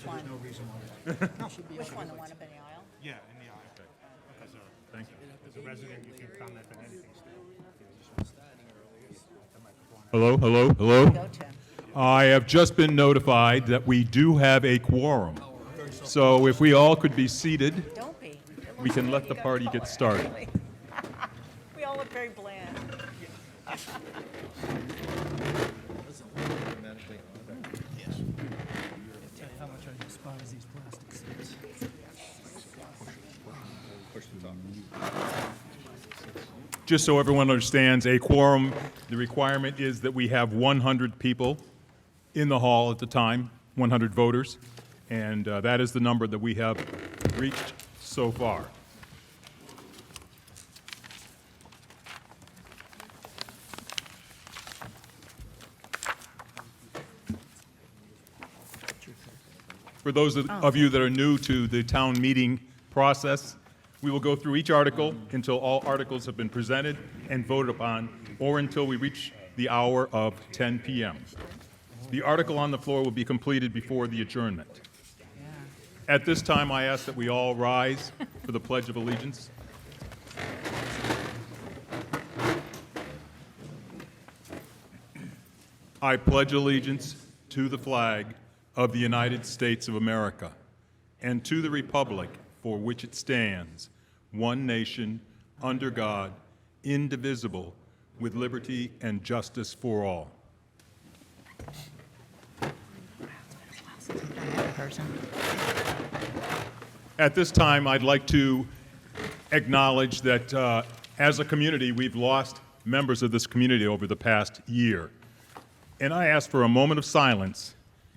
one? No reason why. Which one, the one up in the aisle? Yeah, in the aisle. Thank you. As a resident, you can comment on anything still. Hello, hello, hello. Go to. I have just been notified that we do have a quorum. So if we all could be seated, Don't be. It we looks can like let you the got party color, get started. actually. We all look very bland. Tell you how much I despise these plastic suits. Just so everyone understands, a quorum, the requirement is that we have 100 people in the hall at the time, 100 voters, and that is the number that we have reached so far. For those of you that are new to the town meeting process, we will go through each article until all articles have been presented and voted upon, or until we reach the hour of 10 p.m. The article on the floor will be completed before the adjournment. At this time, I ask that we all rise for the Pledge of Allegiance. I pledge allegiance to the flag of the United States of America and to the republic for which it stands, one nation, under God, indivisible, with liberty and justice for all. At this time, I'd like to acknowledge that as a community, we've lost members of this community over the past year. And I ask for a moment of silence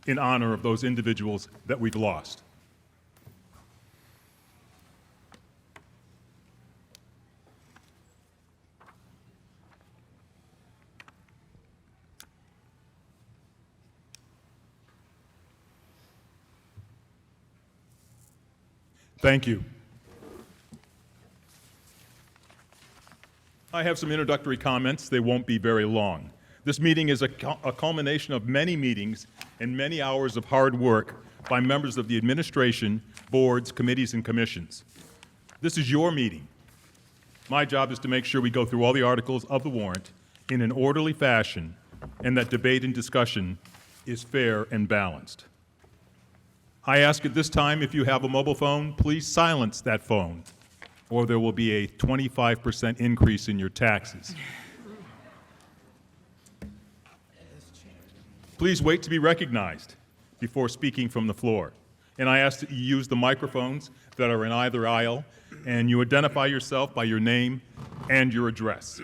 in honor of those individuals that we've lost. Thank you. I have some introductory comments. They won't be very long. This meeting is a culmination of many meetings and many hours of hard work by members of the administration, boards, committees, and commissions. This is your meeting. My job is to make sure we go through all the articles of the warrant in an orderly fashion and that debate and discussion is fair and balanced. I ask at this time, if you have a mobile phone, please silence that phone, or there will be a 25% increase in your taxes. Please wait to be recognized before speaking from the floor. And I ask that you use the microphones that are in either aisle, and you identify yourself by your name and your address.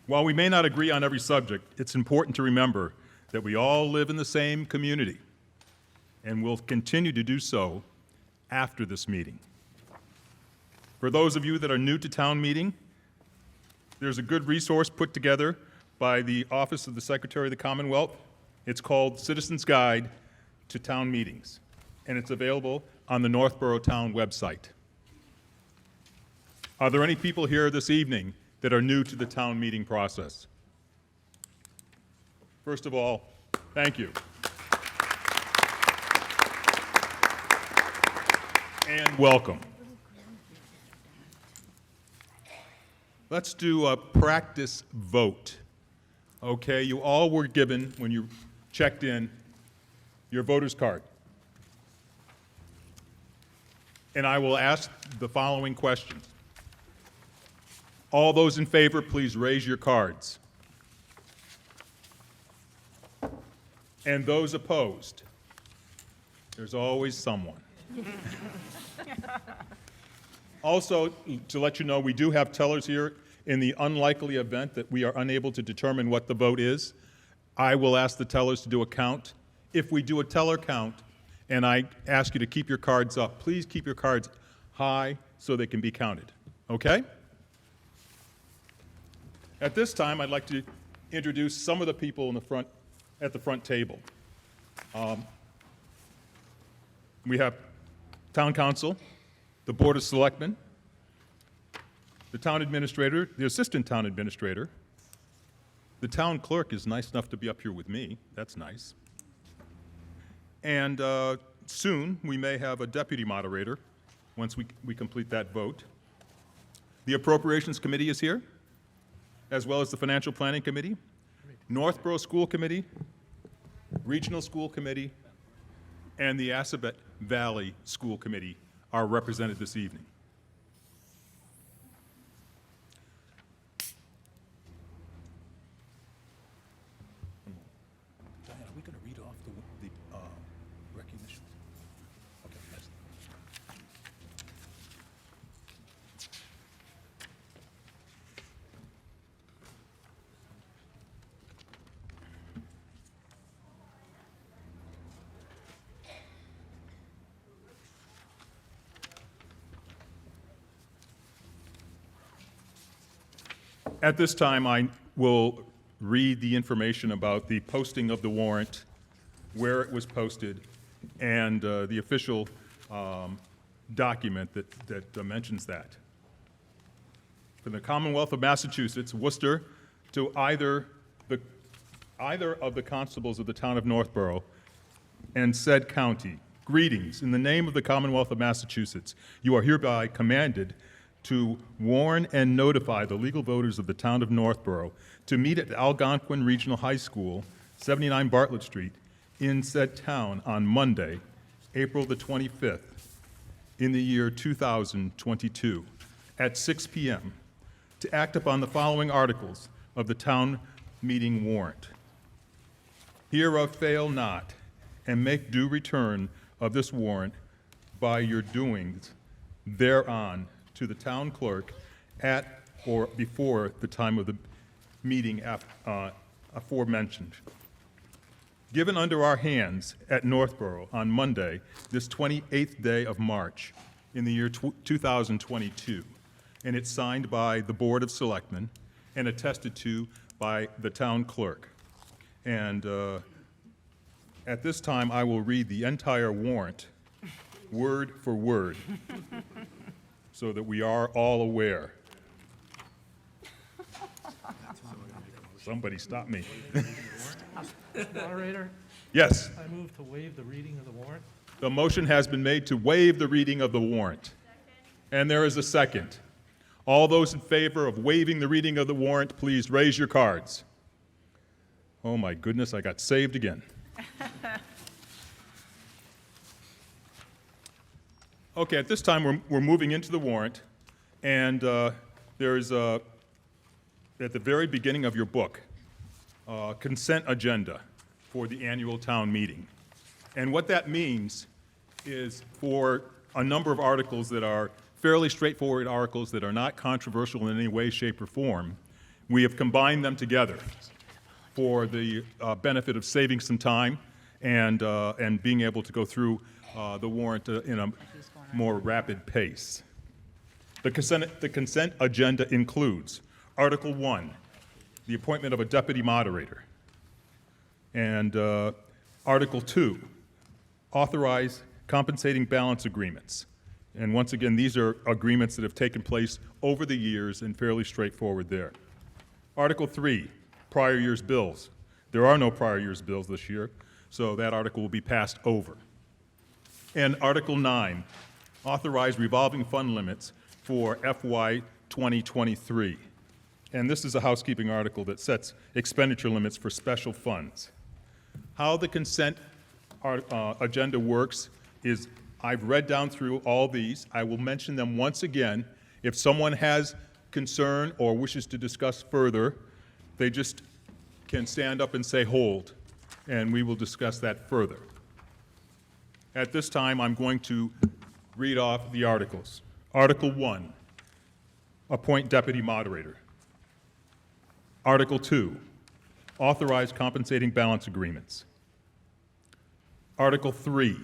While we may not agree on every subject, it's important to remember that we all live in the same community, and will continue to do so after this meeting. For those of you that are new to town meeting, there's a good resource put together by the Office of the Secretary of the Commonwealth. It's called Citizens Guide to Town Meetings, and it's available on the Northboro Town website. Are there any people here this evening that are new to the town meeting process? First of all, thank you. And welcome. Let's do a practice vote. Okay, you all were given, when you checked in, your voter's card. And I will ask the following questions. All those in favor, please raise your cards. And those opposed? There's always someone. Also, to let you know, we do have tellers here. In the unlikely event that we are unable to determine what the vote is, I will ask the tellers to do a count. If we do a teller count, and I ask you to keep your cards up, please keep your cards high so they can be counted, okay? At this time, I'd like to introduce some of the people in the front, at the front table. We have Town Council, the Board of Selectmen, the Town Administrator, the Assistant Town Administrator. The Town Clerk is nice enough to be up here with me. That's nice. And soon, we may have a deputy moderator once we complete that vote. The Appropriations Committee is here, as well as the Financial Planning Committee, Northboro School Committee, Regional School Committee, and the Assabet Valley School Committee are represented this evening. Diane, are we going to read off the recognitions? Okay, yes. At this time, I will read the information about the posting of the warrant, where it was posted, and the official document that mentions that. From the Commonwealth of Massachusetts, Worcester, to either of the constables of the town of Northboro and said county, greetings. In the name of the Commonwealth of Massachusetts, you are hereby commanded to warn and notify the legal voters of the town of Northboro to meet at Algonquin Regional High School, 79 Bartlett Street, in said town on Monday, April the 25th, in the year 2022, at 6 p.m., to act upon the following articles of the town meeting warrant. Hereof fail not, and make due return of this warrant by your doings thereon to the town clerk at or before the time of the meeting aforementioned. Given under our hands at Northboro on Monday, this 28th day of March in the year 2022, and it's signed by the Board of Selectmen and attested to by the town clerk. And at this time, I will read the entire warrant, word for word, so that we are all aware. Somebody stop me. Moderator, Yes, I move to waive the reading of the warrant. the motion has been made to waive the reading of the warrant. And there is a second. All those in favor of waiving the reading of the warrant, please raise your cards. Oh my goodness, I got saved again. Okay, at this time, we're moving into the warrant, and there's, at the very beginning of your book, consent agenda for the annual town meeting. And what that means is for a number of articles that are fairly straightforward articles that are not controversial in any way, shape, or form, we have combined them together for the benefit of saving some time and being able to go through the warrant in a more rapid pace. The consent agenda includes Article 1, the appointment of a deputy moderator, and Article 2, authorized compensating balance agreements. And once again, these are agreements that have taken place over the years and fairly straightforward there. Article 3, prior year's bills. There are no prior year's bills this year, so that article will be passed over. And Article 9, authorized revolving fund limits for FY 2023. And this is a housekeeping article that sets expenditure limits for special funds. How the consent agenda works is I've read down through all these. I will mention them once again. If someone has concern or wishes to discuss further, they just can stand up and say hold, and we will discuss that further. At this time, I'm going to read off the articles. Article 1, appoint deputy moderator. Article 2, authorize compensating balance agreements. Article 3,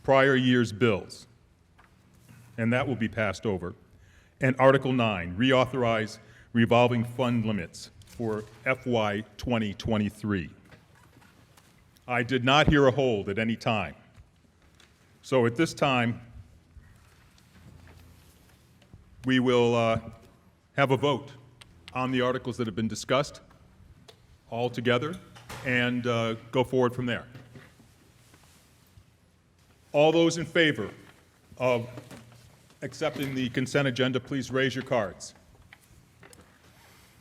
prior year's bills, and that will be passed over. And Article 9, reauthorize revolving fund limits for FY 2023. I did not hear a hold at any time. So at this time, we will have a vote on the articles that have been discussed all together and go forward from there. All those in favor of accepting the consent agenda, please raise your cards.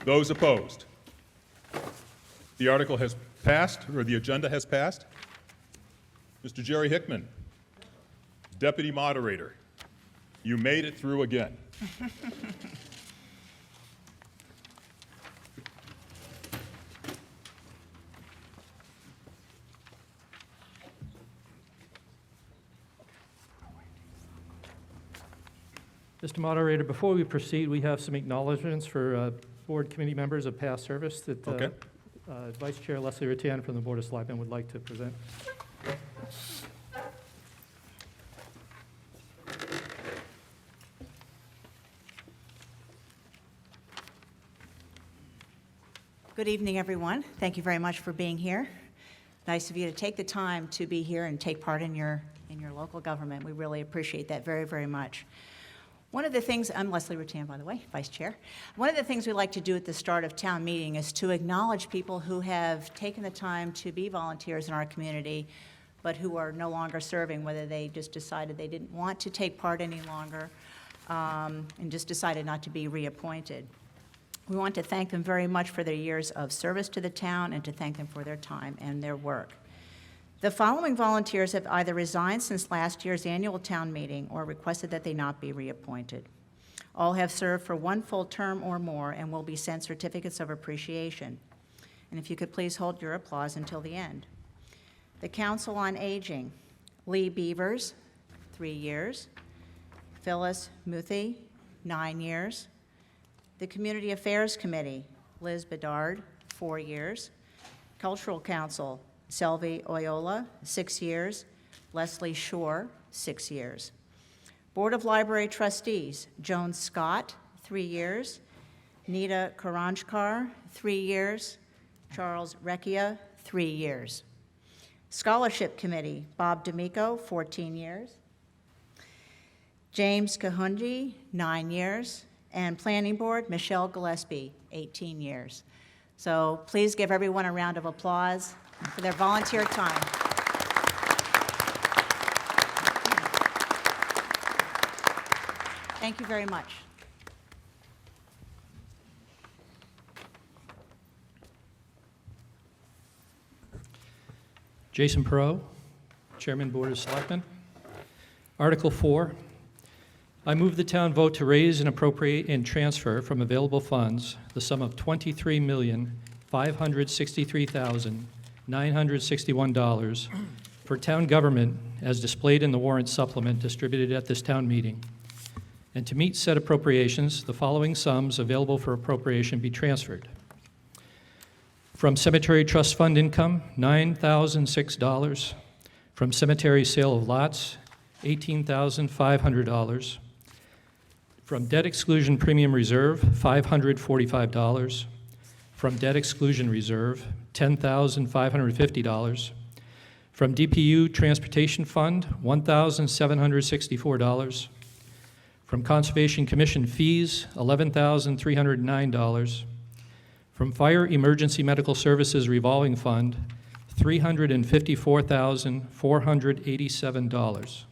Those opposed? The article has passed, or the agenda has passed. Mr. Jerry Hickman, Deputy Moderator, you made it through again. Mr. Moderator, before we proceed, we have some acknowledgments for board committee members of past service that Okay. Vice Chair Leslie Rattan from the Board of Selectmen would like to present. Good evening, everyone. Thank you very much for being here. Nice of you to take the time to be here and take part in your local government. We really appreciate that very, very much. One of the things, I'm Leslie Rattan, by the way, Vice Chair. One of the things we like to do at the start of town meeting is to acknowledge people who have taken the time to be volunteers in our community, but who are no longer serving, whether they just decided they didn't want to take part any longer and just decided not to be reappointed. We want to thank them very much for their years of service to the town and to thank them for their time and their work. The following volunteers have either resigned since last year's annual town meeting or requested that they not be reappointed. All have served for one full term or more and will be sent certificates of appreciation. And if you could please hold your applause until the end. The Council on Aging, Lee Beavers, 3 years. Phyllis Muthi, 9 years. The Community Affairs Committee, Liz Bedard, 4 years. Cultural Council, Selvi Oyola, 6 years. Leslie Shore, 6 years. Board of Library Trustees, Joan Scott, 3 years. Nita Karanjkar, 3 years. Charles Recchia, 3 years. Scholarship Committee, Bob D'Amico, 14 years. James Kahunji, 9 years. And Planning Board, Michelle Gillespie, 18 years. So please give everyone a round of applause for their volunteer time. Thank you very much. Jason Perot, Chairman, Board of Selectmen. Article 4, I move the town vote to raise and appropriate and transfer from available funds the sum of $23,563,961 for town government as displayed in the warrant supplement distributed at this town meeting. And to meet said appropriations, the following sums available for appropriation be transferred. From Cemetery Trust Fund income, $9,006. From cemetery sale of lots, $18,500. From debt exclusion premium reserve, $545. From debt exclusion reserve, $10,550. From DPU Transportation Fund, $1,764. From Conservation Commission fees, $11,309. From Fire Emergency Medical Services Revolving Fund, $354,487.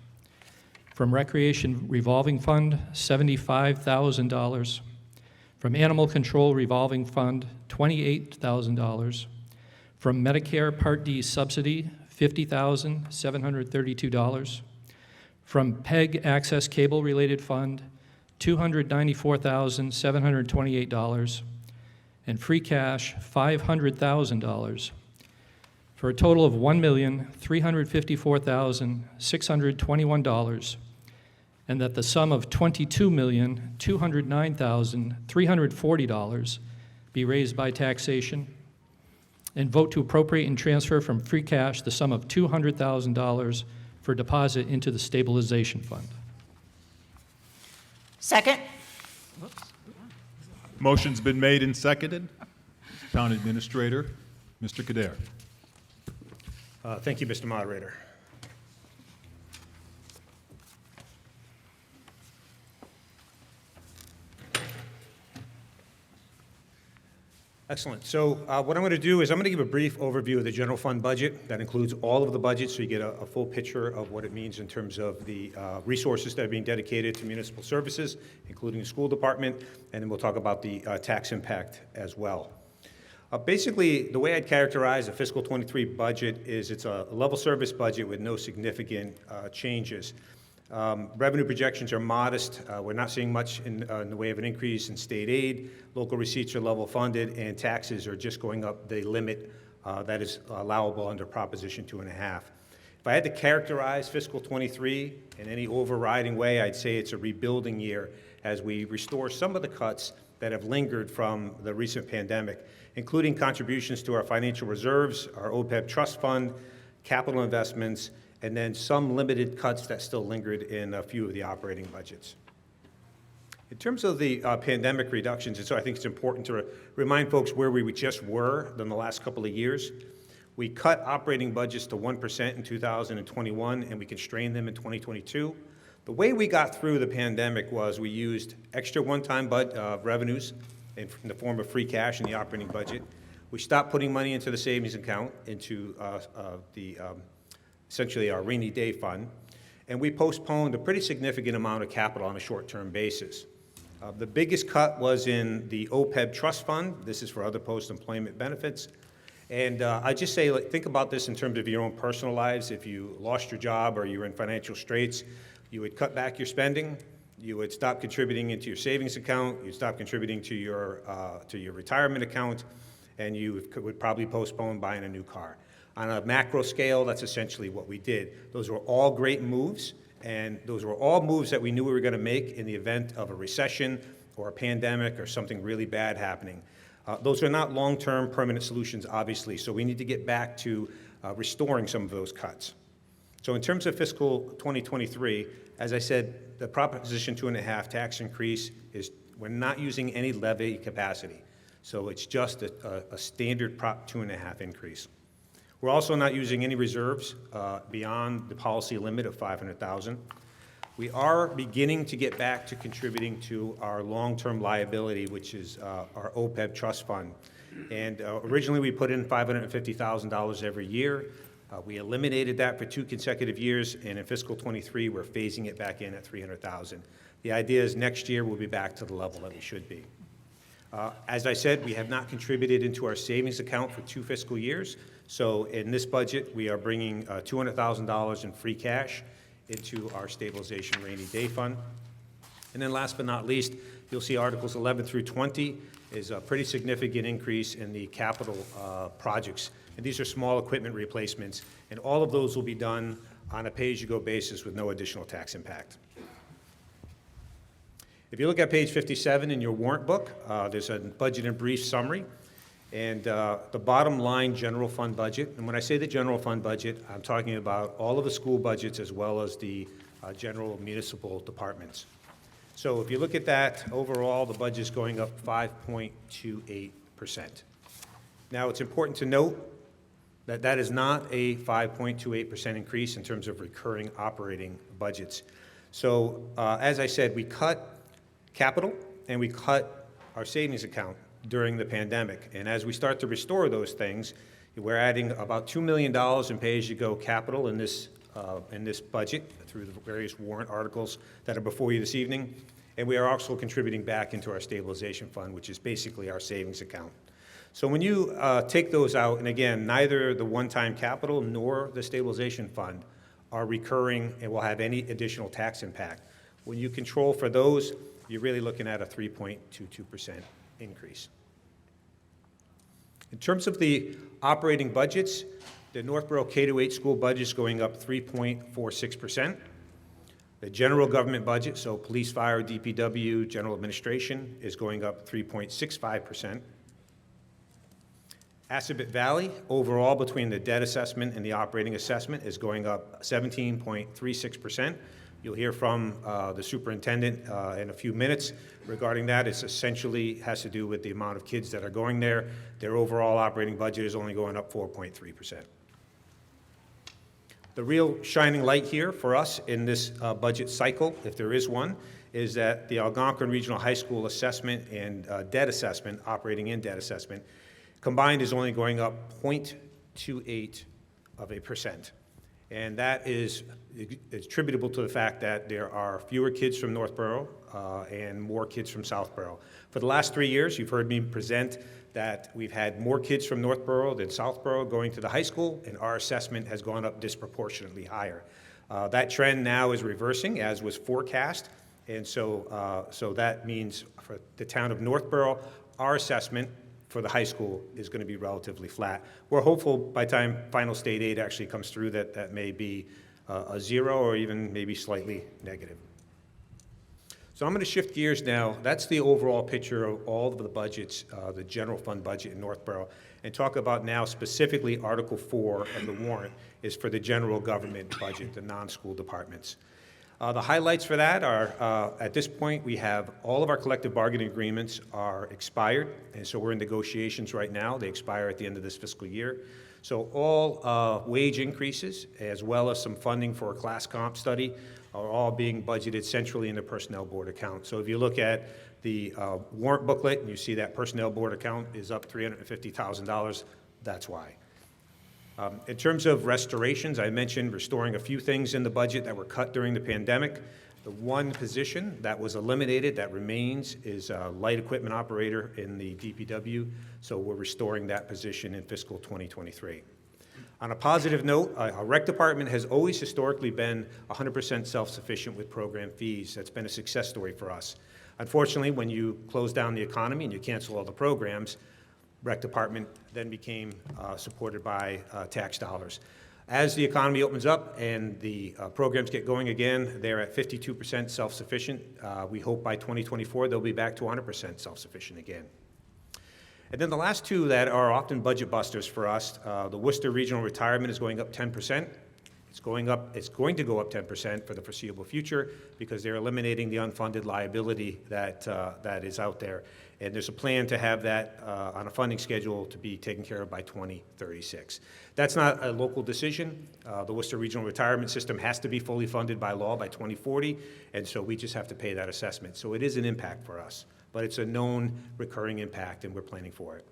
From Recreation Revolving Fund, $75,000. From Animal Control Revolving Fund, $28,000. From Medicare Part D Subsidy, $50,732. From PEG Access Cable Related Fund, $294,728. And free cash, $500,000, for a total of $1,354,621, and that the sum of $22,209,340 be raised by taxation, and vote to appropriate and transfer from free cash the sum of $200,000 for deposit into the stabilization fund. Second. Motion's been made and seconded. Town Administrator, Mr. Kader. Thank you, Mr. Moderator. Excellent. So what I'm going to do is I'm going to give a brief overview of the general fund budget. That includes all of the budgets, so you get a full picture of what it means in terms of the resources that are being dedicated to municipal services, including the school department, and then we'll talk about the tax impact as well. Basically, the way I'd characterize the fiscal 23 budget is it's a level service budget with no significant changes. Revenue projections are modest. We're not seeing much in the way of an increase in state aid. Local receipts are level funded, and taxes are just going up the limit that is allowable under Proposition 2.5. If I had to characterize fiscal 23 in any overriding way, I'd say it's a rebuilding year as we restore some of the cuts that have lingered from the recent pandemic, including contributions to our financial reserves, our OPEB trust fund, capital investments, and then some limited cuts that still lingered in a few of the operating budgets. In terms of the pandemic reductions, and so I think it's important to remind folks where we just were in the last couple of years. We cut operating budgets to 1% in 2021, and we constrained them in 2022. The way we got through the pandemic was we used extra one-time revenues in the form of free cash in the operating budget. We stopped putting money into the savings account, into essentially our rainy day fund, and we postponed a pretty significant amount of capital on a short-term basis. The biggest cut was in the OPEB trust fund. This is for other post-employment benefits. And I just say, think about this in terms of your own personal lives. If you lost your job or you're in financial straits, you would cut back your spending, you would stop contributing into your savings account, you'd stop contributing to your retirement account, and you would probably postpone buying a new car. On a macro scale, that's essentially what we did. Those were all great moves, and those were all moves that we knew we were going to make in the event of a recession or a pandemic or something really bad happening. Those are not long-term permanent solutions, obviously, so we need to get back to restoring some of those cuts. So in terms of fiscal 2023, as I said, the Proposition 2.5 tax increase is, we're not using any levy capacity. So it's just a standard Prop 2.5 increase. We're also not using any reserves beyond the policy limit of $500,000. We are beginning to get back to contributing to our long-term liability, which is our OPEB trust fund. And originally we put in $550,000 every year. We eliminated that for 2 consecutive years, and in fiscal 23, we're phasing it back in at $300,000. The idea is next year we'll be back to the level that we should be. As I said, we have not contributed into our savings account for 2 fiscal years. So in this budget, we are bringing $200,000 in free cash into our stabilization rainy day fund. And then last but not least, you'll see Articles 11 through 20 is a pretty significant increase in the capital projects. And these are small equipment replacements, and all of those will be done on a pay-as-you-go basis with no additional tax impact. If you look at page 57 in your warrant book, there's a budget and brief summary, and the bottom line general fund budget. And when I say the general fund budget, I'm talking about all of the school budgets as well as the general municipal departments. So if you look at that, overall, the budget is going up 5.28%. Now, it's important to note that that is not a 5.28% increase in terms of recurring operating budgets. So as I said, we cut capital and we cut our savings account during the pandemic. And as we start to restore those things, we're adding about $2 million in pay-as-you-go capital in this budget through the various warrant articles that are before you this evening. And we are also contributing back into our stabilization fund, which is basically our savings account. So when you take those out, and again, neither the one-time capital nor the stabilization fund are recurring and will have any additional tax impact. When you control for those, you're really looking at a 3.22% increase. In terms of the operating budgets, the Northboro K-8 school budget is going up 3.46%. The general government budget, so police, fire, DPW, general administration, is going up 3.65%. Assabet Valley, overall between the debt assessment and the operating assessment, is going up 17.36%. You'll hear from the superintendent in a few minutes regarding that. It essentially has to do with the amount of kids that are going there. Their overall operating budget is only going up 4.3%. The real shining light here for us in this budget cycle, if there is one, is that the Algonquin Regional High School assessment and debt assessment, operating and debt assessment, combined is only going up 0.28%. And that is attributable to the fact that there are fewer kids from Northboro and more kids from Southboro. For the last 3 years, you've heard me present that we've had more kids from Northboro than Southboro going to the high school, and our assessment has gone up disproportionately higher. That trend now is reversing, as was forecast, and so that means for the town of Northboro, our assessment for the high school is going to be relatively flat. We're hopeful by the time final state aid actually comes through that that may be a zero or even maybe slightly negative. So I'm going to shift gears now. That's the overall picture of all of the budgets, the general fund budget in Northboro, and talk about now specifically Article 4 of the warrant is for the general government budget, the non-school departments. The highlights for that are, at this point, we have all of our collective bargaining agreements are expired, and so we're in negotiations right now. They expire at the end of this fiscal year. So all wage increases, as well as some funding for a class comp study, are all being budgeted centrally in the Personnel Board account. So if you look at the warrant booklet, and you see that Personnel Board account is up $350,000, that's why. In terms of restorations, I mentioned restoring a few things in the budget that were cut during the pandemic. The one position that was eliminated that remains is a light equipment operator in the DPW, so we're restoring that position in fiscal 2023. On a positive note, our rec department has always historically been 100% self-sufficient with program fees. That's been a success story for us. Unfortunately, when you close down the economy and you cancel all the programs, rec department then became supported by tax dollars. As the economy opens up and the programs get going again, they're at 52% self-sufficient. We hope by 2024 they'll be back to 100% self-sufficient again. And then the last two that are often budget busters for us, the Worcester Regional Retirement is going up 10%. It's going to go up 10% for the foreseeable future because they're eliminating the unfunded liability that is out there. And there's a plan to have that on a funding schedule to be taken care of by 2036. That's not a local decision. The Worcester Regional Retirement System has to be fully funded by law by 2040, and so we just have to pay that assessment. So it is an impact for us, but it's a known recurring impact, and we're planning for it.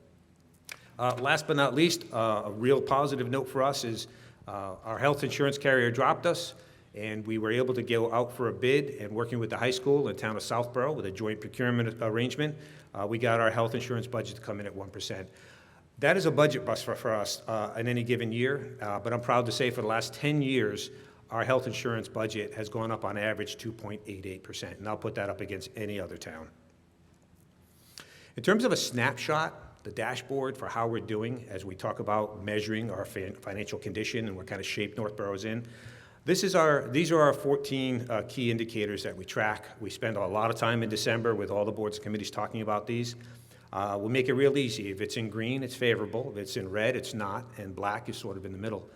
Last but not least, a real positive note for us is our health insurance carrier dropped us, and we were able to go out for a bid, and working with the high school and town of Southboro with a joint procurement arrangement, we got our health insurance budget to come in at 1%. That is a budget bust for us in any given year, but I'm proud to say for the last 10 years, our health insurance budget has gone up on average 2.88%, and I'll put that up against any other town. In terms of a snapshot, the dashboard for how we're doing as we talk about measuring our financial condition and what kind of shape Northboro's in, these are our 14 key indicators that we track. We spend a lot of time in December with all the boards and committees talking about these. We'll make it real easy. If it's in green, it's favorable. If it's in red, it's not, and black is sort of in the middle.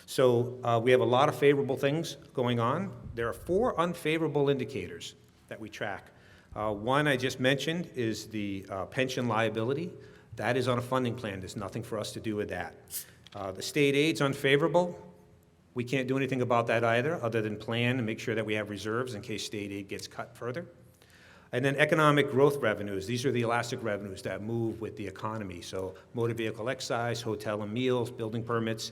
So we have a lot of favorable things going on. There are 4 unfavorable indicators that we track. One I just mentioned is the pension liability. That is on a funding plan. There's nothing for us to do with that. The state aid's unfavorable. We can't do anything about that either, other than plan and make sure that we have reserves in case state aid gets cut further. And then economic growth revenues. These are the elastic revenues that move with the economy. So motor vehicle excise, hotel and meals, building permits.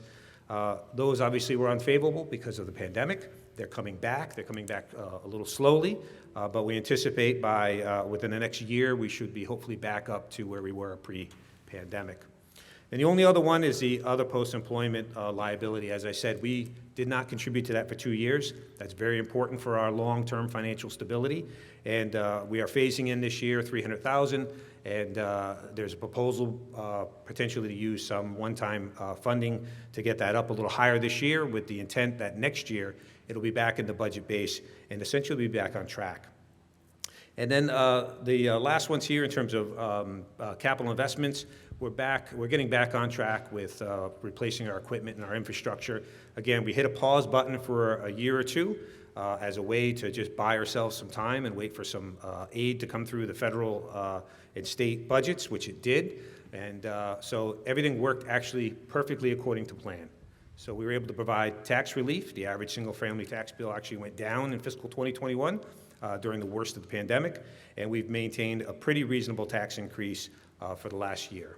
Those obviously were unfavorable because of the pandemic. They're coming back. They're coming back a little slowly, but we anticipate by within the next year we should be hopefully back up to where we were pre-pandemic. And the only other one is the other post-employment liability. As I said, we did not contribute to that for 2 years. That's very important for our long-term financial stability. And we are phasing in this year $300,000, and there's a proposal potentially to use some one-time funding to get that up a little higher this year with the intent that next year it'll be back in the budget base and essentially be back on track. And then the last ones here in terms of capital investments, we're getting back on track with replacing our equipment and our infrastructure. Again, we hit a pause button for a year or two as a way to just buy ourselves some time and wait for some aid to come through the federal and state budgets, which it did. And so everything worked actually perfectly according to plan. So we were able to provide tax relief. The average single-family tax bill actually went down in fiscal 2021 during the worst of the pandemic, and we've maintained a pretty reasonable tax increase for the last year.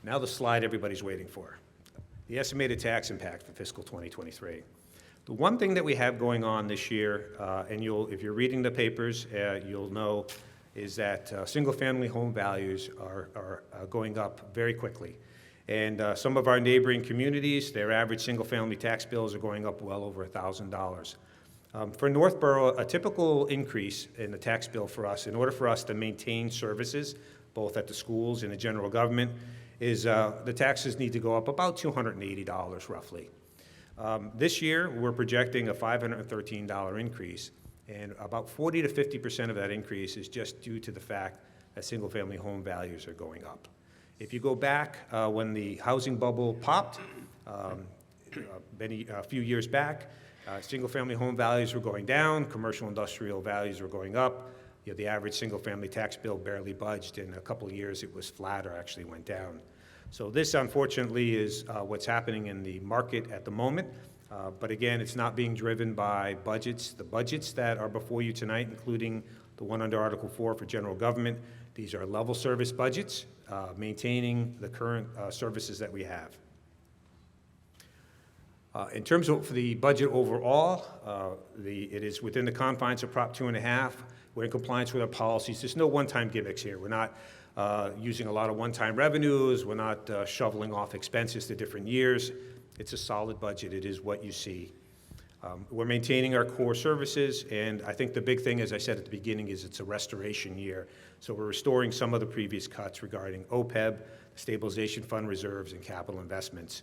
Now the slide everybody's waiting for, the estimated tax impact for fiscal 2023. The one thing that we have going on this year, and if you're reading the papers, you'll know, is that single-family home values are going up very quickly. And some of our neighboring communities, their average single-family tax bills are going up well over $1,000. For Northboro, a typical increase in the tax bill for us, in order for us to maintain services, both at the schools and the general government, is the taxes need to go up about $280 roughly. This year, we're projecting a $513 increase, and about 40 to 50% of that increase is just due to the fact that single-family home values are going up. If you go back when the housing bubble popped, a few years back, single-family home values were going down, commercial industrial values were going up. You know, the average single-family tax bill barely budged. In a couple of years, it was flat or actually went down. So this, unfortunately, is what's happening in the market at the moment. But again, it's not being driven by budgets. The budgets that are before you tonight, including the one under Article 4 for general government, these are level service budgets, maintaining the current services that we have. In terms of the budget overall, it is within the confines of Prop 2.5. We're in compliance with our policies. There's no one-time gimmicks here. We're not using a lot of one-time revenues. We're not shoveling off expenses to different years. It's a solid budget. It is what you see. We're maintaining our core services, and I think the big thing, as I said at the beginning, is it's a restoration year. So we're restoring some of the previous cuts regarding OPEB, stabilization fund reserves, and capital investments.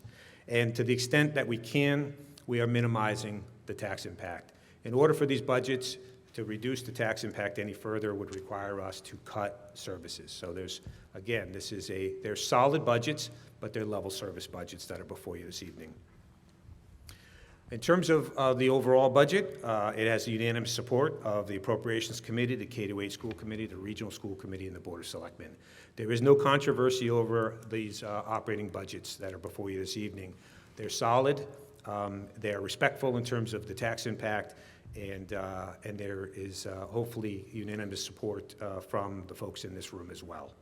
And to the extent that we can, we are minimizing the tax impact. In order for these budgets to reduce the tax impact any further would require us to cut services. So there's, again, they're solid budgets, but they're level service budgets that are before you this evening. In terms of the overall budget, it has the unanimous support of the Appropriations Committee, the K-8 School Committee, the Regional School Committee, and the Board of Selectmen. There is no controversy over these operating budgets that are before you this evening. They're solid, they're respectful in terms of the tax impact, and there is hopefully unanimous support from the folks in this room as well.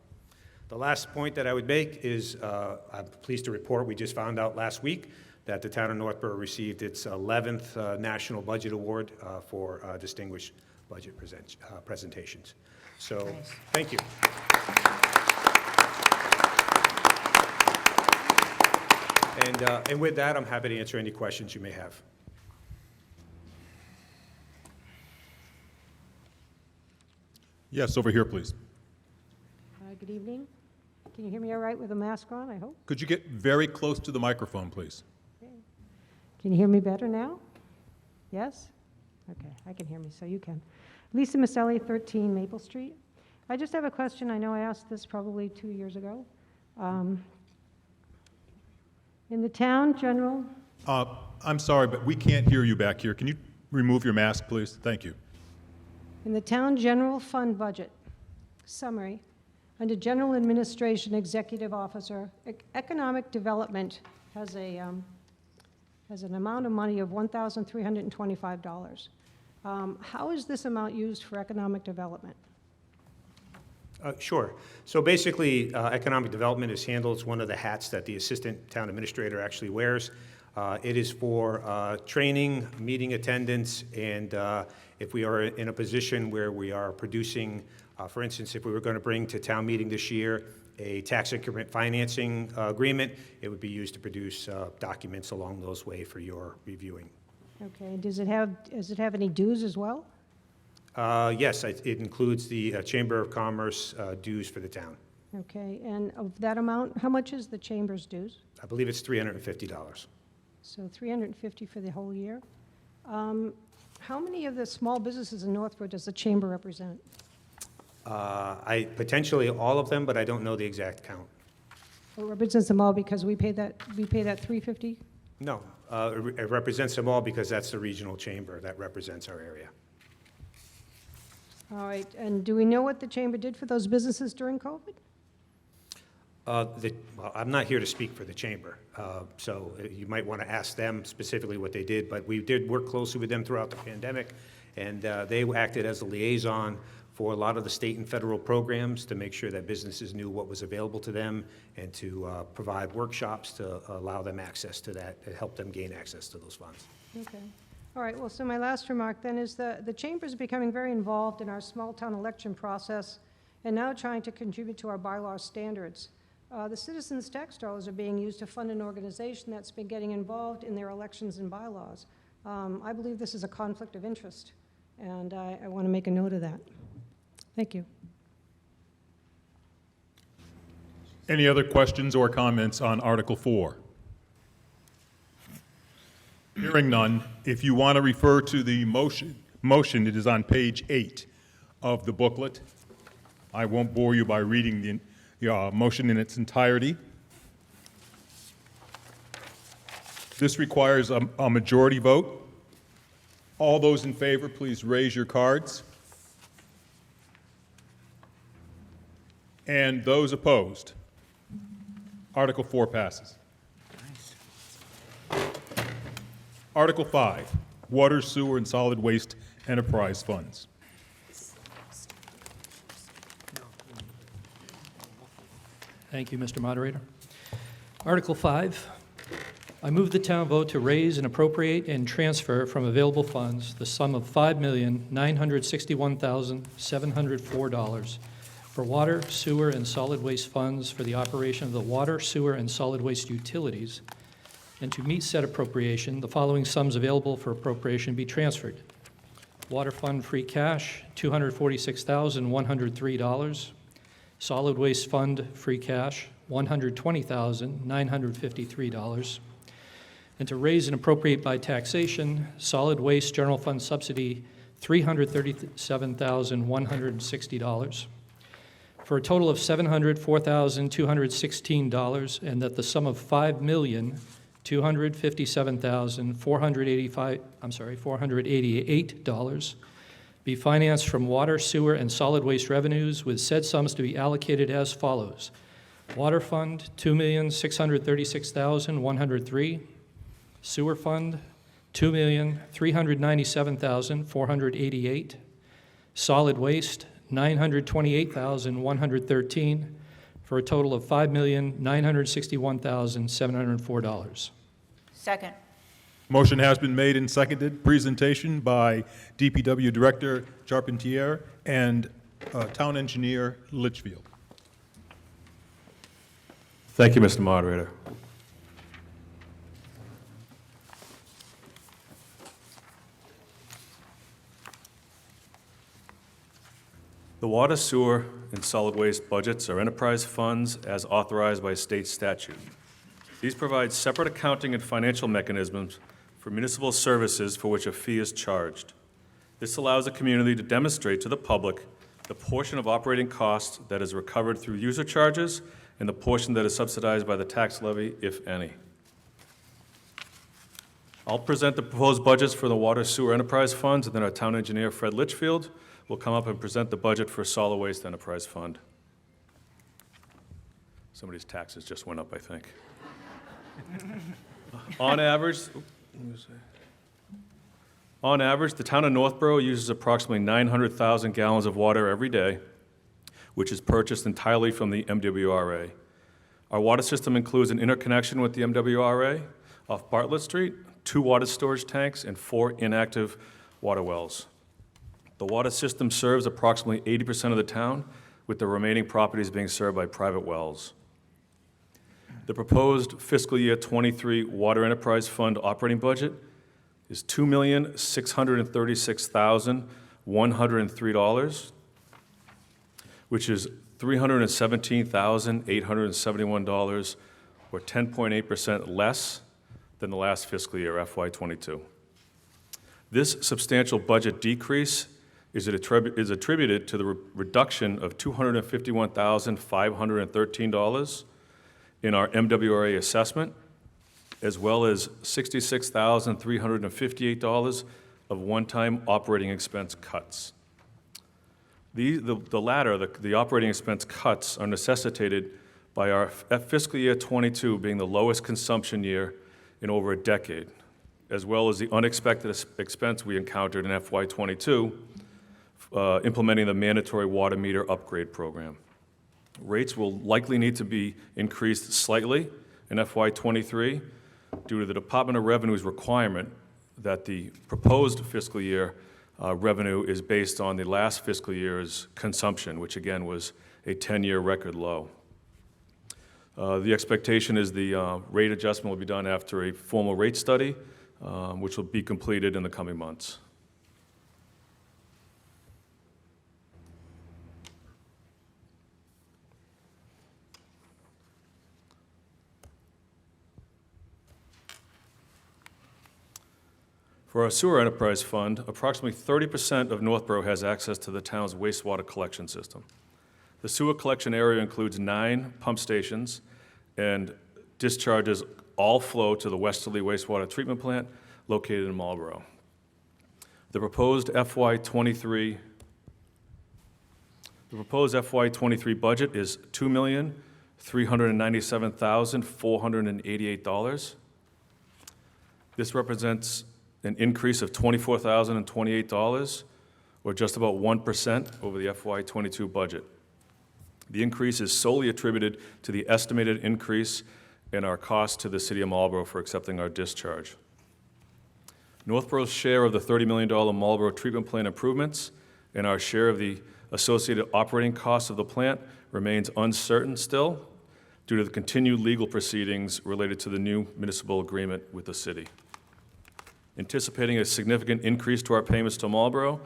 The last point that I would make is I'm pleased to report we just found out last week that the town of Northboro received its 11th National Budget Award for distinguished budget presentations. So, Nice. Thank you. And with that, I'm happy to answer any questions you may have. Yes, over here, please. Good evening. Can you hear me all right with a mask on, I hope? Could you get very close to the microphone, please? Okay. Can you hear me better now? Yes? Okay, I can hear me, so you can. Lisa Maselli, 13 Maple Street. I just have a question. I know I asked this probably 2 years ago. In the town general, I'm sorry, but we can't hear you back here. Can you remove your mask, please? Thank you. in the town general fund budget, summary, under general administration executive officer, economic development has an amount of money of $1,325. How is this amount used for economic development? Sure. So basically, economic development is handled. It's one of the hats that the assistant town administrator actually wears. It is for training, meeting attendance, and if we are in a position where we are producing, for instance, if we were going to bring to town meeting this year a tax increment financing agreement, it would be used to produce documents along those ways for your reviewing. Okay, does it have any dues as well? Yes, it includes the Chamber of Commerce dues for the town. Okay, and of that amount, how much is the chamber's dues? I believe it's $350. So $350 for the whole year. How many of the small businesses in Northbrook does the chamber represent? Potentially all of them, but I don't know the exact count. It represents them all because we pay that $350? No, it represents them all because that's the regional chamber that represents our area. All right, and do we know what the chamber did for those businesses during COVID? Well, I'm not here to speak for the chamber, so you might want to ask them specifically what they did, but we did work closely with them throughout the pandemic, and they acted as a liaison for a lot of the state and federal programs to make sure that businesses knew what was available to them and to provide workshops to allow them access to that, to help them gain access to those funds. Okay. All right, well, so my last remark then is the chamber is becoming very involved in our small-town election process and now trying to contribute to our bylaw standards. The citizens' tax dollars are being used to fund an organization that's been getting involved in their elections and bylaws. I believe this is a conflict of interest, and I want to make a note of that. Thank you. Any other questions or comments on Article 4? Hearing none, if you want to refer to the motion, it is on page 8 of the booklet. I won't bore you by reading the motion in its entirety. This requires a majority vote. All those in favor, please raise your cards. And those opposed? Article 4 passes. Article 5, Water, Sewer, and Solid Waste Enterprise Funds. Thank you, Mr. Moderator. Article 5, I move the town vote to raise and appropriate and transfer from available funds the sum of $5,961,704 for water, sewer, and solid waste funds for the operation of the water, sewer, and solid waste utilities, and to meet said appropriation, the following sums available for appropriation be transferred. Water fund free cash, $246,103. Solid waste fund free cash, $120,953. And to raise and appropriate by taxation, solid waste general fund subsidy, $337,160. For a total of $704,216, and that the sum of $5,257,488 be financed from water, sewer, and solid waste revenues, with said sums to be allocated as follows. Water fund, $2,636,103. Sewer fund, $2,397,488. Solid waste, $928,113, for a total of $5,961,704. Second. Motion has been made and seconded. Presentation by DPW Director Charpentier and Town Engineer Litchfield. Thank you, Mr. Moderator. The water, sewer, and solid waste budgets are enterprise funds as authorized by state statute. These provide separate accounting and financial mechanisms for municipal services for which a fee is charged. This allows the community to demonstrate to the public the portion of operating costs that is recovered through user charges and the portion that is subsidized by the tax levy, if any. I'll present the proposed budgets for the water sewer enterprise funds, and then our town engineer, Fred Litchfield, will come up and present the budget for solid waste enterprise fund. Somebody's taxes just went up, I think. On average, the town of Northboro uses approximately 900,000 gallons of water every day, which is purchased entirely from the MWRA. Our water system includes an interconnection with the MWRA off Bartlett Street, 2 water storage tanks, and 4 inactive water wells. The water system serves approximately 80% of the town, with the remaining properties being served by private wells. The proposed fiscal year 23 Water Enterprise Fund operating budget is $2,636,103, which is $317,871, or 10.8% less than the last fiscal year, FY22. This substantial budget decrease is attributed to the reduction of $251,513 in our MWRA assessment, as well as $66,358 of one-time operating expense cuts. The latter, the operating expense cuts, are necessitated by our fiscal year '22 being the lowest consumption year in over a decade, as well as the unexpected expense we encountered in FY22, implementing the mandatory water meter upgrade program. Rates will likely need to be increased slightly in FY23 due to the Department of Revenue's requirement that the proposed fiscal year revenue is based on the last fiscal year's consumption, which again was a 10-year record low. The expectation is the rate adjustment will be done after a formal rate study, which will be completed in the coming months. For our sewer enterprise fund, approximately 30% of Northboro has access to the town's wastewater collection system. The sewer collection area includes 9 pump stations, and discharges all flow to the Westerly wastewater treatment plant located in Marlboro. The proposed FY23 budget is $2,397,488. This represents an increase of $24,028, or just about 1% over the FY22 budget. The increase is solely attributed to the estimated increase in our cost to the City of Marlboro for accepting our discharge. Northboro's share of the $30 million Marlboro treatment plant improvements and our share of the associated operating costs of the plant remains uncertain still due to the continued legal proceedings related to the new municipal agreement with the city. Anticipating a significant increase to our payments to Marlboro,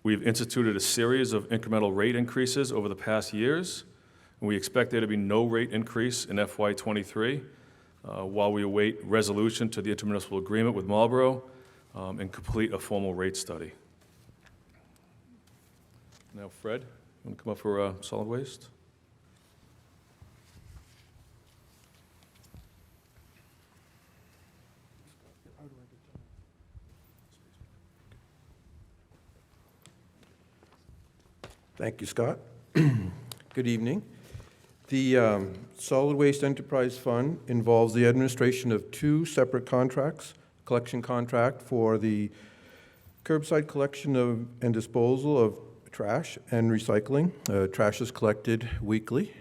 we've instituted a series of incremental rate increases over the past years, and we expect there to be no rate increase in FY23 while we await resolution to the intermunicipal agreement with Marlboro and complete a formal rate study. Now, Fred, you want to come up for solid waste? Thank you, Scott. Good evening. The Solid Waste Enterprise Fund involves the administration of 2 separate contracts: collection contract for the curbside collection and disposal of trash and recycling. Trash is collected weekly,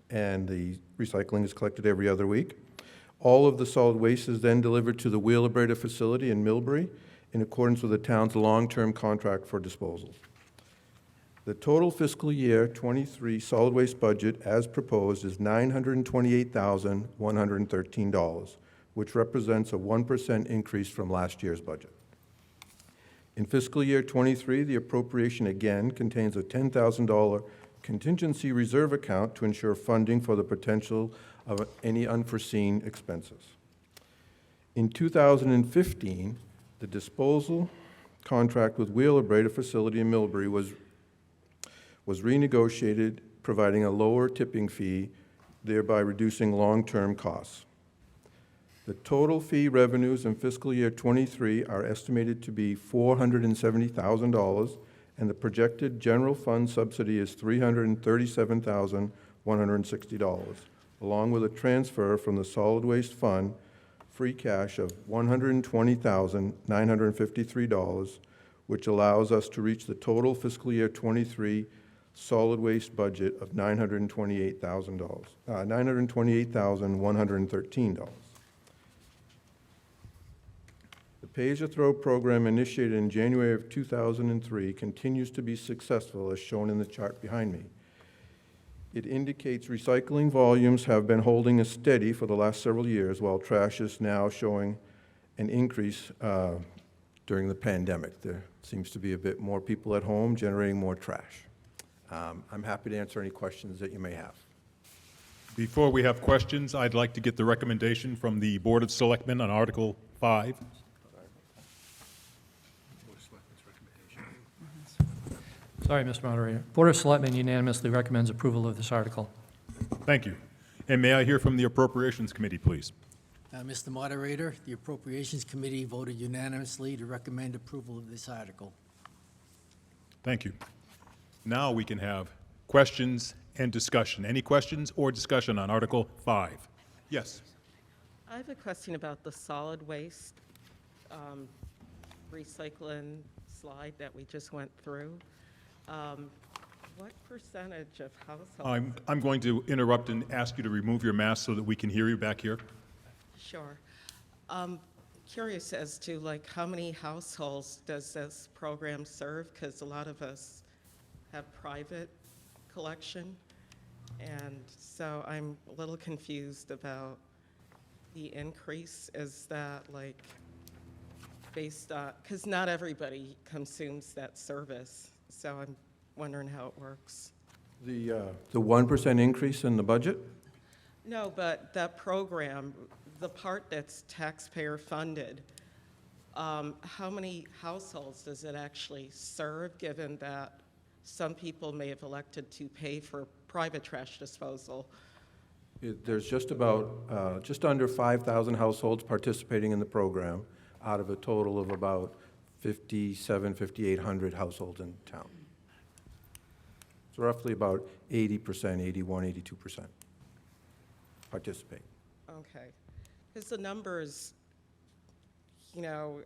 and the recycling is collected every other week. All of the solid waste is then delivered to the Wheelabrator facility in Millbury in accordance with the town's long-term contract for disposal. The total fiscal year '23 solid waste budget as proposed is $928,113, which represents a 1% increase from last year's budget. In fiscal year '23, the appropriation again contains a $10,000 contingency reserve account to ensure funding for the potential of any unforeseen expenses. In 2015, the disposal contract with Wheelabrator facility in Millbury was renegotiated, providing a lower tipping fee, thereby reducing long-term costs. The total fee revenues in fiscal year '23 are estimated to be $470,000, and the projected general fund subsidy is $337,160, along with a transfer from the solid waste fund free cash of $120,953, which allows us to reach the total fiscal year '23 solid waste budget of $928,113. The Pay-As-You-Throw program initiated in January of 2003 continues to be successful, as shown in the chart behind me. It indicates recycling volumes have been holding steady for the last several years, while trash is now showing an increase during the pandemic. There seems to be a bit more people at home generating more trash. I'm happy to answer any questions that you may have. Before we have questions, I'd like to get the recommendation from the Board of Selectmen on Article 5. Sorry, Mr. Moderator. Board of Selectmen unanimously recommends approval of this article. Thank you. And may I hear from the Appropriations Committee, please? Mr. Moderator, the Appropriations Committee voted unanimously to recommend approval of this article. Thank you. Now we can have questions and discussion. Any questions or discussion on Article 5? Yes. I have a question about the solid waste recycling slide that we just went through. What percentage of households? I'm going to interrupt and ask you to remove your mask so that we can hear you back here. Sure. Curious as to like how many households does this program serve? Because a lot of us have private collection. And so I'm a little confused about the increase. Is that like based on, because not everybody consumes that service. So I'm wondering how it works. The 1% increase in the budget? No, but that program, the part that's taxpayer funded, how many households does it actually serve, given that some people may have elected to pay for private trash disposal? There's just about, just under 5,000 households participating in the program out of a total of about 5,800 households in town. So roughly about 80%, 81, 82% participate. Okay. Because the numbers, you know,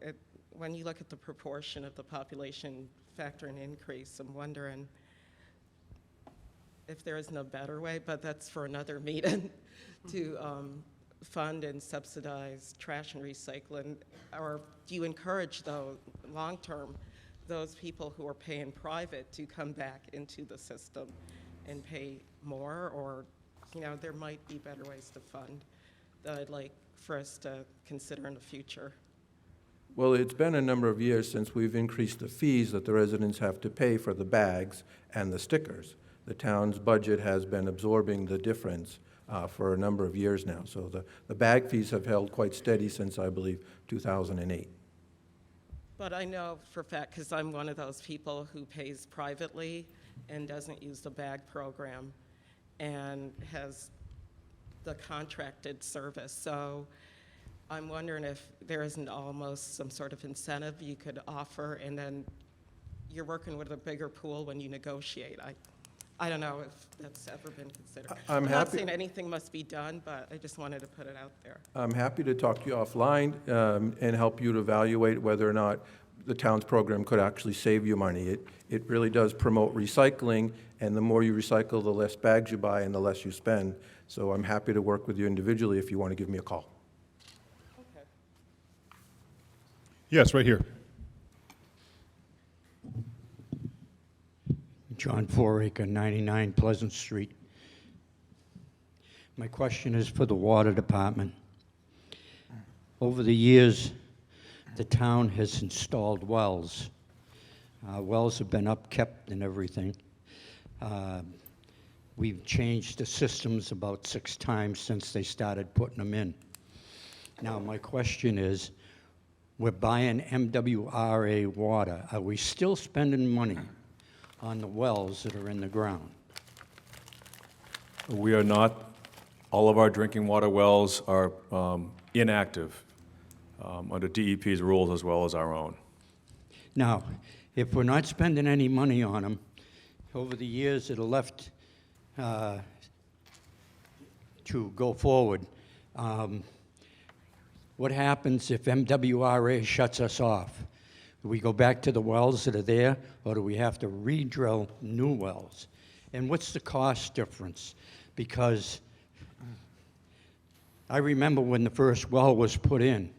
when you look at the proportion of the population factor in increase, I'm wondering if there isn't a better way, but that's for another meeting, to fund and subsidize trash and recycling. Or do you encourage, though, long-term, those people who are paying private to come back into the system and pay more? Or, you know, there might be better ways to fund that I'd like for us to consider in the future. Well, it's been a number of years since we've increased the fees that the residents have to pay for the bags and the stickers. The town's budget has been absorbing the difference for a number of years now. So the bag fees have held quite steady since, I believe, 2008. But I know for a fact, because I'm one of those people who pays privately and doesn't use the bag program and has the contracted service. So I'm wondering if there isn't almost some sort of incentive you could offer, and then you're working with a bigger pool when you negotiate. I don't know if that's ever been considered. I'm not happy- saying anything must be done, but I just wanted to put it out there. I'm happy to talk to you offline and help you to evaluate whether or not the town's program could actually save you money. It really does promote recycling, and the more you recycle, the less bags you buy and the less you spend. So I'm happy to work with you individually if you want to give me a call. Okay. Yes, right here. John Foraker, 99 Pleasant Street. My question is for the Water Department. Over the years, the town has installed wells. Wells have been upkept and everything. We've changed the systems about 6 times since they started putting them in. Now, my question is, we're buying MWRA water. Are we still spending money on the wells that are in the ground? We are not. All of our drinking water wells are inactive under DEP's rules as well as our own. Now, if we're not spending any money on them, over the years that are left to go forward, what happens if MWRA shuts us off? Do we go back to the wells that are there, or do we have to re-drill new wells? And what's the cost difference? Because I remember when the first well was put in,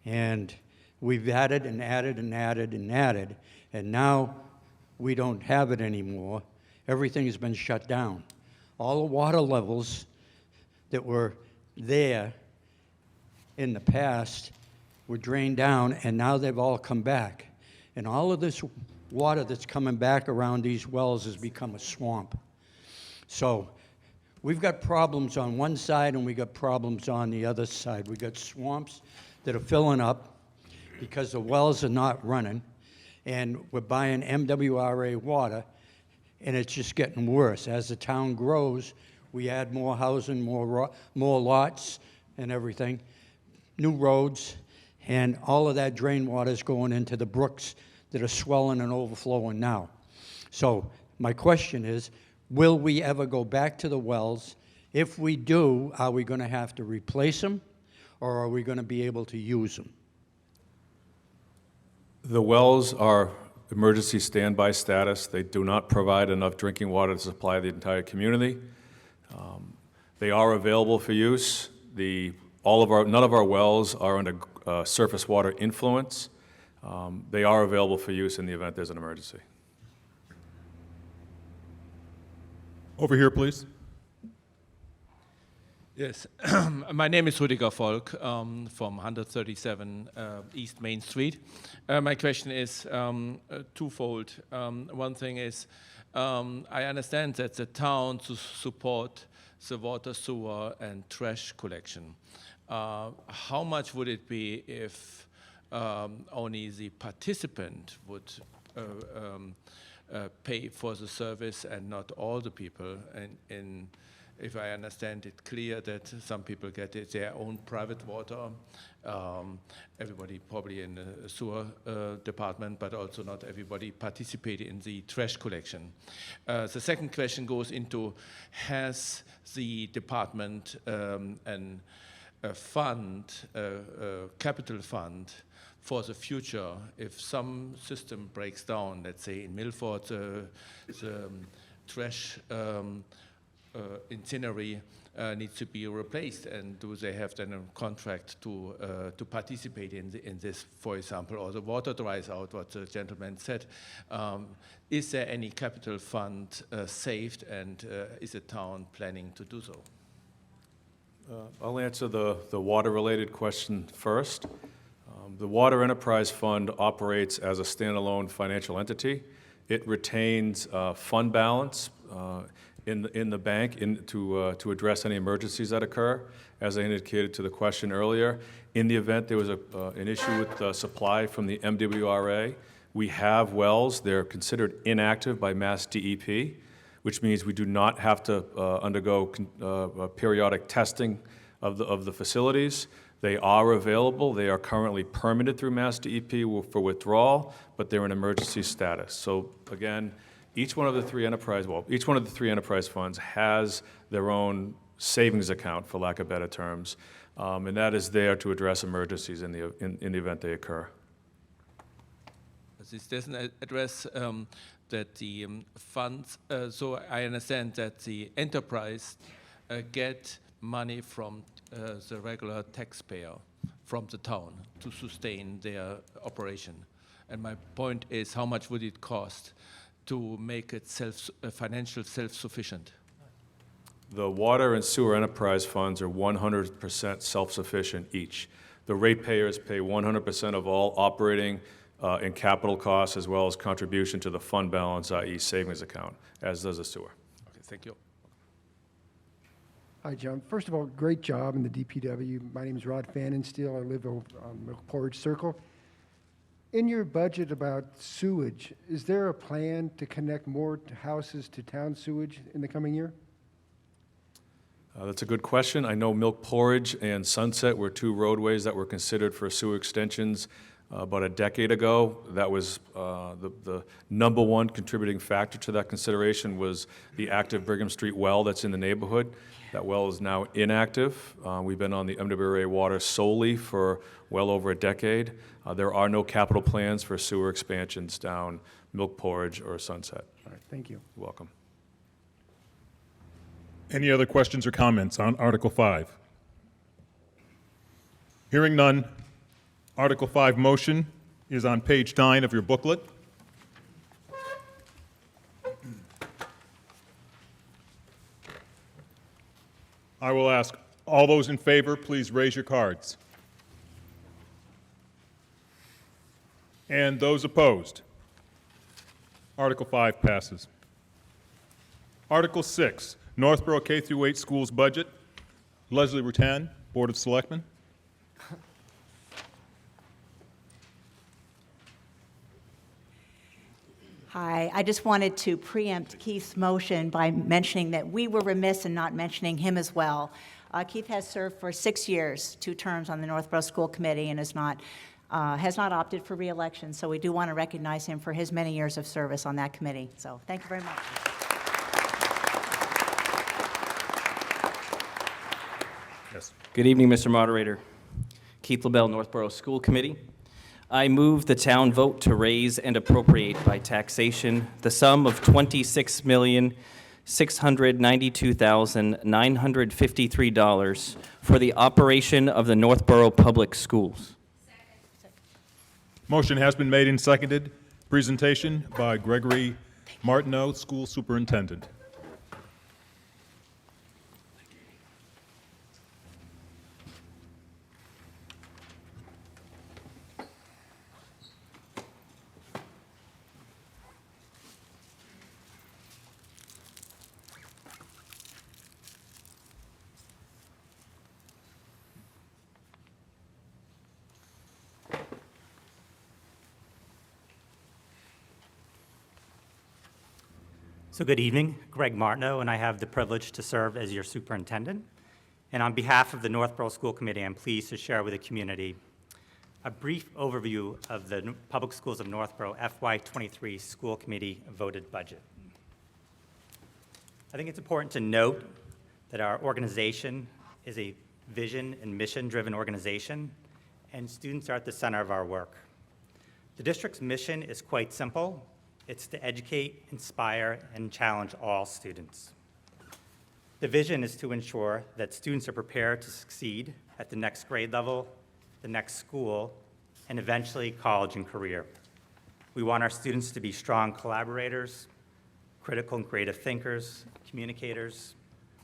and we've added and added and added and added, and now we don't have it anymore. Everything has been shut down. All the water levels that were there in the past were drained down, and now they've all come back. And all of this water that's coming back around these wells has become a swamp. So we've got problems on one side and we got problems on the other side. We've got swamps that are filling up because the wells are not running, and we're buying MWRA water, and it's just getting worse. As the town grows, we add more housing, more lots and everything, new roads, and all of that drain water is going into the brooks that are swelling and overflowing now. So my question is, Will we ever go back to the wells? If we do, are we going to have to replace them, or are we going to be able to use them? The wells are emergency standby status. They do not provide enough drinking water to supply the entire community. They are available for use. None of our wells are under surface water influence. They are available for use in the event there's an emergency. Over here, please. Yes, my name is Rüdiger Volk from 137 East Main Street. My question is twofold. One thing is, I understand that the town to support the water, sewer, and trash collection. How much would it be if only the participant would pay for the service and not all the people? And if I understand it clear that some people get their own private water, everybody probably in the sewer department, but also not everybody participated in the trash collection. The second question goes into, has the department a fund, a capital fund for the future if some system breaks down, let's say in Milford, the trash incinerary needs to be replaced, and do they have then a contract to participate in this, for example, or the water dries out, what the gentleman said. Is there any capital fund saved, and is the town planning to do so? I'll answer the water-related question first. The Water Enterprise Fund operates as a standalone financial entity. It retains fund balance in the bank to address any emergencies that occur. As I indicated to the question earlier, in the event there was an issue with supply from the MWRA, we have wells. They're considered inactive by Mass DEP, which means we do not have to undergo periodic testing of the facilities. They are available. They are currently permitted through Mass DEP for withdrawal, but they're in emergency status. So again, each one of the three enterprise funds has their own savings account, for lack of better terms, and that is there to address emergencies in the event they occur. This doesn't address that the funds, so I understand that the enterprise get money from the regular taxpayer, from the town, to sustain their operation. And my point is, how much would it cost to make it financial self-sufficient? The water and sewer enterprise funds are 100% self-sufficient each. The ratepayers pay 100% of all operating and capital costs, as well as contribution to the fund balance, i.e. savings account, as does the sewer. Okay, thank you. Hi, John. First of all, great job in the DPW. My name is Rod Fannensteel. I live over on Milk Porridge Circle. In your budget about sewage, is there a plan to connect more houses to town sewage in the coming year? That's a good question. I know Milk Porridge and Sunset were two roadways that were considered for sewer extensions about a decade ago. That was the number one contributing factor to that consideration was the active Brigham Street well that's in the neighborhood. That well is now inactive. We've been on the MWRA water solely for well over a decade. There are no capital plans for sewer expansions down Milk Porridge or Sunset. All right, thank you. You're welcome. Any other questions or comments on Article 5? Hearing none, Article 5 motion is on page 9 of your booklet. I will ask all those in favor, please raise your cards. And those opposed? Article 5 passes. Article 6, Northboro K-8 Schools Budget. Leslie Rutan, Board of Selectmen. Hi, I just wanted to preempt Keith's motion by mentioning that we were remiss in not mentioning him as well. Keith has served for 6 years, 2 terms on the Northboro School Committee, and has not opted for re-election. So we do want to recognize him for his many years of service on that committee. So thank you very much. Yes. Good evening, Mr. Moderator. Keith LaBelle, Northboro School Committee. I move the town vote to raise and appropriate by taxation the sum of $26,692,953 for the operation of the Northboro Public Schools. Motion has been made and seconded. Presentation by Gregory Martineau, School Superintendent. So good evening, Greg Martineau, and I have the privilege to serve as your superintendent. And on behalf of the Northboro School Committee, I'm pleased to share with the community a brief overview of the Public Schools of Northboro FY23 School Committee voted budget. I think it's important to note that our organization is a vision and mission-driven organization, and students are at the center of our work. The district's mission is quite simple. It's to educate, inspire, and challenge all students. The vision is to ensure that students are prepared to succeed at the next grade level, the next school, and eventually college and career. We want our students to be strong collaborators, critical and creative thinkers, communicators,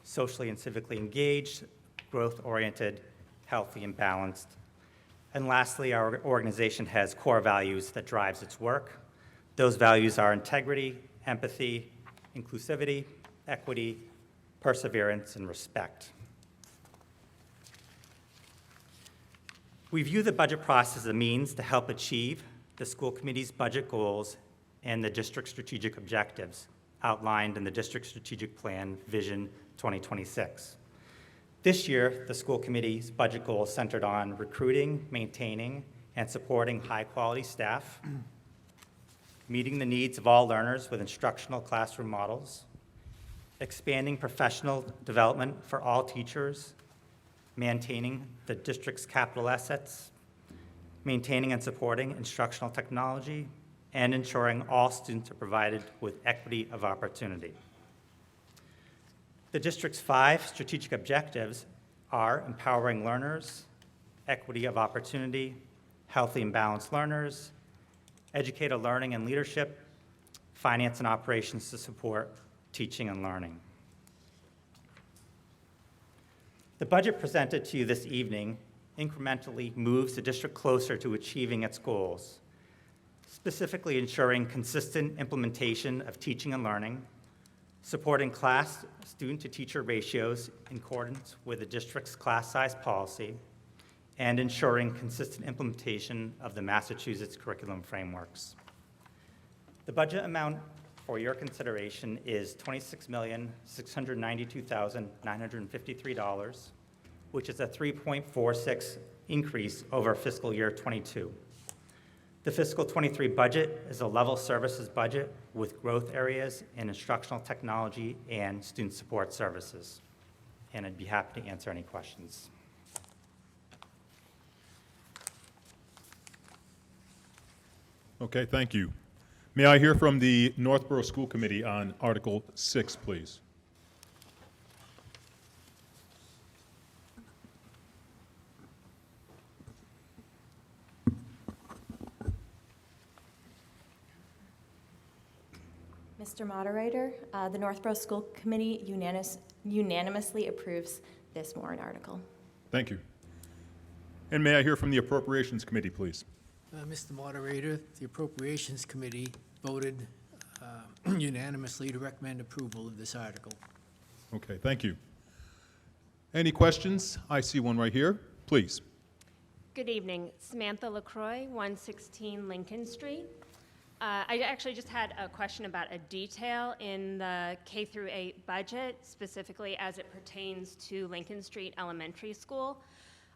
socially and civically engaged, growth-oriented, healthy and balanced. And lastly, our organization has core values that drives its work. Those values are integrity, empathy, inclusivity, equity, perseverance, and respect. We view the budget process as a means to help achieve the school committee's budget goals and the district's strategic objectives outlined in the district strategic plan, Vision 2026. This year, the school committee's budget goals centered on recruiting, maintaining, and supporting high-quality staff, meeting the needs of all learners with instructional classroom models, expanding professional development for all teachers, maintaining the district's capital assets, maintaining and supporting instructional technology, and ensuring all students are provided with equity of opportunity. The district's 5 strategic objectives are empowering learners, equity of opportunity, healthy and balanced learners, educator learning and leadership, finance and operations to support teaching and learning. The budget presented to you this evening incrementally moves the district closer to achieving its goals, specifically ensuring consistent implementation of teaching and learning, supporting class student-to-teacher ratios in accordance with the district's class size policy, and ensuring consistent implementation of the Massachusetts curriculum frameworks. The budget amount for your consideration is $26,692,953, which is a 3.46 increase over fiscal year 22. The fiscal 23 budget is a level services budget with growth areas in instructional technology and student support services. And I'd be happy to answer any questions. Okay, thank you. May I hear from the Northboro School Committee on Article 6, please? Mr. Moderator, the Northboro School Committee unanimously approves this warrant article. Thank you. And may I hear from the Appropriations Committee, please? Mr. Moderator, the Appropriations Committee voted unanimously to recommend approval of this article. Okay, thank you. Any questions? I see one right here. Please. Good evening. Samantha LaCroix, 116 Lincoln Street. I actually just had a question about a detail in the K through 8 budget, specifically as it pertains to Lincoln Street Elementary School.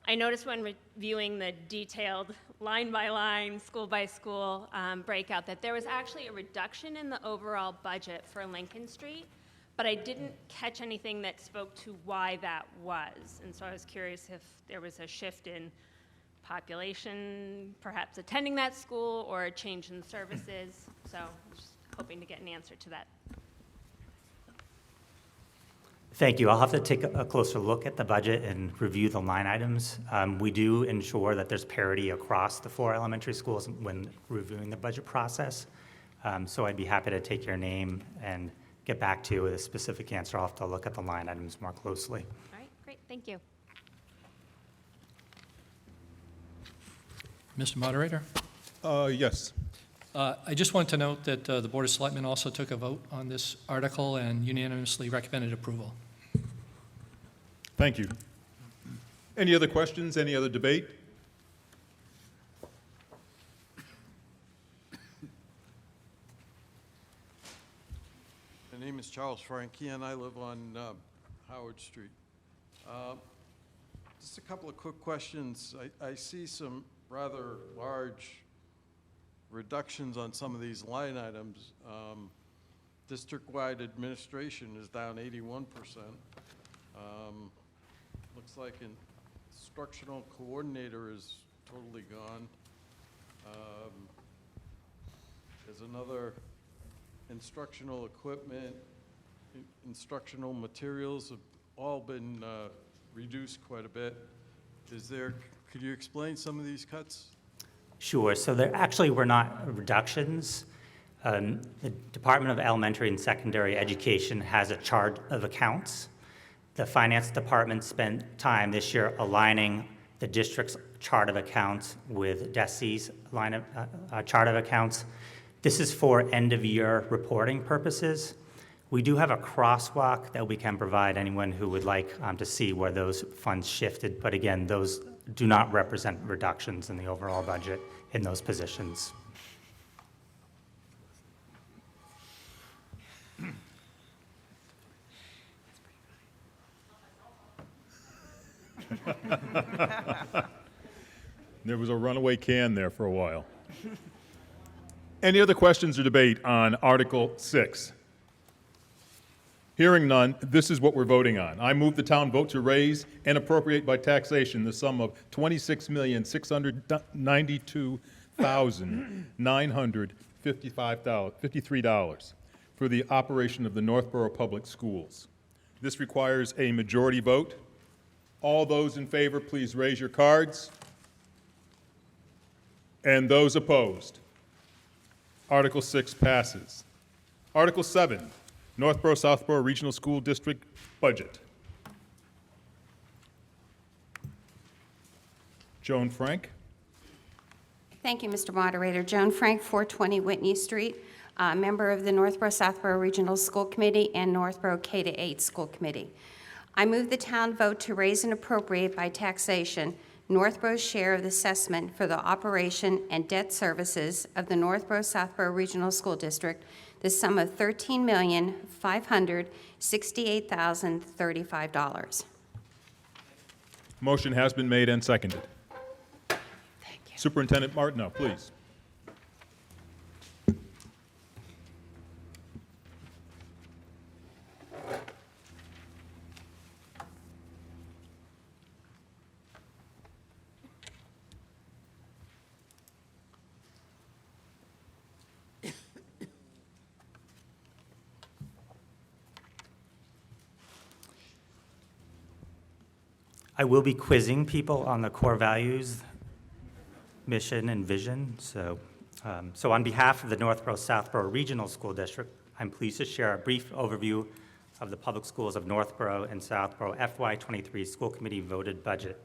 I noticed when reviewing the detailed line-by-line, school-by-school breakout that there was actually a reduction in the overall budget for Lincoln Street but I didn't catch anything that spoke to why that was. And so I was curious if there was a shift in population perhaps attending that school or a change in services. So I'm just hoping to get an answer to that. Thank you. I'll have to take a closer look at the budget and review the line items. We do ensure that there's parity across the 4 elementary schools when reviewing the budget process. So I'd be happy to take your name and get back to you with a specific answer. I'll have to look at the line items more closely. All right, great, thank you. Mr. Moderator? Yes. I just want to note that the Board of Selectmen also took a vote on this article and unanimously recommended approval. Thank you. Any other questions? Any other debate? My name is Charles Frankie, and I live on Howard Street. Just a couple of quick questions. I see some rather large reductions on some of these line items. District-wide administration is down 81%. Looks like instructional coordinator is totally gone. There's another instructional equipment, instructional materials have all been reduced quite a bit. Could you explain some of these cuts? Sure. So there actually were not reductions. The Department of Elementary and Secondary Education has a chart of accounts. The Finance Department spent time this year aligning the district's chart of accounts with DESI's line of chart of accounts. This is for end-of-year reporting purposes. We do have a crosswalk that we can provide anyone who would like to see where those funds shifted. But again, those do not represent reductions in the overall budget in those positions. There was a runaway can there for a while. Any other questions or debate on Article 6? Hearing none, this is what we're voting on. I move the town vote to raise and appropriate by taxation the sum of $26,692,953 for the operation of the Northboro Public Schools. This requires a majority vote. All those in favor, please raise your cards. And those opposed? Article 6 passes. Article 7, Northboro Southboro Regional School District Budget. Joan Frank. Thank you, Mr. Moderator. Joan Frank, 420 Whitney Street, member of the Northboro Southboro Regional School Committee and Northboro K-8 School Committee. I move the town vote to raise and appropriate by taxation Northboro's share of the assessment for the operation and debt services of the Northboro Southboro Regional School District, the sum of $13,568,035. Motion has been made and seconded. Thank you. Superintendent Martineau, please. I will be quizzing people on the core values, mission, and vision. So on behalf of the Northboro Southboro Regional School District, I'm pleased to share a brief overview of the public schools of Northboro and Southboro FY23 School Committee voted budget.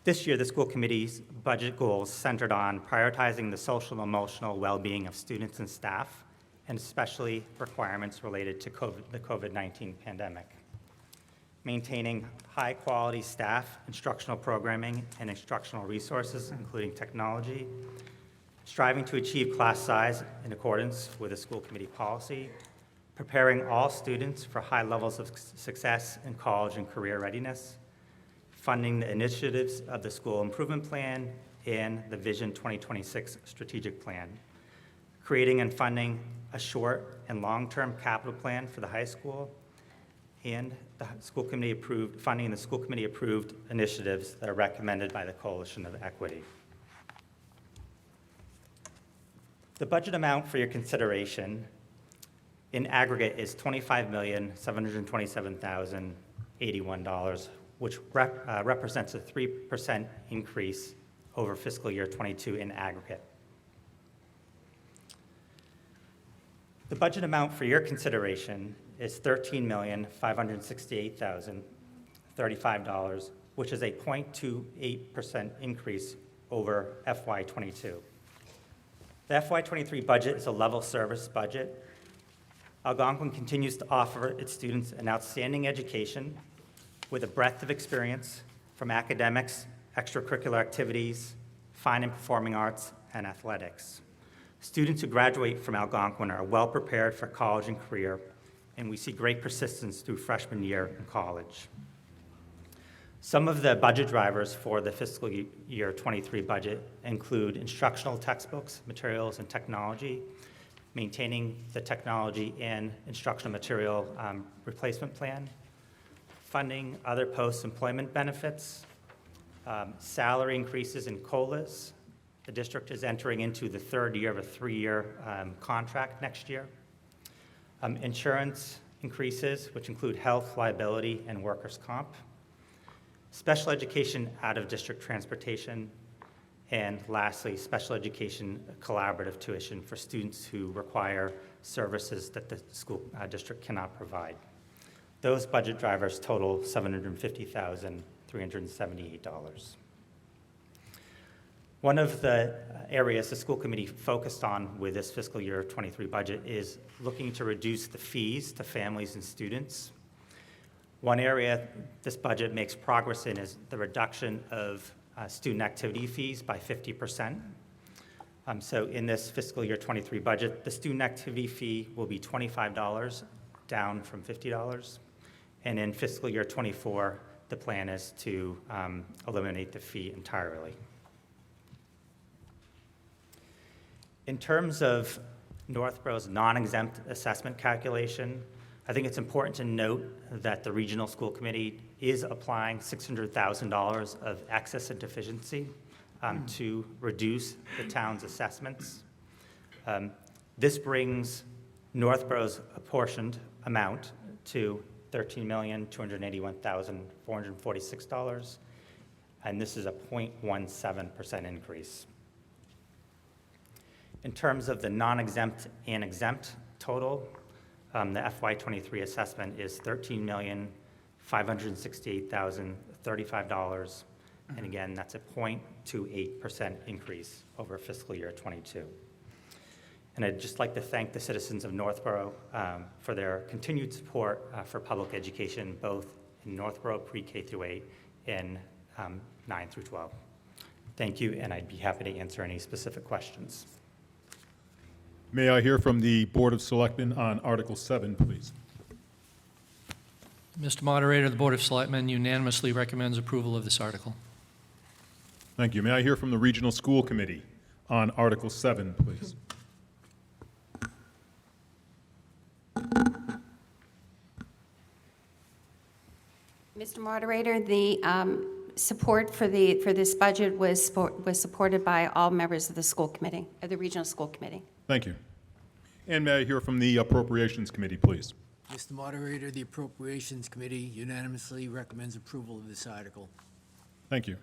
This year, the school committee's budget goals centered on prioritizing the social and emotional well-being of students and staff, and especially requirements related to the COVID-19 pandemic. Maintaining high-quality staff, instructional programming, and instructional resources, including technology. Striving to achieve class size in accordance with the school committee policy. Preparing all students for high levels of success in college and career readiness. Funding the initiatives of the school improvement plan and the Vision 2026 strategic plan. creating and funding a short and long-term capital plan for the high school, and the school committee approved, funding the school committee approved initiatives that are recommended by the Coalition of Equity. The budget amount for your consideration in aggregate is $25,727,081, which represents a 3% increase over fiscal year 22 in aggregate. The budget amount for your consideration is $13,568,035, which is a 0.28% increase over FY22. The FY23 budget is a level service budget. Algonquin continues to offer its students an outstanding education with a breadth of experience from academics, extracurricular activities, fine and performing arts, and athletics. Students who graduate from Algonquin are well prepared for college and career, and we see great persistence through freshman year in college. Some of the budget drivers for the fiscal year 23 budget include instructional textbooks, materials, and technology, maintaining the technology and instructional material replacement plan, funding other post-employment benefits, salary increases in COLAs. The district is entering into the third year of a 3-year contract next year. Insurance increases, which include health, liability, and workers' comp. Special education out-of-district transportation. And lastly, special education collaborative tuition for students who require services that the school district cannot provide. Those budget drivers total $750,378. One of the areas the school committee focused on with this fiscal year 23 budget is looking to reduce the fees to families and students. One area this budget makes progress in is the reduction of student activity fees by 50%. So in this fiscal year 23 budget, the student activity fee will be $25, down from $50. And in fiscal year 24, the plan is to eliminate the fee entirely. In terms of Northboro's non-exempt assessment calculation, I think it's important to note that the regional school committee is applying $600,000 of excess and deficiency to reduce the town's assessments. This brings Northboro's apportioned amount to $13,281,446, and this is a 0.17% increase. In terms of the non-exempt and exempt total, the FY23 assessment is $13,568,035, and again, that's a 0.28% increase over fiscal year 22. And I'd just like to thank the citizens of Northboro for their continued support for public education, both in Northboro pre-K through 8 and 9 through 12. Thank you, and I'd be happy to answer any specific questions. May I hear from the Board of Selectmen on Article 7, please? Mr. Moderator, the Board of Selectmen unanimously recommends approval of this article. Thank you. May I hear from the Regional School Committee on Article 7, please? Mr. Moderator, the support for this budget was supported by all members of the school committee, of the Regional School Committee. Thank you. And may I hear from the Appropriations Committee, please? Mr. Moderator, the Appropriations Committee unanimously recommends approval of this article. Thank you.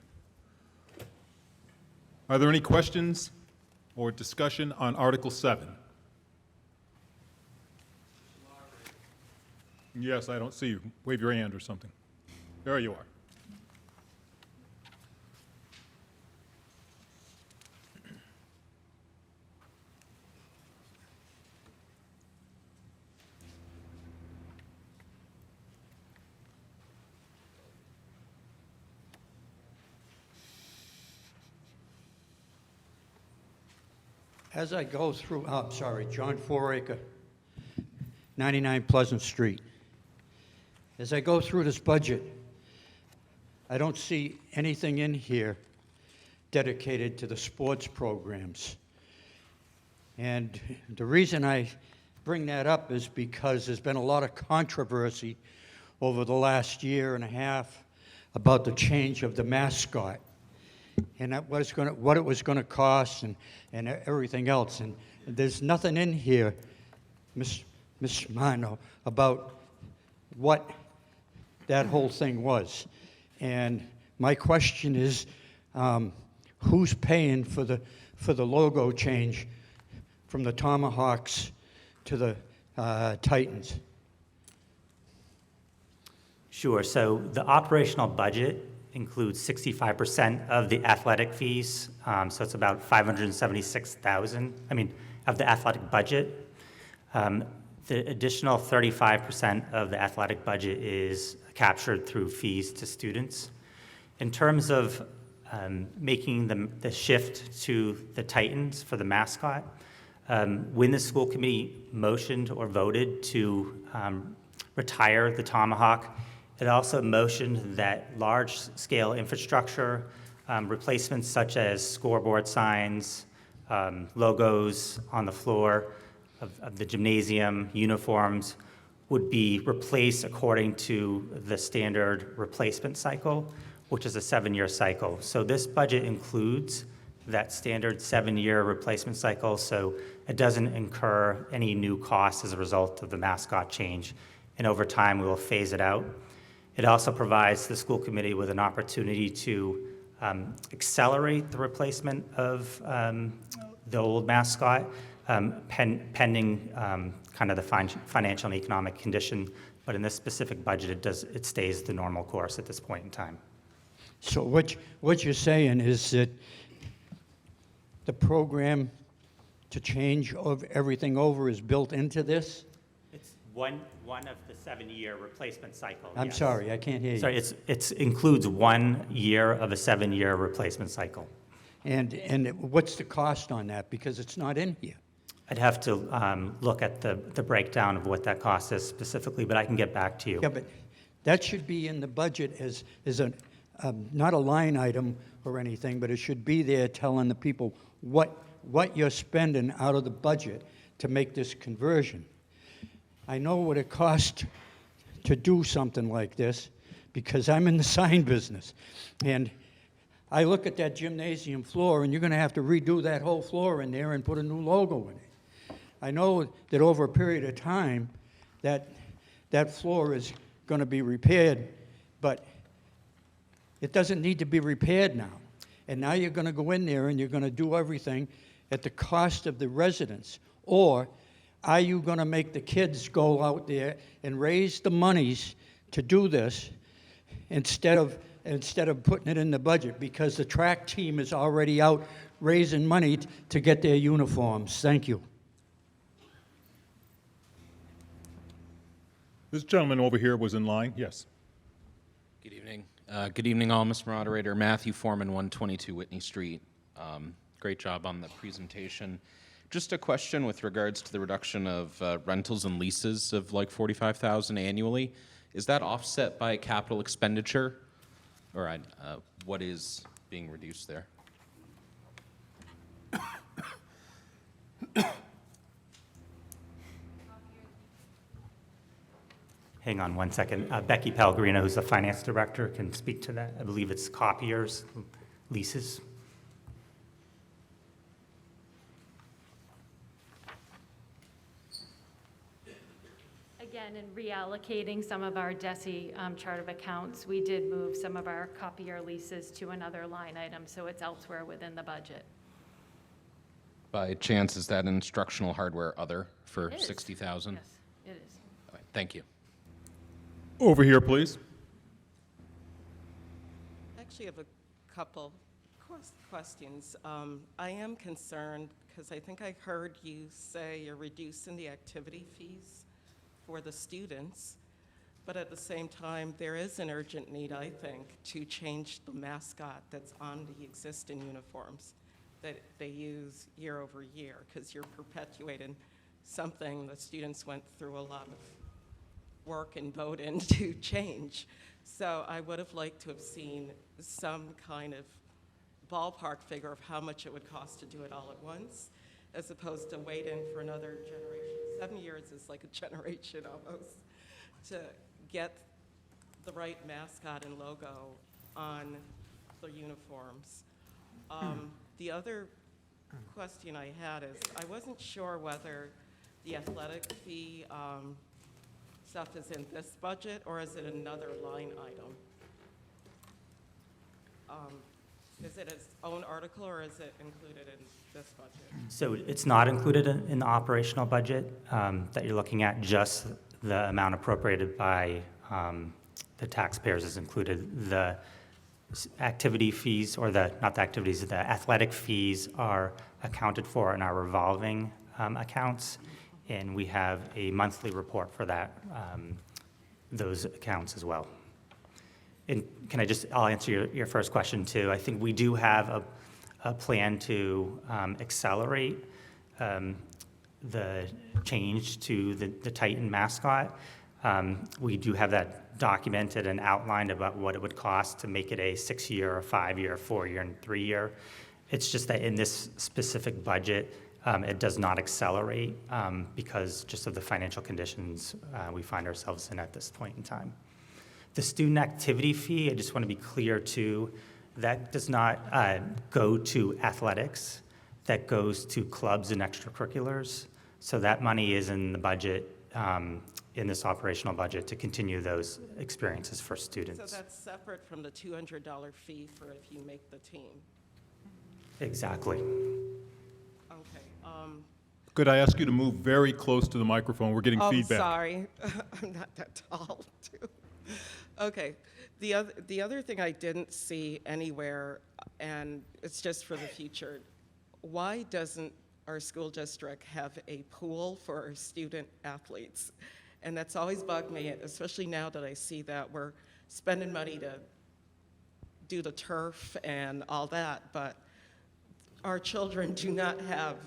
Are there any questions or discussion on Article 7? Yes, I don't see you. Wave your hand or something. There you are. As I go through, John Foraker, 99 Pleasant Street. As I go through this budget, I don't see anything in here dedicated to the sports programs. And the reason I bring that up is because there's been a lot of controversy over the last year and a half about the change of the mascot and what it was going to cost and everything else. And there's nothing in here, Ms. Shimano, about what that whole thing was. And my question is, who's paying for the logo change from the Tomahawks to the Titans? Sure. So the operational budget includes 65% of the athletic fees. So it's about $576,000. Of the athletic budget. The additional 35% of the athletic budget is captured through fees to students. In terms of making the shift to the Titans for the mascot, when the school committee motioned or voted to retire the Tomahawk, it also motioned that large-scale infrastructure replacements such as scoreboard signs, logos on the floor of the gymnasium, uniforms, would be replaced according to the standard replacement cycle, which is a 7-year cycle. So this budget includes that standard 7-year replacement cycle, so it doesn't incur any new costs as a result of the mascot change. And over time, we will phase it out. It also provides the school committee with an opportunity to accelerate the replacement of the old mascot, pending kind of the financial and economic condition. But in this specific budget, it stays the normal course at this point in time. So what you're saying is that the program to change of everything over is built into this? It's one of the 7-year replacement cycle. I'm yes. sorry, I can't hear you. Sorry, it includes 1 year of a 7-year replacement cycle. And what's the cost on that? Because it's not in here. I'd have to look at the breakdown of what that cost is specifically, but I can get back to you. Yeah, but that should be in the budget as not a line item or anything, but it should be there telling the people what you're spending out of the budget to make this conversion. I know what it costs to do something like this because I'm in the sign business. And I look at that gymnasium floor, and you're going to have to redo that whole floor in there and put a new logo in it. I know that over a period of time, that floor is going to be repaired, but it doesn't need to be repaired now. And now you're going to go in there and you're going to do everything at the cost of the residents. Or are you going to make the kids go out there and raise the monies to do this instead of putting it in the budget? Because the track team is already out raising money to get their uniforms. Thank you. This gentleman over here was in line. Yes. Good evening. Good evening, all, Mr. Moderator. Matthew Foreman, 122 Whitney Street. Great job on the presentation. Just a question with regards to the reduction of rentals and leases of like $45,000 annually. Is that offset by capital expenditure? Or what is being reduced there? Hang on one second. Becky Pellegrino, who's the finance director, can speak to that. I believe it's copiers, leases. Again, in reallocating some of our DESI chart of accounts, we did move some of our copier leases to another line item, so it's elsewhere within the budget. By chance, is that instructional hardware other for It is. $60,000? Yes, it is. All right, thank you. Over here, please. I actually have a couple questions. I am concerned because I think I heard you say you're reducing the activity fees for the students, but at the same time, there is an urgent need, I think, to change the mascot that's on the existing uniforms that they use year over year, because you're perpetuating something the students went through a lot of work and vote in to change. So I would have liked to have seen some kind of ballpark figure of how much it would cost to do it all at once. as opposed to waiting for another generation. 7 years is like a generation almost to get the right mascot and logo on the uniforms. The other question I had is, I wasn't sure whether the athletic fee stuff is in this budget or is it another line item? Is it its own article or is it included in this budget? So it's not included in the operational budget that you're looking at, just the amount appropriated by the taxpayers is included. The activity fees, or not the activities, the athletic fees are accounted for in our revolving accounts, and we have a monthly report for that, those accounts as well. And I'll answer your first question too. I think we do have a plan to accelerate the change to the Titan mascot. We do have that documented and outlined about what it would cost to make it a 6-year, a 5-year, 4-year, and 3-year. It's just that in this specific budget, it does not accelerate because just of the financial conditions we find ourselves in at this point in time. The student activity fee, I just want to be clear too, that does not go to athletics. That goes to clubs and extracurriculars. So that money is in the budget, in this operational budget, to continue those experiences for students. So that's separate from the $200 fee for if you make the team? Exactly. Okay. Could I ask you to move very close to the microphone? We're getting feedback. Oh, sorry. I'm not that tall, too. Okay. The other thing I didn't see anywhere, and it's just for the future, why doesn't our school district have a pool for our student athletes? And that's always bugged me, especially now that I see that we're spending money to do the turf and all that, but our children do not have,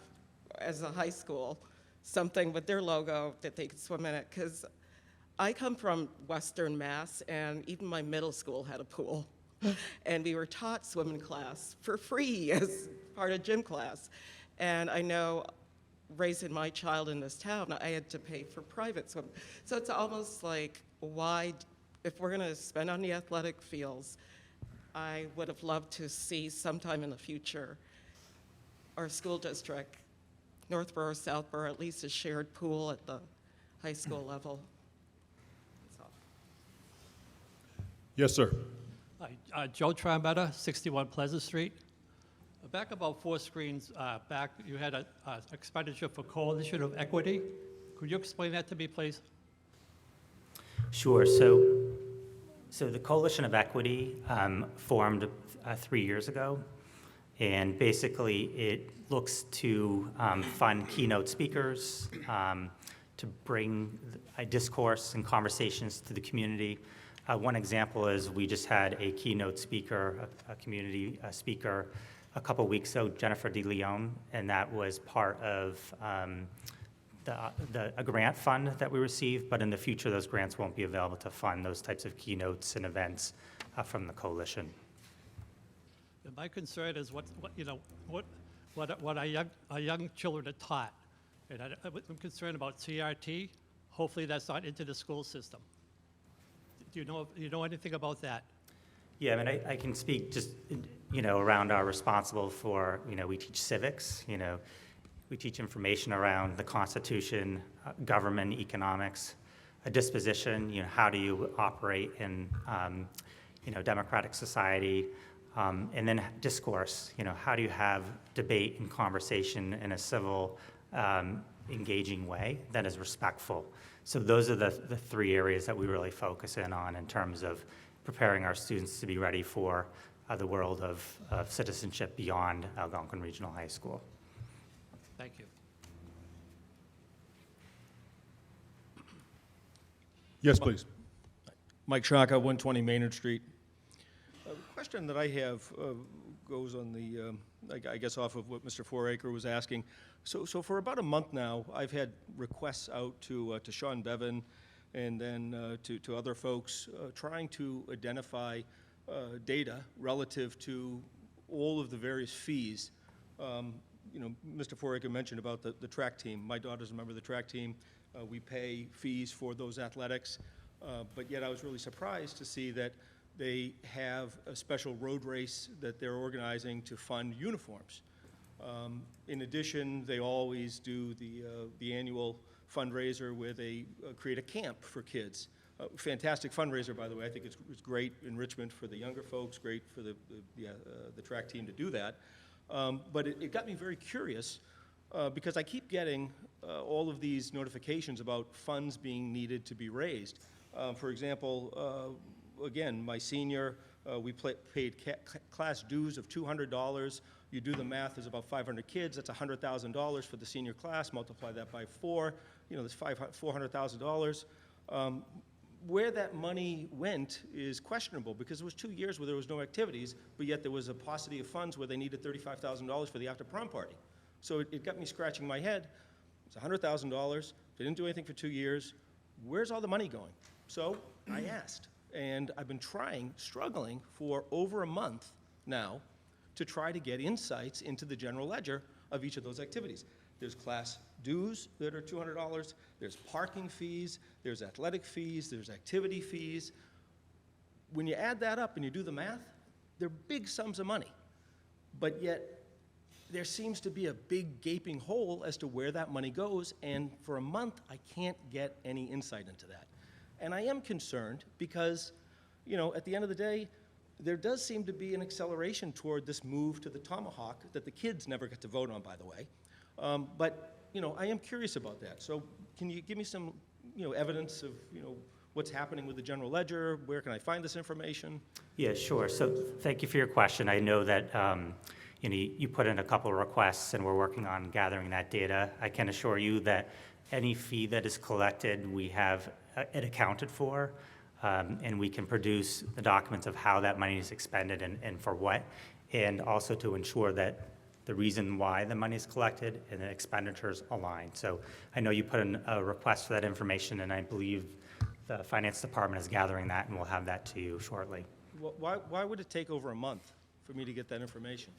as a high school, something with their logo that they could swim in it. Because I come from Western Mass, and even my middle school had a pool. And we were taught swimming class for free as part of gym class. And I know, raising my child in this town, I had to pay for private swim. So it's almost like, why, if we're gonna spend on the athletic fields, I would have loved to see sometime in the future our school district, Northboro, Southboro, at least a shared pool at the high school level. That's all. Yes, sir. Joe Trombetta, 61 Pleasant Street. Back about 4 screens back, you had an expenditure for Coalition of Equity. Could you explain that to me, please? Sure. So the Coalition of Equity formed 3 years ago, and basically it looks to fund keynote speakers, to bring a discourse and conversations to the community. One example is we just had a keynote speaker, a community speaker, a couple weeks ago, Jennifer DeLeon, and that was part of a grant fund that we received, but in the future, those grants won't be available to fund those types of keynotes and events from the coalition. And my concern is what our young children are taught. And I'm concerned about CRT. Hopefully that's not into the school system. Do you know anything about that? Yeah, I mean, I can speak just, around our responsible for, we teach civics, we teach information around the Constitution, government, economics, a disposition, how do you operate in, democratic society, and then discourse, how do you have debate and conversation in a civil, engaging way that is respectful. So those are the 3 areas that we really focus in on in terms of preparing our students to be ready for the world of citizenship beyond Algonquin Regional High School. Thank you. Yes, please. Mike Shaka, 120 Maynard Street. A question that I have goes on the, I guess off of what Mr. Foraker was asking. So for about a month now, I've had requests out to Sean Bevan and then to other folks trying to identify data relative to all of the various fees. Mr. Foraker mentioned about the track team. My daughter's a member of the track team. We pay fees for those athletics, but yet I was really surprised to see that they have a special road race that they're organizing to fund uniforms. In addition, they always do the annual fundraiser where they create a camp for kids. Fantastic fundraiser, by the way. I think it's great enrichment for the younger folks, great for the track team to do that. But it got me very curious because I keep getting all of these notifications about funds being needed to be raised. For example, again, my senior, we paid class dues of $200. You do the math, there's about 500 kids, that's $100,000 for the senior class, multiply that by 4, that's $400,000. Where that money went is questionable because it was 2 years where there was no activities, but yet there was a paucity of funds where they needed $35,000 for the after-prom party. So it got me scratching my head. It's $100,000. They didn't do anything for 2 years. Where's all the money going? So I asked, and I've been struggling for over a month now to try to get insights into the general ledger of each of those activities. There's class dues that are $200, there's parking fees, there's athletic fees, there's activity fees. When you add that up and you do the math, they're big sums of money. But yet, there seems to be a big gaping hole as to where that money goes, and for a month, I can't get any insight into that. And I am concerned because, at the end of the day, there does seem to be an acceleration toward this move to the tomahawk that the kids never get to vote on, by the way. But I am curious about that. So can you give me some, evidence of, what's happening with the general ledger? Where can I find this information? Yeah, sure. So thank you for your question. I know that you put in a couple of requests, and we're working on gathering that data. I can assure you that any fee that is collected, we have it accounted for, and we can produce the documents of how that money is expended and for what, and also to ensure that the reason why the money is collected and the expenditures align. So I know you put in a request for that information, and I believe the finance department is gathering that, and we'll have that to you shortly. Why would it take over a month for me to get that information?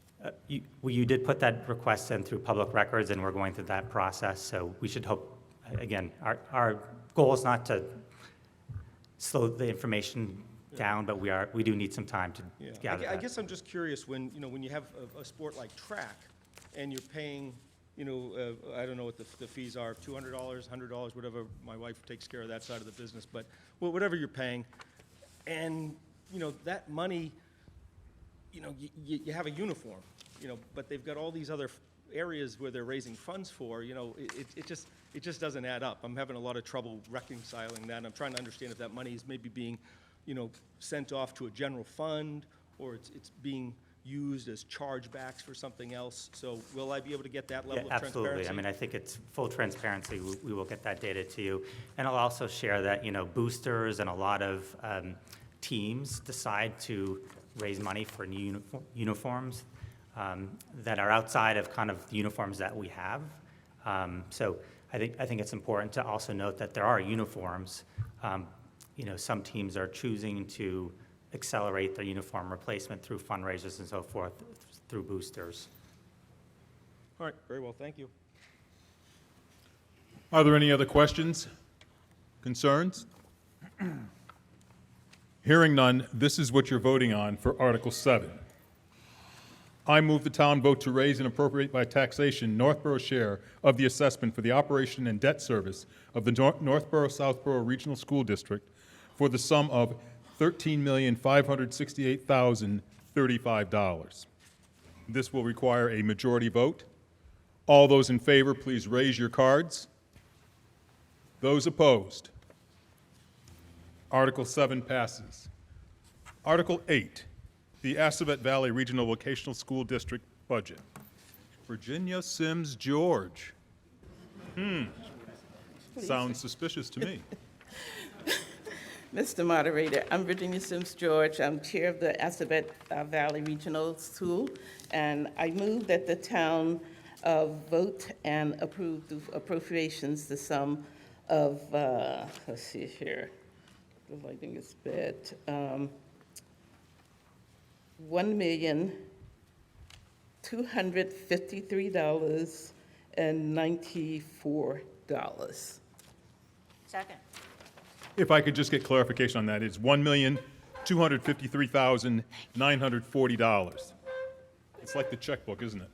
You did put that request in through public records, and we're going through that process, so we should hope, again, our goal is not to slow the information down, but we do need some time to gather that. I guess I'm just curious when you have a sport like track and you're paying, I don't know what the fees are, $200, $100, whatever. My wife takes care of that side of the business, but whatever you're paying, and that money, you have a uniform, but they've got all these other areas where they're raising funds for. It just doesn't add up. I'm having a lot of trouble reconciling that, and I'm trying to understand if that money is maybe being sent off to a general fund, or it's being used as chargebacks for something else. So will I be able to get that level of transparency? Absolutely. I mean, I think it's full transparency. We will get that data to you. And I'll also share that, boosters and a lot of teams decide to raise money for new uniforms that are outside of kind of the uniforms that we have. So I think it's important to also note that there are uniforms. Some teams are choosing to accelerate their uniform replacement through fundraisers and so forth, through boosters. All right, very well, thank you. Are there any other questions, concerns? Hearing none, this is what you're voting on for Article 7. I move the town vote to raise and appropriate by taxation Northboro's share of the assessment for the operation and debt service of the Northboro-Southboro Regional School District for the sum of $13,568,035. This will require a majority vote. All those in favor, please raise your cards. Those opposed? Article 7 passes. Article 8, the Assabet Valley Regional Vocational School District budget. Virginia Sims George. Sounds suspicious to me. Mr. Moderator, I'm Virginia Sims George. I'm chair of the Assabet Valley Regional School, and I move that the town vote and approve the appropriations, the sum of, let's see here, the lighting is bad, $253.94. Second. If I could just get clarification on that, it's $1,253,940. It's like the checkbook, isn't it?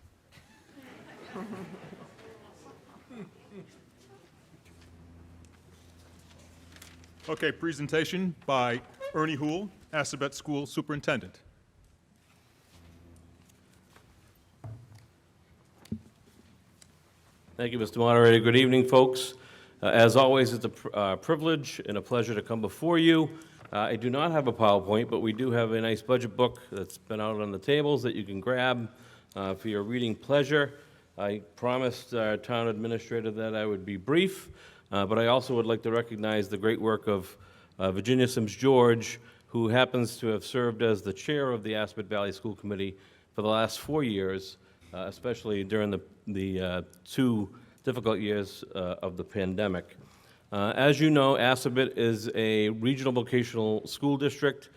Okay, presentation by Ernie Houle, Assabet School Superintendent. Thank you, Mr. Moderator. Good evening, folks. As always, it's a privilege and a pleasure to come before you. I do not have a PowerPoint, but we do have a nice budget book that's been out on the tables that you can grab for your reading pleasure. I promised our town administrator that I would be brief, but I also would like to recognize the great work of Virginia Sims George, who happens to have served as the chair of the Assabet Valley School Committee for the last 4 years, especially during the 2 difficult years of the pandemic. As you know, Assabet is a regional vocational school district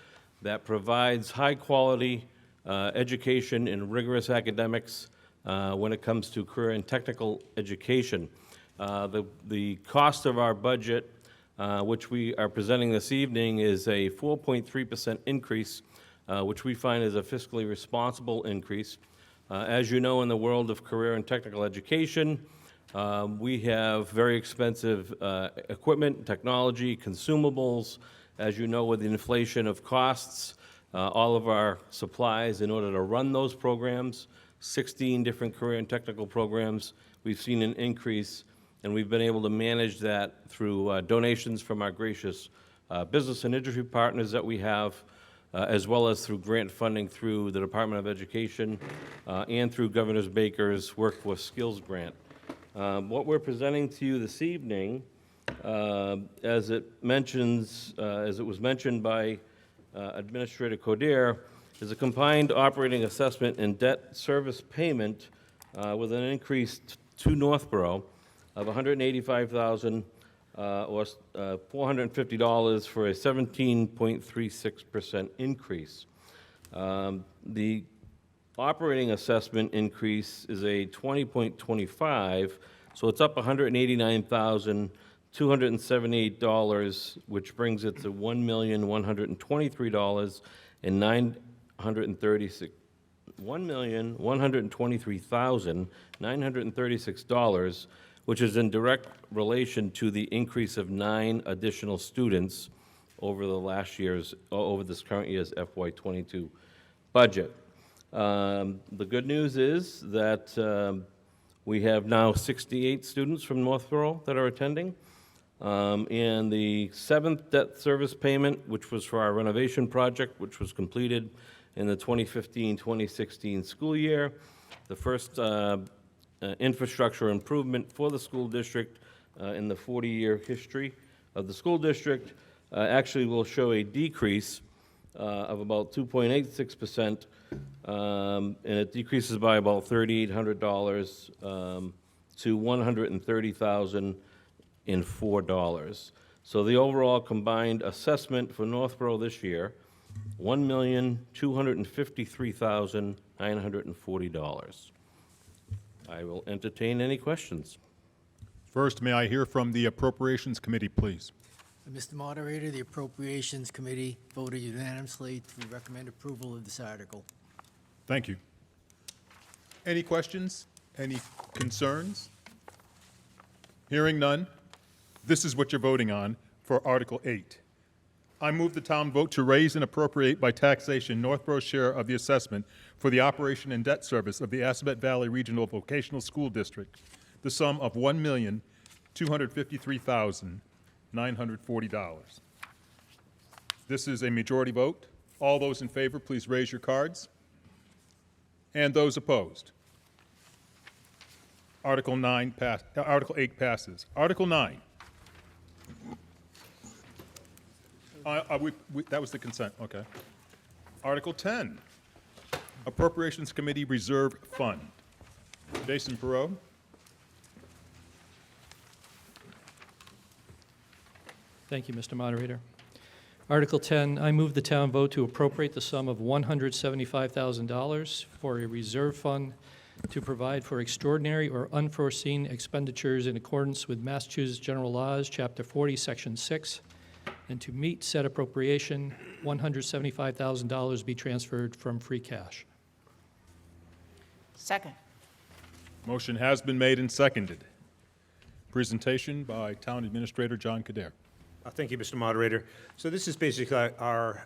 that provides high-quality education and rigorous academics when it comes to career and technical education. The cost of our budget, which we are presenting this evening, is a 4.3% increase, which we find is a fiscally responsible increase. As you know, in the world of career and technical education, we have very expensive equipment, technology, consumables. As you know, with the inflation of costs, all of our supplies in order to run those programs, 16 different career and technical programs, we've seen an increase, and we've been able to manage that through donations from our gracious business and industry partners that we have, as well as through grant funding through the Department of Education and through Governor Baker's Workforce Skills Grant. What we're presenting to you this evening, as it was mentioned by Administrator Coderre, is a combined operating assessment and debt service payment with an increase to Northboro of $185,000 or $450 for a 17.36% increase. The operating assessment increase is a 20.25, so it's up $189,278, which brings it to $1,123,936, which is in direct relation to the increase of 9 additional students over this current year's FY22 budget. The good news is that we have now 68 students from Northboro that are attending. And the 7th debt service payment, which was for our renovation project, which was completed in the 2015-2016 school year, the first infrastructure improvement for the school district in the 40-year history of the school district, actually will show a decrease of about 2.86%, and it decreases by about $3,800 to $130,004. So the overall combined assessment for Northboro this year, $1,253,940. I will entertain any questions. First, may I hear from the Appropriations Committee, please? Mr. Moderator, the Appropriations Committee voted unanimously to recommend approval of this article. Thank you. Any questions? Any concerns? Hearing none, this is what you're voting on for Article 8. I move the town vote to raise and appropriate by taxation Northboro's share of the assessment for the operation and debt service of the Assabet Valley Regional Vocational School District, the sum of $1,253,940. This is a majority vote. All those in favor, please raise your cards. And those opposed? Article 8 passes. Article 9. That was the consent, okay. Article 10, Appropriations Committee Reserve Fund. Jason Perot. Thank you, Mr. Moderator. Article 10, I move the town vote to appropriate the sum of $175,000 for a reserve fund to provide for extraordinary or unforeseen expenditures in accordance with Massachusetts General Laws, Chapter 40, Section 6, and to meet said appropriation, $175,000 be transferred from free cash. Second. Motion has been made and seconded. Presentation by Town Administrator John Kader. Thank you, Mr. Moderator. So this is basically our,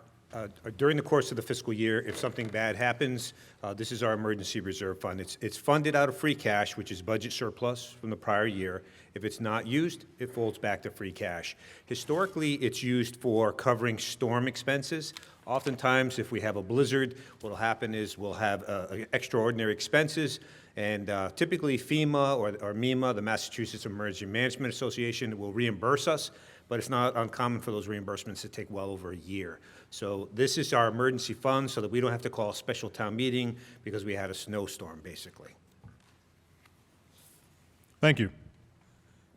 during the course of the fiscal year, if something bad happens, this is our emergency reserve fund. It's funded out of free cash, which is budget surplus from the prior year. If it's not used, it folds back to free cash. Historically, it's used for covering storm expenses. Oftentimes, if we have a blizzard, what will happen is we'll have extraordinary expenses, and typically FEMA or MEMA, the Massachusetts Emergency Management Association, will reimburse us, but it's not uncommon for those reimbursements to take well over a year. So this is our emergency fund so that we don't have to call a special town meeting because we had a snowstorm, basically. Thank you.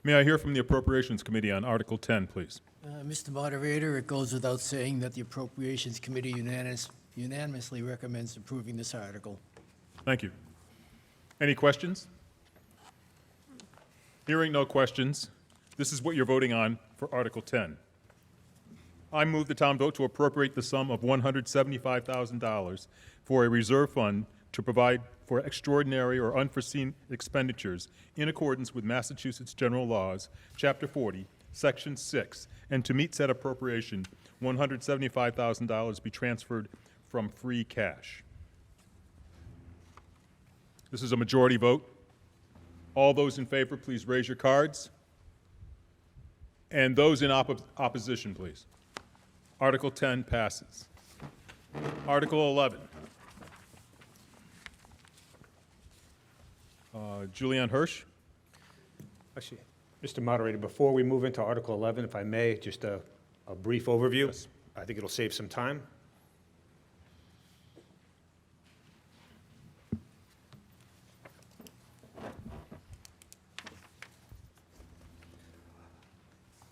May I hear from the Appropriations Committee on Article 10, please? Mr. Moderator, it goes without saying that the Appropriations Committee unanimously recommends approving this article. Thank you. Any questions? Hearing no questions, this is what you're voting on for Article 10. I move the town vote to appropriate the sum of $175,000 for a reserve fund to provide for extraordinary or unforeseen expenditures in accordance with Massachusetts General Laws, Chapter 40, Section 6, and to meet said appropriation, $175,000 be transferred from free cash. This is a majority vote. All those in favor, please raise your cards. And those in opposition, please. Article 10 passes. Article 11. Julianne Hirsch. Actually, Mr. Moderator, before we move into Article 11, if I may, just a brief overview. Yes. I think it'll save some time.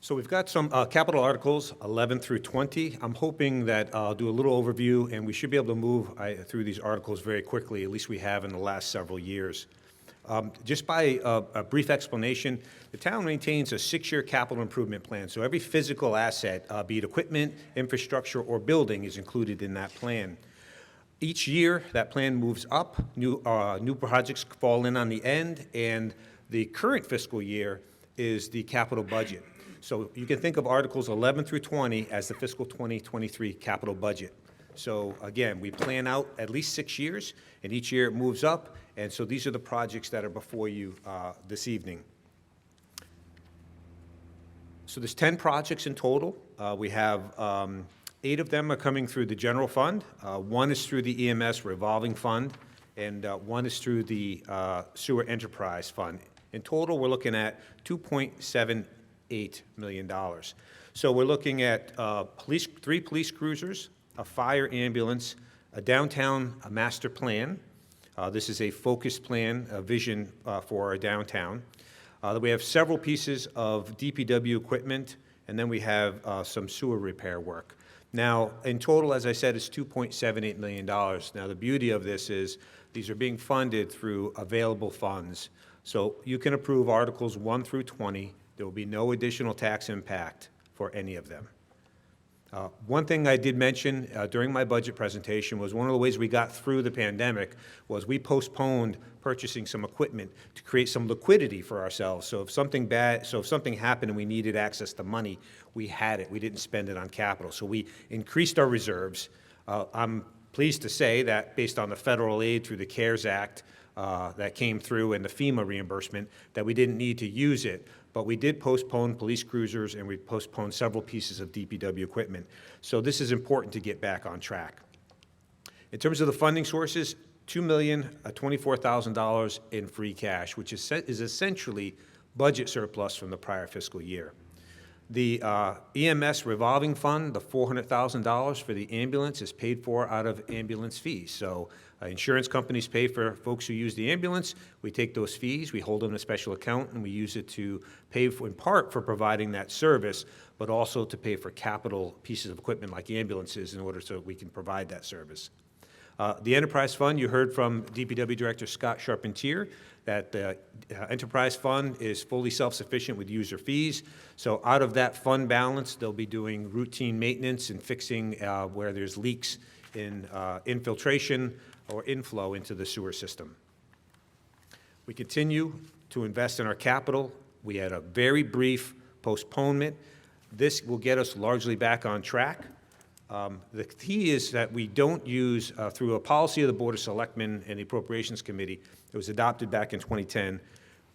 So we've got some capital articles, 11 through 20. I'm hoping that I'll do a little overview, and we should be able to move through these articles very quickly, at least we have in the last several years. Just by a brief explanation, the town maintains a 6-year capital improvement plan. So every physical asset, be it equipment, infrastructure, or building, is included in that plan. Each year, that plan moves up. New projects fall in on the end, and the current fiscal year is the capital budget. So you can think of Articles 11 through 20 as the fiscal 2023 capital budget. So again, we plan out at least 6 years, and each year it moves up, and so these are the projects that are before you this evening. So there's 10 projects in total. We have 8 of them are coming through the general fund. 1 is through the EMS revolving fund, and 1 is through the sewer enterprise fund. In total, we're looking at $2.78 million. So we're looking at 3 police cruisers, a fire ambulance, a downtown master plan. This is a focused plan, a vision for our downtown. We have several pieces of DPW equipment, and then we have some sewer repair work. Now, in total, as I said, it's $2.78 million. Now, the beauty of this is these are being funded through available funds. So you can approve Articles 1 through 20. There will be no additional tax impact for any of them. One thing I did mention during my budget presentation was one of the ways we got through the pandemic was we postponed purchasing some equipment to create some liquidity for ourselves. So if something happened and we needed access to money, we had it. We didn't spend it on capital. So we increased our reserves. I'm pleased to say that based on the federal aid through the CARES Act that came through and the FEMA reimbursement, that we didn't need to use it. But we did postpone police cruisers, and we postponed several pieces of DPW equipment. So this is important to get back on track. In terms of the funding sources, $2,024,000 in free cash, which is essentially budget surplus from the prior fiscal year. The EMS revolving fund, the $400,000 for the ambulance, is paid for out of ambulance fees. So Insurance companies pay for folks who use the ambulance. We take those fees, we hold them in a special account, and we use it to pay for, in part for providing that service, but also to pay for capital pieces of equipment like ambulances in order so we can provide that service. The enterprise fund, you heard from DPW Director Scott Charpentier that the enterprise fund is fully self-sufficient with user fees. So out of that fund balance, they'll be doing routine maintenance and fixing where there's leaks in infiltration or inflow into the sewer system. We continue to invest in our capital. We had a very brief postponement. This will get us largely back on track. The key is that we don't use, through a policy of the Board of Selectmen and the Appropriations Committee, it was adopted back in 2010,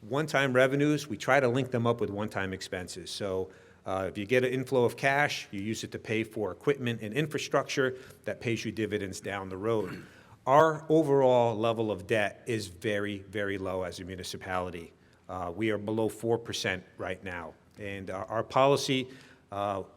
one-time revenues, we try to link them up with one-time expenses. So if you get an inflow of cash, you use it to pay for equipment and infrastructure that pays you dividends down the road. Our overall level of debt is very, very low as a municipality. We are below 4% right now. And our policy,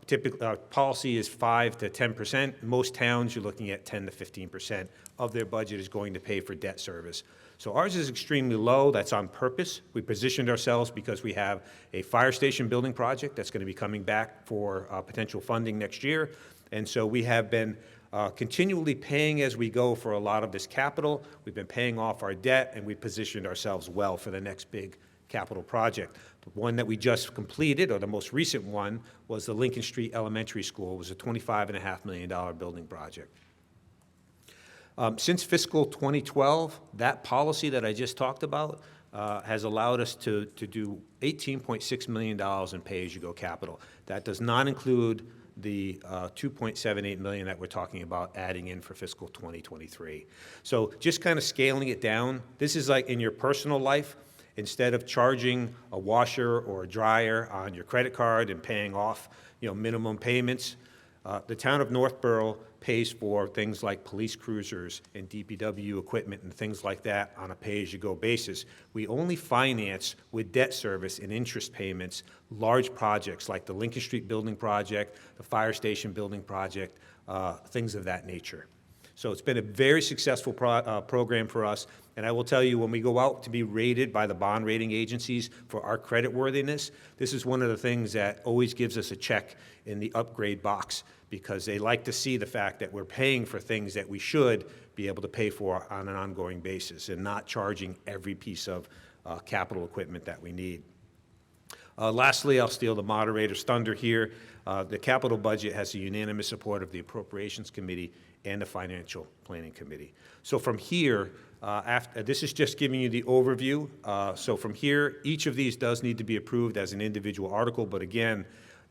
typically, our policy is 5 to 10%. Most towns, you're looking at 10 to 15% of their budget is going to pay for debt service. So ours is extremely low. That's on purpose. We positioned ourselves because we have a fire station building project that's going to be coming back for potential funding next year. And so we have been continually paying as we go for a lot of this capital. We've been paying off our debt, and we've positioned ourselves well for the next big capital project. The one that we just completed, or the most recent one, was the Lincoln Street Elementary School. It was a $25.5 million building project. Since fiscal 2012, that policy that I just talked about has allowed us to do $18.6 million in pay-as-you-go capital. That does not include the $2.78 million that we're talking about adding in for fiscal 2023. So just kind of scaling it down, this is like in your personal life. Instead of charging a washer or a dryer on your credit card and paying off, minimum payments, the town of Northboro pays for things like police cruisers and DPW equipment and things like that on a pay-as-you-go basis. We only finance with debt service and interest payments large projects like the Lincoln Street building project, the fire station building project, things of that nature. So it's been a very successful program for us. And I will tell you, when we go out to be rated by the bond rating agencies for our creditworthiness, this is one of the things that always gives us a check in the upgrade box, because they like to see the fact that we're paying for things that we should be able to pay for on an ongoing basis and not charging every piece of capital equipment that we need. Lastly, I'll steal the moderator's thunder here. The capital budget has the unanimous support of the Appropriations Committee and the Financial Planning Committee. So from here, this is just giving you the overview. So from here, each of these does need to be approved as an individual article, but again,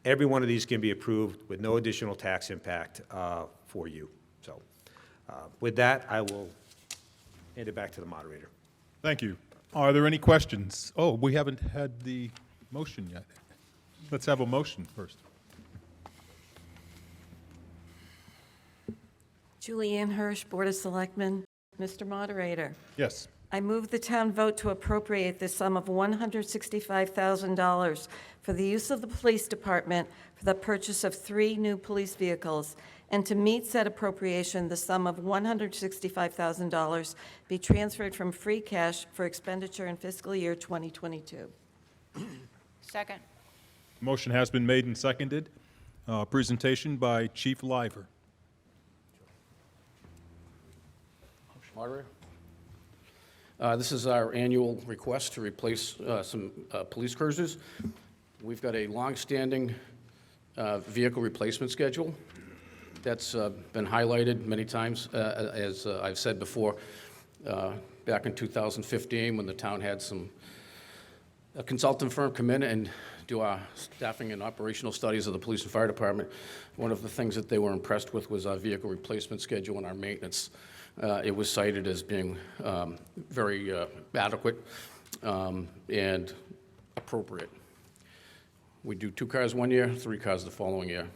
every one of these can be approved with no additional tax impact for you. So with that, I will hand it back to the moderator. Thank you. Are there any questions? Oh, we haven't had the motion yet. Let's have a motion first. Julianne Hirsch, Board of Selectmen. Mr. Moderator, Yes. I move the town vote to appropriate the sum of $165,000 for the use of the police department for the purchase of 3 new police vehicles, and to meet said appropriation, the sum of $165,000 be transferred from free cash for expenditure in fiscal year 2022. Second. Motion has been made and seconded. Presentation by Chief Liver. Moderator. This is our annual request to replace some police cruisers. We've got a long-standing vehicle replacement schedule that's been highlighted many times, as I've said before. Back in 2015, when the town had a consultant firm come in and do our staffing and operational studies of the police and fire department, one of the things that they were impressed with was our vehicle replacement schedule and our maintenance. It was cited as being very adequate and appropriate. We do 2 cars one year, 3 cars the following year.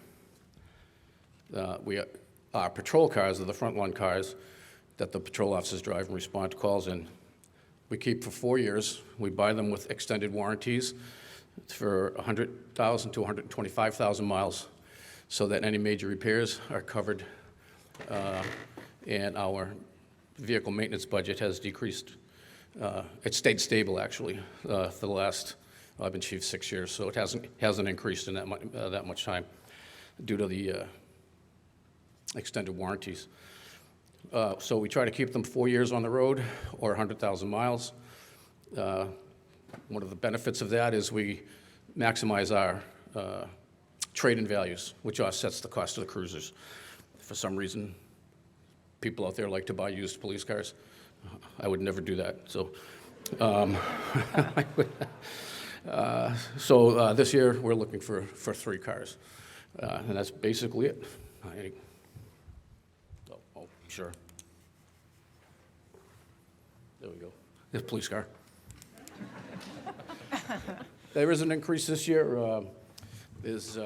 Our patrol cars are the front-line cars that the patrol officers drive and respond to calls in. We keep for 4 years. We buy them with extended warranties for 100,000 to 125,000 miles, so that any major repairs are covered. And our vehicle maintenance budget has decreased. It stayed stable, actually, for the last, I've been chief 6 years, so it hasn't increased in that much time due to the extended warranties. So we try to keep them 4 years on the road or 100,000 miles. One of the benefits of that is we maximize our trade-in values, which offsets the cost of the cruisers. For some reason, people out there like to buy used police cars. I would never do that. So, this year we're looking for 3 cars, and that's basically it. Oh, sure. There we go. This police car. There is an increase this year. As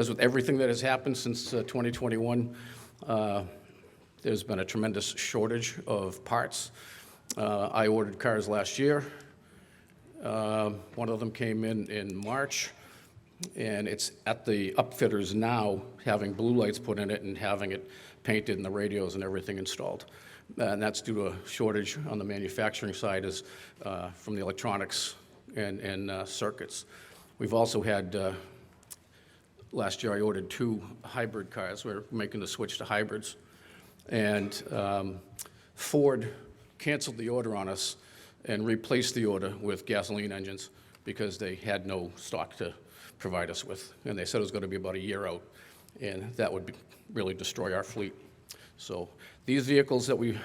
with everything that has happened since 2021, there's been a tremendous shortage of parts. I ordered cars last year. One of them came in March, and it's at the upfitters now, having blue lights put in it and having it painted and the radios and everything installed. And that's due to a shortage on the manufacturing side from the electronics and circuits. We've also had, last year I ordered 2 hybrid cars. We're making the switch to hybrids. And Ford canceled the order on us and replaced the order with gasoline engines because they had no stock to provide us with. And they said it was going to be about a year out, and that would really destroy our fleet. So these vehicles that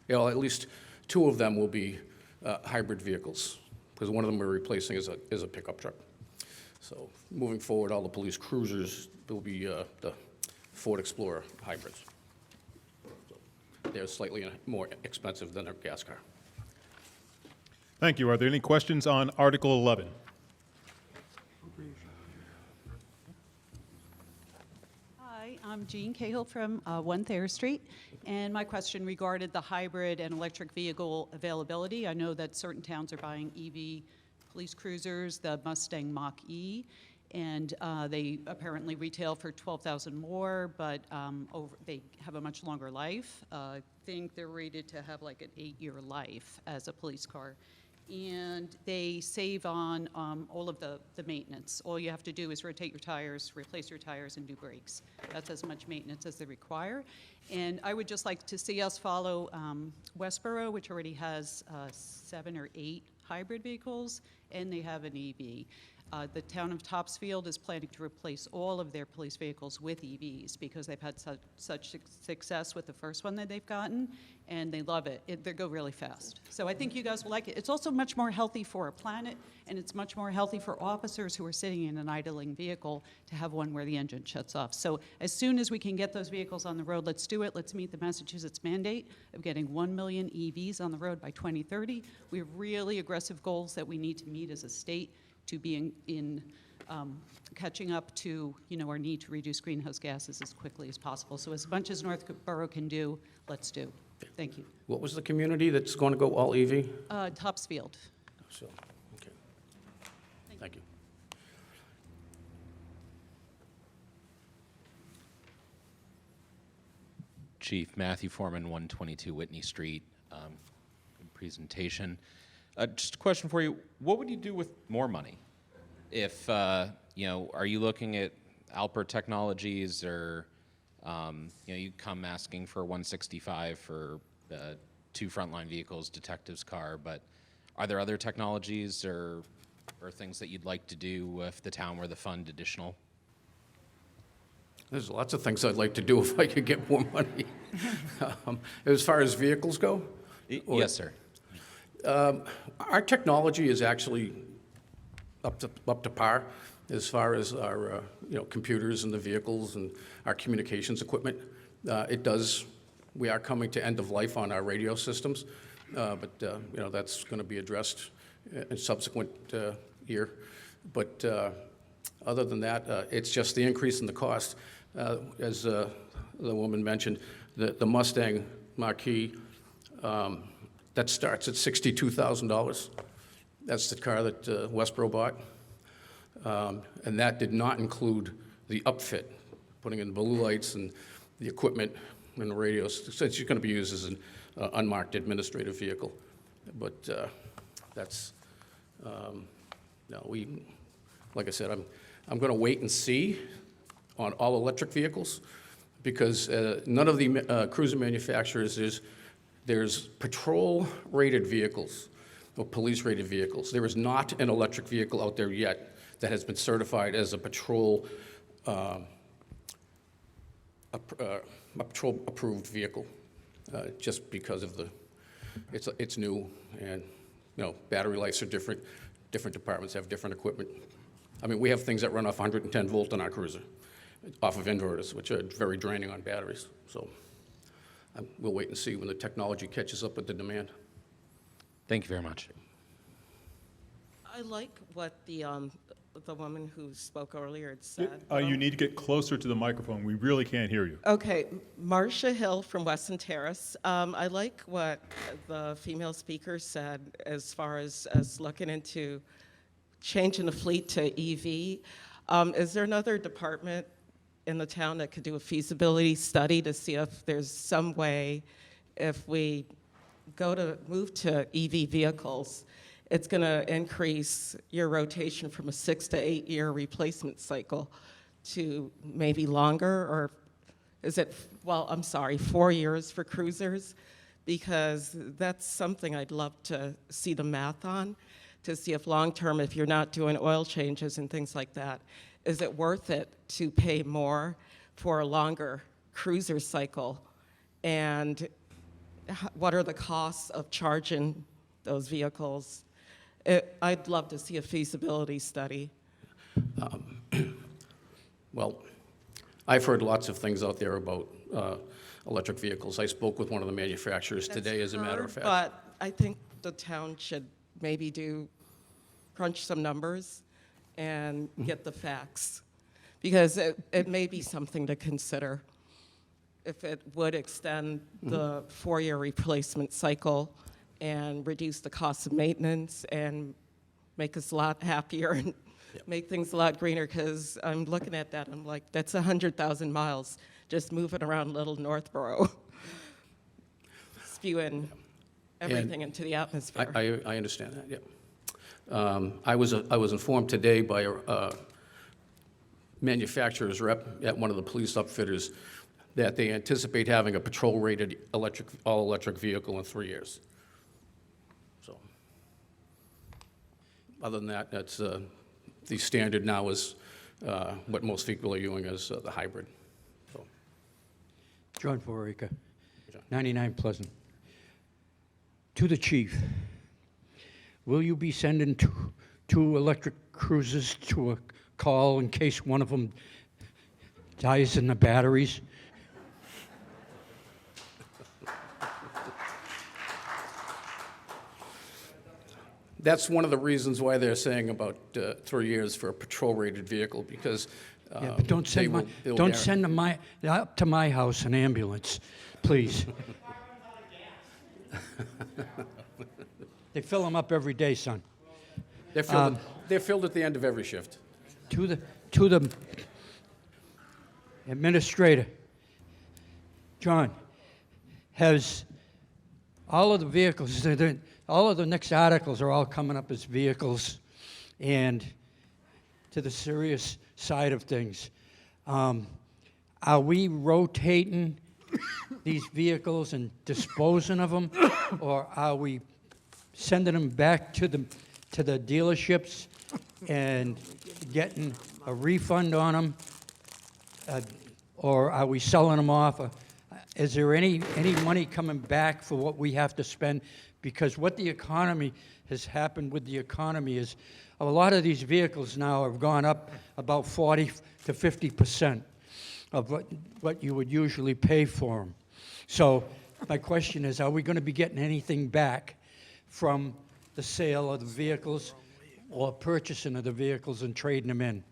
at least 2 of them will be hybrid vehicles, because one of them we're replacing is a pickup truck. So moving forward, all the police cruisers will be the Ford Explorer hybrids. So they're slightly more expensive than a gas car. Thank you. Are there any questions on Article 11? Hi, I'm Jean Cahill from 1 Thayer Street, and my question regarded the hybrid and electric vehicle availability. I know that certain towns are buying EV police cruisers, the Mustang Mach-E, and they apparently retail for $12,000 more, but they have a much longer life. I think they're rated to have like an 8-year life as a police car. And they save on all of the maintenance. All you have to do is rotate your tires, replace your tires, and do brakes. That's as much maintenance as they require. And I would just like to see us follow Westboro, which already has 7 or 8 hybrid vehicles, and they have an EV. The town of Topsfield is planning to replace all of their police vehicles with EVs because they've had such success with the first one that they've gotten, and they love it. They go really fast. So I think you guys will like it. It's also much more healthy for our planet, and it's much more healthy for officers who are sitting in an idling vehicle to have one where the engine shuts off. So as soon as we can get those vehicles on the road, let's do it. Let's meet the Massachusetts mandate of getting 1 million EVs on the road by 2030. We have really aggressive goals that we need to meet as a state to be catching up to our need to reduce greenhouse gases as quickly as possible. So as much as Northboro can do, let's do. Thank you. What was the community that's going to go all EV? Topsfield. So, okay. Thank you. Chief Matthew Foreman, 122 Whitney Street. Good presentation. Just a question for you. What would you do with more money? If, are you looking at Alper Technologies or, you come asking for 165 for 2 frontline vehicles, detective's car, but are there other technologies or things that you'd like to do if the town were to fund additional? There's lots of things I'd like to do if I could get more money. As far as vehicles go? Yes, sir. Our technology is actually up to par as far as our computers in the vehicles and our communications equipment. We are coming to end of life on our radio systems, but that's going to be addressed in subsequent year. But other than that, it's just the increase in the cost. As the woman mentioned, the Mustang Mach-E, that starts at $62,000. That's the car that Westboro bought. And that did not include the upfit, putting in blue lights and the equipment in the radios, since you're going to be used as an unmarked administrative vehicle. But that's, no, like I said, I'm going to wait and see on all electric vehicles, because none of the cruiser manufacturers, there's patrol-rated vehicles or police-rated vehicles. There is not an electric vehicle out there yet that has been certified as a patrol approved vehicle, just because of it's new, and battery lights are different. Different departments have different equipment. I mean, we have things that run off 110 volt on our cruiser, off of inverters, which are very draining on batteries. So we'll wait and see when the technology catches up with the demand. Thank you very much. I like what the woman who spoke earlier had said. You need to get closer to the microphone. We really can't hear you. Okay, Marcia Hill from Weston Terrace. I like what the female speaker said as far as looking into changing the fleet to EV. Is there another department in the town that could do a feasibility study to see if there's some way, if we move to EV vehicles, it's going to increase your rotation from a 6 to 8 year replacement cycle to maybe longer, or is it, 4 years for cruisers? Because that's something I'd love to see the math on, to see if long-term, if you're not doing oil changes and things like that, is it worth it to pay more for a longer cruiser cycle? And what are the costs of charging those vehicles? I'd love to see a feasibility study. Well, I've heard lots of things out there about electric vehicles. I spoke with one of the manufacturers today, as a matter of fact. But I think the town should maybe crunch some numbers and get the facts, because it may be something to consider if it would extend the 4 year replacement cycle and reduce the cost of maintenance and make us a lot happier and make things a lot greener. Because I'm looking at that, I'm like, that's 100,000 miles just moving around little Northboro, spewing everything into the atmosphere. I understand that, yeah. I was informed today by a manufacturer's rep at one of the police upfitters that they anticipate having a patrol-rated all-electric vehicle in 3 years. So, other than that, that's the standard now is what most people are using as the hybrid. So. John Foraker, 99 Pleasant. To the chief, will you be sending two electric cruisers to a call in case one of them dies in the batteries? That's one of the reasons why they're saying about 3 years for a patrol-rated vehicle, because Yeah, but don't send them up to my house an ambulance, please. They fill them up every day, son. They're filled at the end of every shift. To the administrator, John, has all of the vehicles, all of the next articles are all coming up as vehicles, and to the serious side of things, are we rotating these vehicles and disposing of them, or are we sending them back to the dealerships and getting a refund on them, or are we selling them off? Is there any money coming back for what we have to spend? Because what the economy has happened with the economy is a lot of these vehicles now have gone up about 40 to 50% of what you would usually pay for them. So my question is, are we going to be getting anything back from the sale of the vehicles or purchasing of the vehicles and trading them in?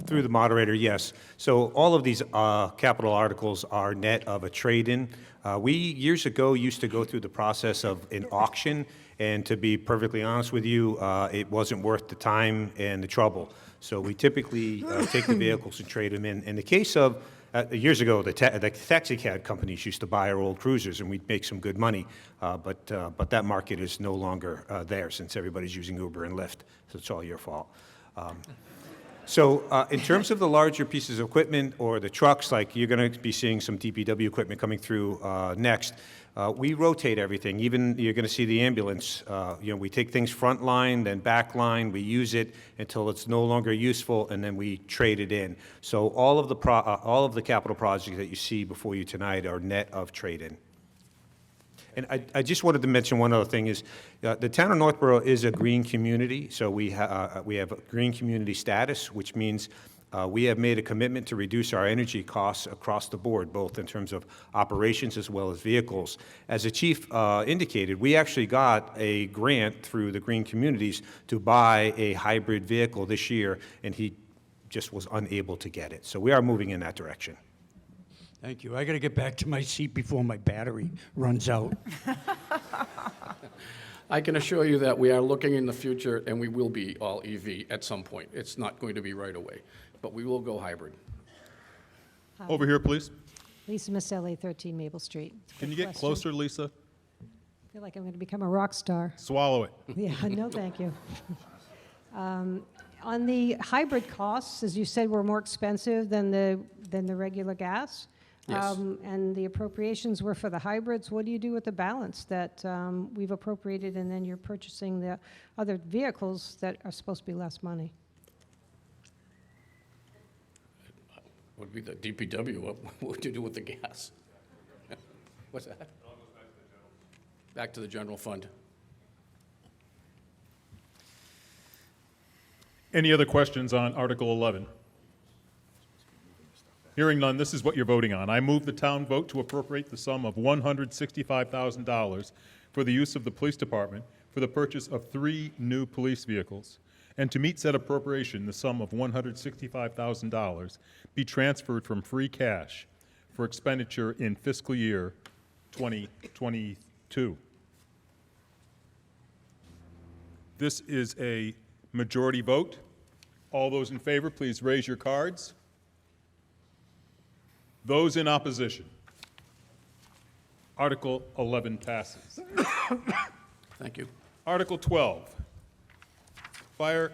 Through the moderator, yes. So all of these capital articles are net of a trade-in. We, years ago, used to go through the process of an auction, and to be perfectly honest with you, it wasn't worth the time and the trouble. So we typically take the vehicles and trade them in. In the case of Years ago, the taxi cab companies used to buy our old cruisers, and we'd make some good money. But that market is no longer there since everybody's using Uber and Lyft, so it's all your fault. So in terms of the larger pieces of equipment or the trucks, like you're going to be seeing some DPW equipment coming through next, we rotate everything. Even you're going to see the ambulance. We take things front line, then back line. We use it until it's no longer useful, and then we trade it in. So all of the capital projects that you see before you tonight are net of trade-in. And I just wanted to mention one other thing is the town of Northboro is a green community, so we have a green community status, which means we have made a commitment to reduce our energy costs across the board, both in terms of operations as well as vehicles. As the chief indicated, we actually got a grant through the green communities to buy a hybrid vehicle this year, and he just was unable to get it. So we are moving in that direction. Thank you. I got to get back to my seat before my battery runs out. I can assure you that we are looking in the future, and we will be all EV at some point. It's not going to be right away, but we will go hybrid. Over here, please. Lisa Maselli, 13 Maple Street. Can you get closer, Lisa? I feel like I'm going to become a rock star. Swallow it. Yeah, no, thank you. On the hybrid costs, as you said, were more expensive than the regular gas. Yes. And the appropriations were for the hybrids. What do you do with the balance that we've appropriated and then you're purchasing the other vehicles that are supposed to be less money? Would be the DPW. What would you do with the gas? What's that? Back to the general fund. Any other questions on Article 11? Hearing none, this is what you're voting on. I move the town vote to appropriate the sum of $165,000 for the use of the police department for the purchase of 3 new police vehicles, and to meet said appropriation, the sum of $165,000 be transferred from free cash for expenditure in fiscal year 2022. This is a majority vote. All those in favor, please raise your cards. Those in opposition? Article 11 passes. Thank you. Article 12, fire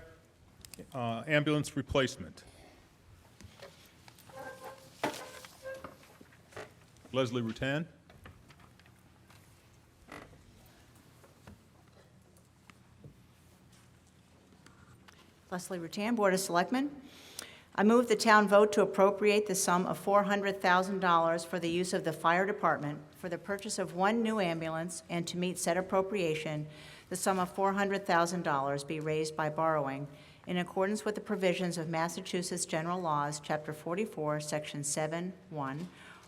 ambulance replacement. Leslie Rutan. Leslie Rutan, Board of Selectmen. I move the town vote to appropriate the sum of $400,000 for the use of the fire department for the purchase of 1 new ambulance, and to meet said appropriation, the sum of $400,000 be raised by borrowing in accordance with the provisions of Massachusetts General Laws, Chapter 44, Section 7(1),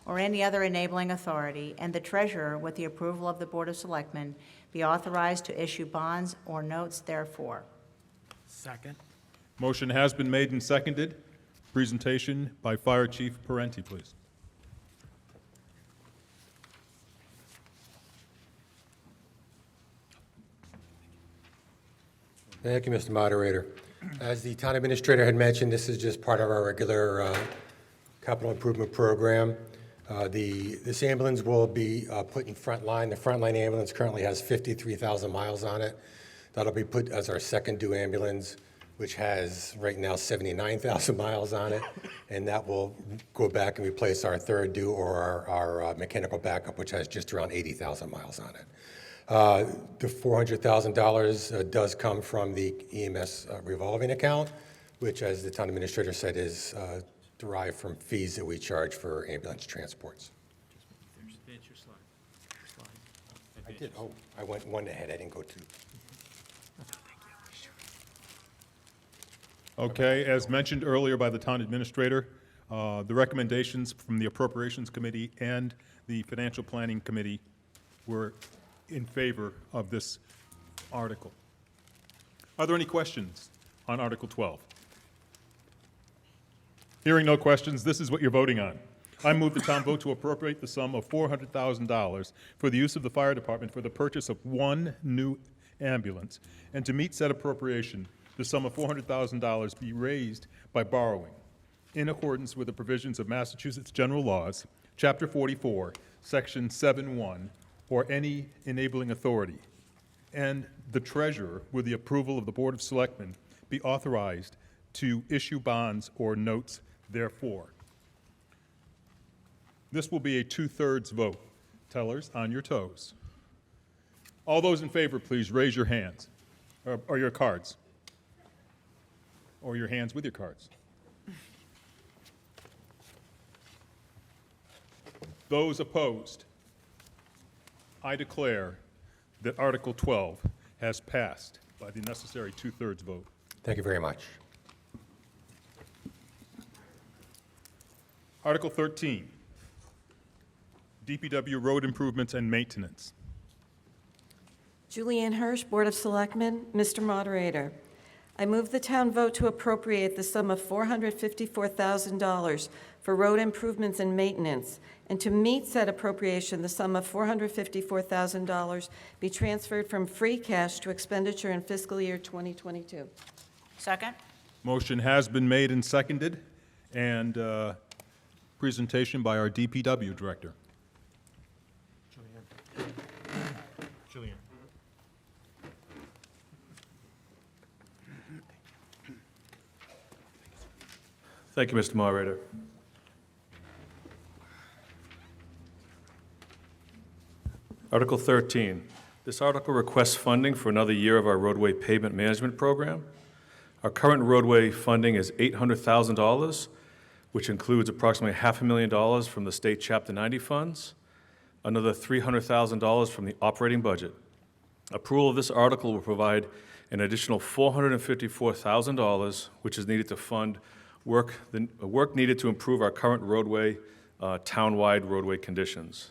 or any other enabling authority, and the treasurer, with the approval of the Board of Selectmen, be authorized to issue bonds or notes therefore. Second. Motion has been made and seconded. Presentation by Fire Chief Parenti, please. Thank you, Mr. Moderator. As the town administrator had mentioned, this is just part of our regular capital improvement program. This ambulance will be put in frontline. The frontline ambulance currently has 53,000 miles on it. That'll be put as our second due ambulance, which has right now 79,000 miles on it, and that will go back and replace our third due or our mechanical backup, which has just around 80,000 miles on it. The $400,000 does come from the EMS revolving account, which, as the town administrator said, is derived from fees that we charge for ambulance transports. I did. Oh, I went one ahead. I didn't go two. Okay, as mentioned earlier by the town administrator, the recommendations from the Appropriations Committee and the Financial Planning Committee were in favor of this article. Are there any questions on Article 12? Hearing no questions, this is what you're voting on. I move the town vote to appropriate the sum of $400,000 for the use of the fire department for the purchase of 1 new ambulance, and to meet said appropriation, the sum of $400,000 be raised by borrowing in accordance with the provisions of Massachusetts General Laws, Chapter 44, Section 7-1, or any enabling authority, and the treasurer, with the approval of the Board of Selectmen, be authorized to issue bonds or notes therefore. This will be a 2/3 vote. Tellers, on your toes. All those in favor, please raise your hands, or your cards, or your hands with your cards. Those opposed, I declare that Article 12 has passed by the necessary 2/3 vote. Thank you very much. Article 13, DPW road improvements and maintenance. Julianne Hirsch, Board of Selectmen. Mr. Moderator, I move the town vote to appropriate the sum of $454,000 for road improvements and maintenance, and to meet said appropriation, the sum of $454,000 be transferred from free cash to expenditure in fiscal year 2022. Second? Motion has been made and seconded, and presentation by our DPW Director. Julianne. Thank you, Mr. Moderator. Article 13. This article requests funding for another year of our roadway pavement management program. Our current roadway funding is $800,000, which includes approximately $500,000 from the state Chapter 90 funds, another $300,000 from the operating budget. Approval of this article will provide an additional $454,000, which is needed to fund work needed to improve our current roadway, town-wide roadway conditions.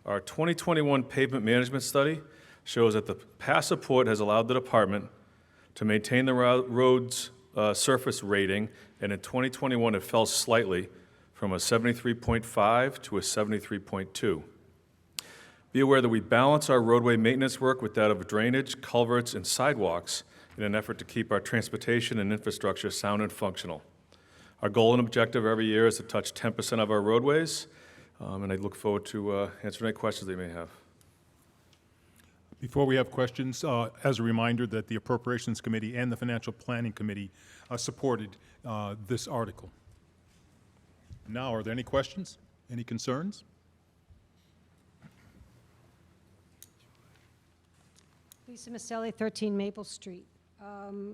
Our 2021 pavement management study shows that the past support has allowed the department to maintain the road's surface rating, and in 2021 it fell slightly from a 73.5 to a 73.2. Be aware that we balance our roadway maintenance work with that of drainage, culverts, and sidewalks in an effort to keep our transportation and infrastructure sound and functional. Our goal and objective every year is to touch 10% of our roadways, and I look forward to answering any questions they may have. Before we have questions, as a reminder that the Appropriations Committee and the Financial Planning Committee supported this article. Now, are there any questions? Any concerns? Lisa Maselli, 13 Maple Street.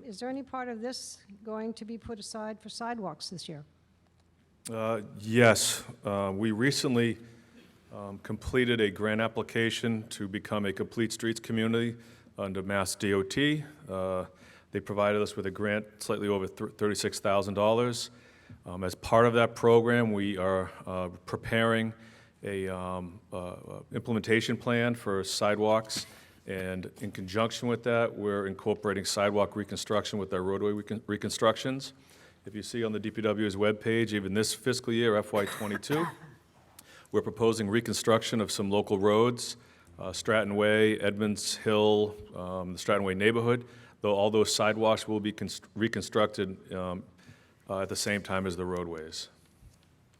Is there any part of this going to be put aside for sidewalks this year? Yes. We recently completed a grant application to become a complete streets community under Mass DOT. They provided us with a grant slightly over $36,000. As part of that program, we are preparing a implementation plan for sidewalks, and in conjunction with that, we're incorporating sidewalk reconstruction with our roadway reconstructions. If you see on the DPW's webpage, even this fiscal year, FY22, we're proposing reconstruction of some local roads, Stratton Way, Edmonds Hill, the Stratton Way neighborhood, though all those sidewalks will be reconstructed at the same time as the roadways.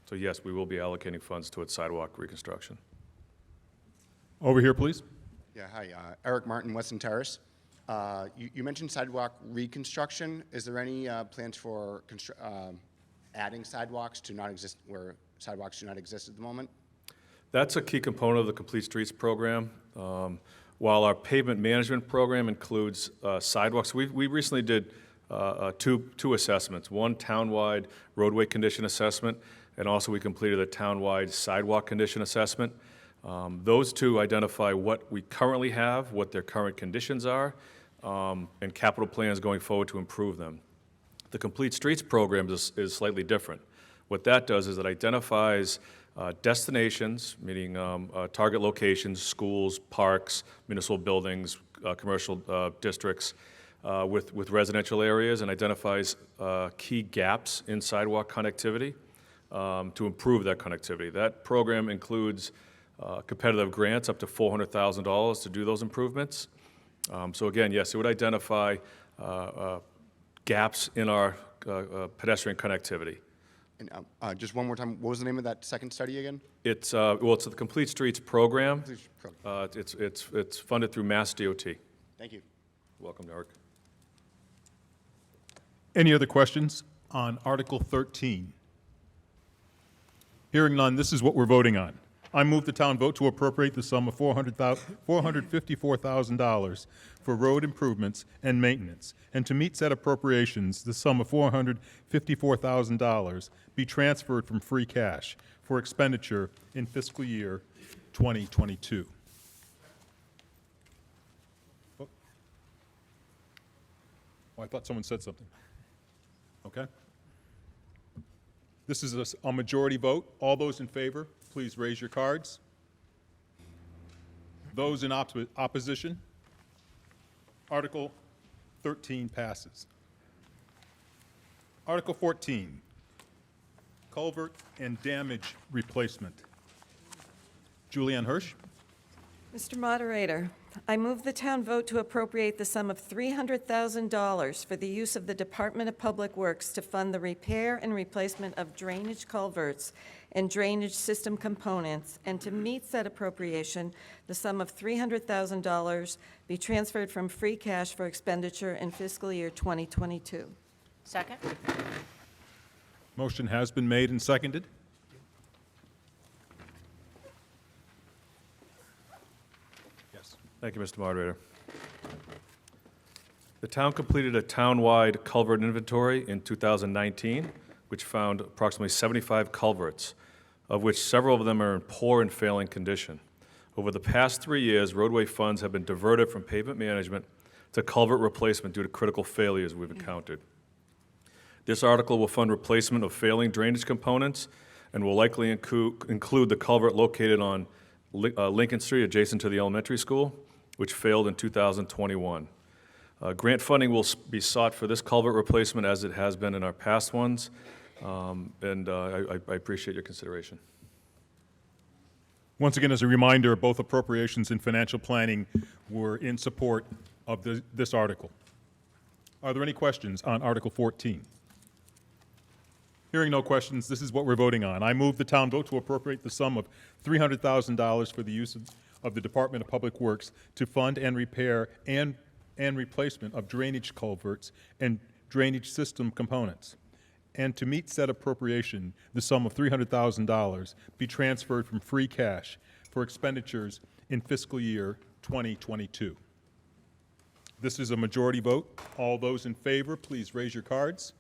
So yes, we will be allocating funds towards sidewalk reconstruction. Over here, please. Yeah, hi, Eric Martin, Weston Terrace. You mentioned sidewalk reconstruction. Is there any plans for adding sidewalks to not exist, where sidewalks do not exist at the moment? That's a key component of the Complete Streets program. While our pavement management program includes sidewalks, we recently did two assessments. One town-wide roadway condition assessment, and also we completed a town-wide sidewalk condition assessment. Those two identify what we currently have, what their current conditions are, and capital plans going forward to improve them. The Complete Streets program is slightly different. What that does is it identifies destinations, meaning target locations, schools, parks, municipal buildings, commercial districts, with residential areas, and identifies key gaps in sidewalk connectivity to improve that connectivity. That program includes competitive grants up to $400,000 to do those improvements. So again, yes, it would identify gaps in our pedestrian connectivity. And just one more time, what was the name of that second study again? It's, well, it's the Complete Streets Program. Complete Streets Program. It's funded through Mass DOT. Thank you. Welcome, Eric. Any other questions on Article 13? Hearing none, this is what we're voting on. I move the town vote to appropriate the sum of $454,000 for road improvements and maintenance, and to meet said appropriations, the sum of $454,000 be transferred from free cash for expenditure in fiscal year 2022. Oh, I thought someone said something. Okay. This is a majority vote. All those in favor, please raise your cards. Those in opposition? Article 13 passes. Article 14, culvert and damage replacement. Julianne Hirsch. Mr. Moderator, I move the town vote to appropriate the sum of $300,000 for the use of the Department of Public Works to fund the repair and replacement of drainage culverts and drainage system components, and to meet said appropriation, the sum of $300,000 be transferred from free cash for expenditure in fiscal year 2022. Second? Motion has been made and seconded. Yes. Thank you, Mr. Moderator. The town completed a town-wide culvert inventory in 2019, which found approximately 75 culverts, of which several of them are in poor and failing condition. Over the past 3 years, roadway funds have been diverted from pavement management to culvert replacement due to critical failures we've encountered. This article will fund replacement of failing drainage components and will likely include the culvert located on Lincoln Street adjacent to the elementary school, which failed in 2021. Grant funding will be sought for this culvert replacement as it has been in our past ones, and I appreciate your consideration. Once again, as a reminder, both appropriations and financial planning were in support of this article. Are there any questions on Article 14? Hearing no questions, this is what we're voting on. I move the town vote to appropriate the sum of $300,000 for the use of the Department of Public Works to fund and repair and replacement of drainage culverts and drainage system components, and to meet said appropriation, the sum of $300,000 be transferred from free cash for expenditures in fiscal year 2022. This is a majority vote. All those in favor, please raise your cards.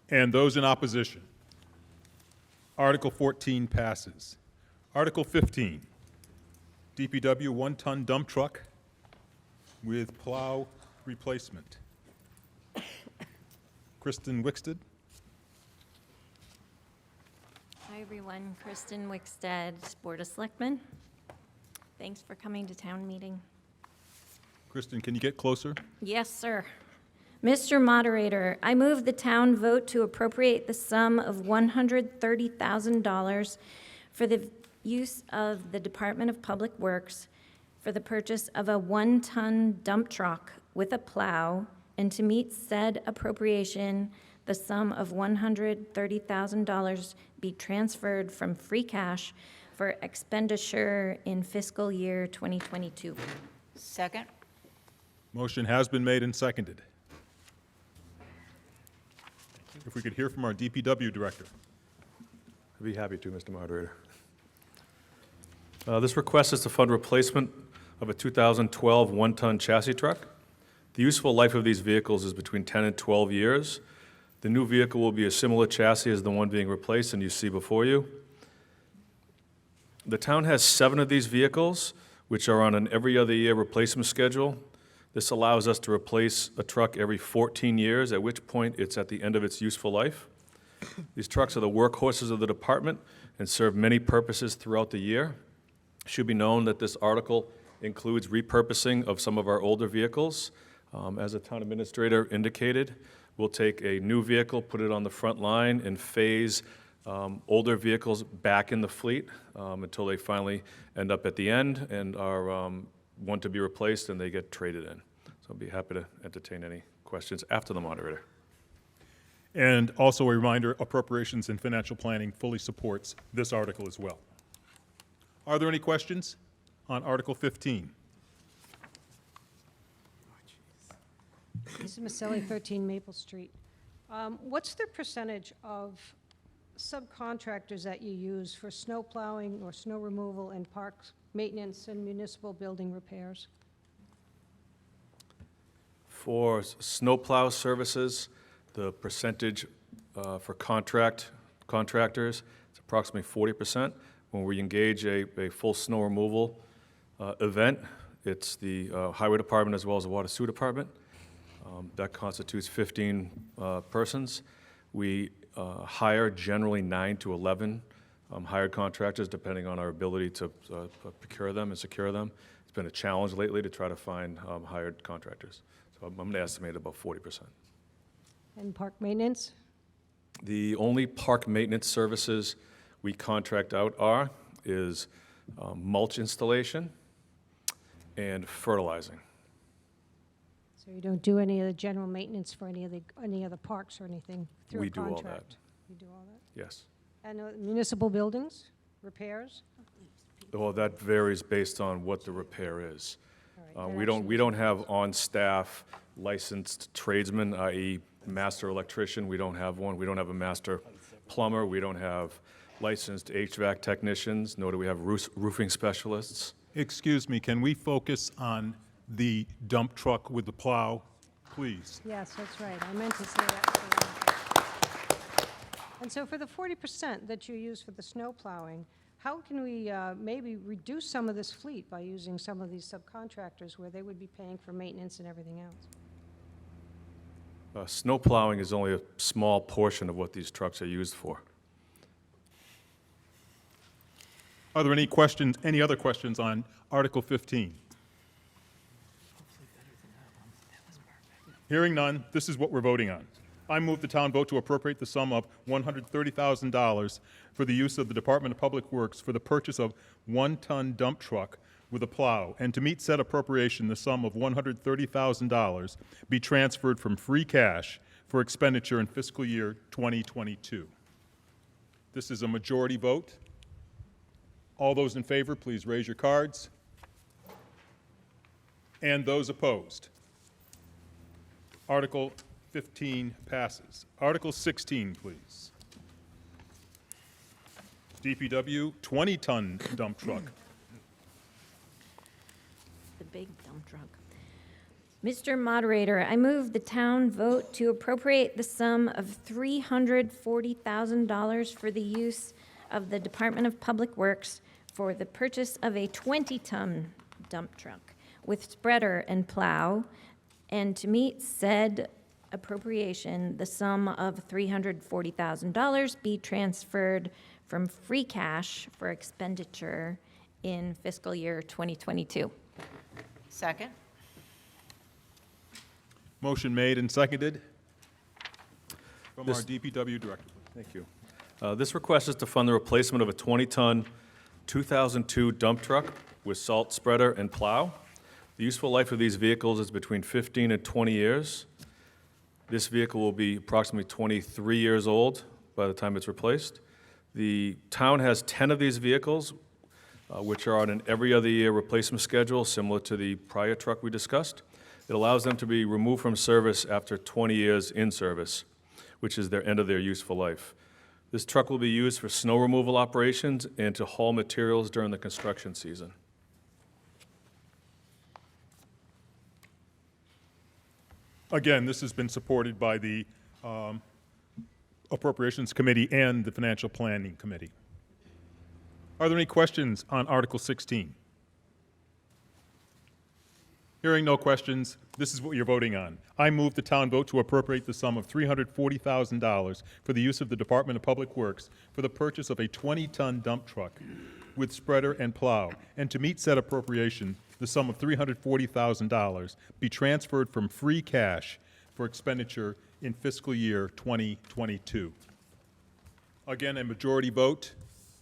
And those in opposition? Article 14 passes. Article 15, DPW one-ton dump truck with plow replacement. Kristen Wickstead. Hi, everyone. Kristen Wickstead, Board of Selectmen. Thanks for coming to town meeting. Kristen, can you get closer? Yes, sir. Mr. Moderator, I move the town vote to appropriate the sum of $130,000 for the use of the Department of Public Works for the purchase of a one-ton dump truck with a plow, and to meet said appropriation, the sum of $130,000 be transferred from free cash for expenditure in fiscal year 2022. Second? Motion has been made and seconded. If we could hear from our DPW director. I'd be happy to, Mr. Moderator. This request is to fund replacement of a 2012 one-ton chassis truck. The useful life of these vehicles is between 10 and 12 years. The new vehicle will be a similar chassis as the one being replaced and you see before you. The town has 7 of these vehicles, which are on an every other year replacement schedule. This allows us to replace a truck every 14 years, at which point it's at the end of its useful life. These trucks are the workhorses of the department and serve many purposes throughout the year. It should be known that this article includes repurposing of some of our older vehicles. As the town administrator indicated, we'll take a new vehicle, put it on the front line, and phase older vehicles back in the fleet until they finally end up at the end and are want to be replaced and they get traded in. So I'll be happy to entertain any questions after the moderator. And also a reminder, Appropriations and Financial Planning fully supports this article as well. Are there any questions on Article 15? This is Maselli, 13 Maple Street. What's the percentage of subcontractors that you use for snow plowing or snow removal and parks maintenance and municipal building repairs? For snowplow services, the percentage for contractors, it's approximately 40%. When we engage a full snow removal event, it's the Highway Department as well as the Water Sewer Department. That constitutes 15 persons. We hire generally 9 to 11 hired contractors, depending on our ability to procure them and secure them. It's been a challenge lately to try to find hired contractors. So I'm going to estimate about 40%. And park maintenance? The only park maintenance services we contract out is mulch installation and fertilizing. So you don't do any of the general maintenance for any of the parks or anything through We a do all contract? that. You do all that? Yes. And municipal buildings, repairs? Well, that varies based on what the repair is. All right, We don't have on-staff licensed tradesmen, i.e. master electrician. We don't have one. We don't have a master plumber. We don't have licensed HVAC technicians, nor do we have roofing specialists. Excuse me, can we focus on the dump truck with the plow, please? Yes, that's right. I meant to say that. And so for the 40% that you use for the snow plowing, how can we maybe reduce some of this fleet by using some of these subcontractors where they would be paying for maintenance and everything else? Snow plowing is only a small portion of what these trucks are used for. Are there any questions, any other questions on Article 15? Hearing none, this is what we're voting on. I move the town vote to appropriate the sum of $130,000 for the use of the Department of Public Works for the purchase of 1-ton dump truck with a plow, and to meet said appropriation, the sum of $130,000 be transferred from free cash for expenditure in fiscal year 2022. This is a majority vote. All those in favor, please raise your cards. And those opposed. Article 15 passes. Article 16, please. DPW 20-ton dump truck. The big dump truck. Mr. Moderator, I move the town vote to appropriate the sum of $340,000 for the use of the Department of Public Works for the purchase of a 20-ton dump truck with spreader and plow, and to meet said appropriation, the sum of $340,000 be transferred from free cash for expenditure in fiscal year 2022. Second? Motion made and seconded from our This- DPW director. Thank you. This request is to fund the replacement of a 20-ton 2002 dump truck with salt spreader and plow. The useful life of these vehicles is between 15 and 20 years. This vehicle will be approximately 23 years old by the time it's replaced. The town has 10 of these vehicles, which are on an every other year replacement schedule, similar to the prior truck we discussed. It allows them to be removed from service after 20 years in service, which is their end of their useful life. This truck will be used for snow removal operations and to haul materials during the construction season. Again, this has been supported by the Appropriations Committee and the Financial Planning Committee. Are there any questions on Article 16? Hearing no questions, this is what you're voting on. I move the town vote to appropriate the sum of $340,000 for the use of the Department of Public Works for the purchase of a 20-ton dump truck with spreader and plow, and to meet said appropriation, the sum of $340,000 be transferred from free cash for expenditure in fiscal year 2022. Again, a majority vote.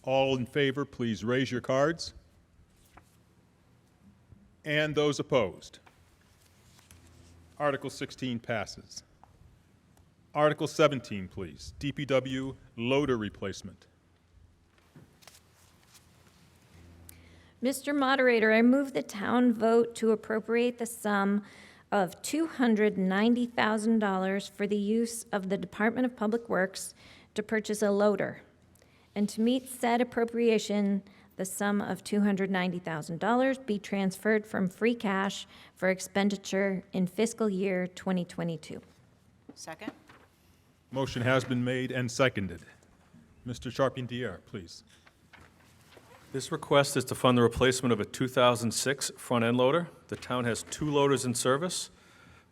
All in favor, please raise your cards. And those opposed. Article 16 passes. Article 17, please. DPW loader replacement. Mr. Moderator, I move the town vote to appropriate the sum of $290,000 for the use of the Department of Public Works to purchase a loader, and to meet said appropriation, the sum of $290,000 be transferred from free cash for expenditure in fiscal year 2022. Second? Motion has been made and seconded. Mr. Charpentier, please. This request is to fund the replacement of a 2006 front-end loader. The town has 2 loaders in service.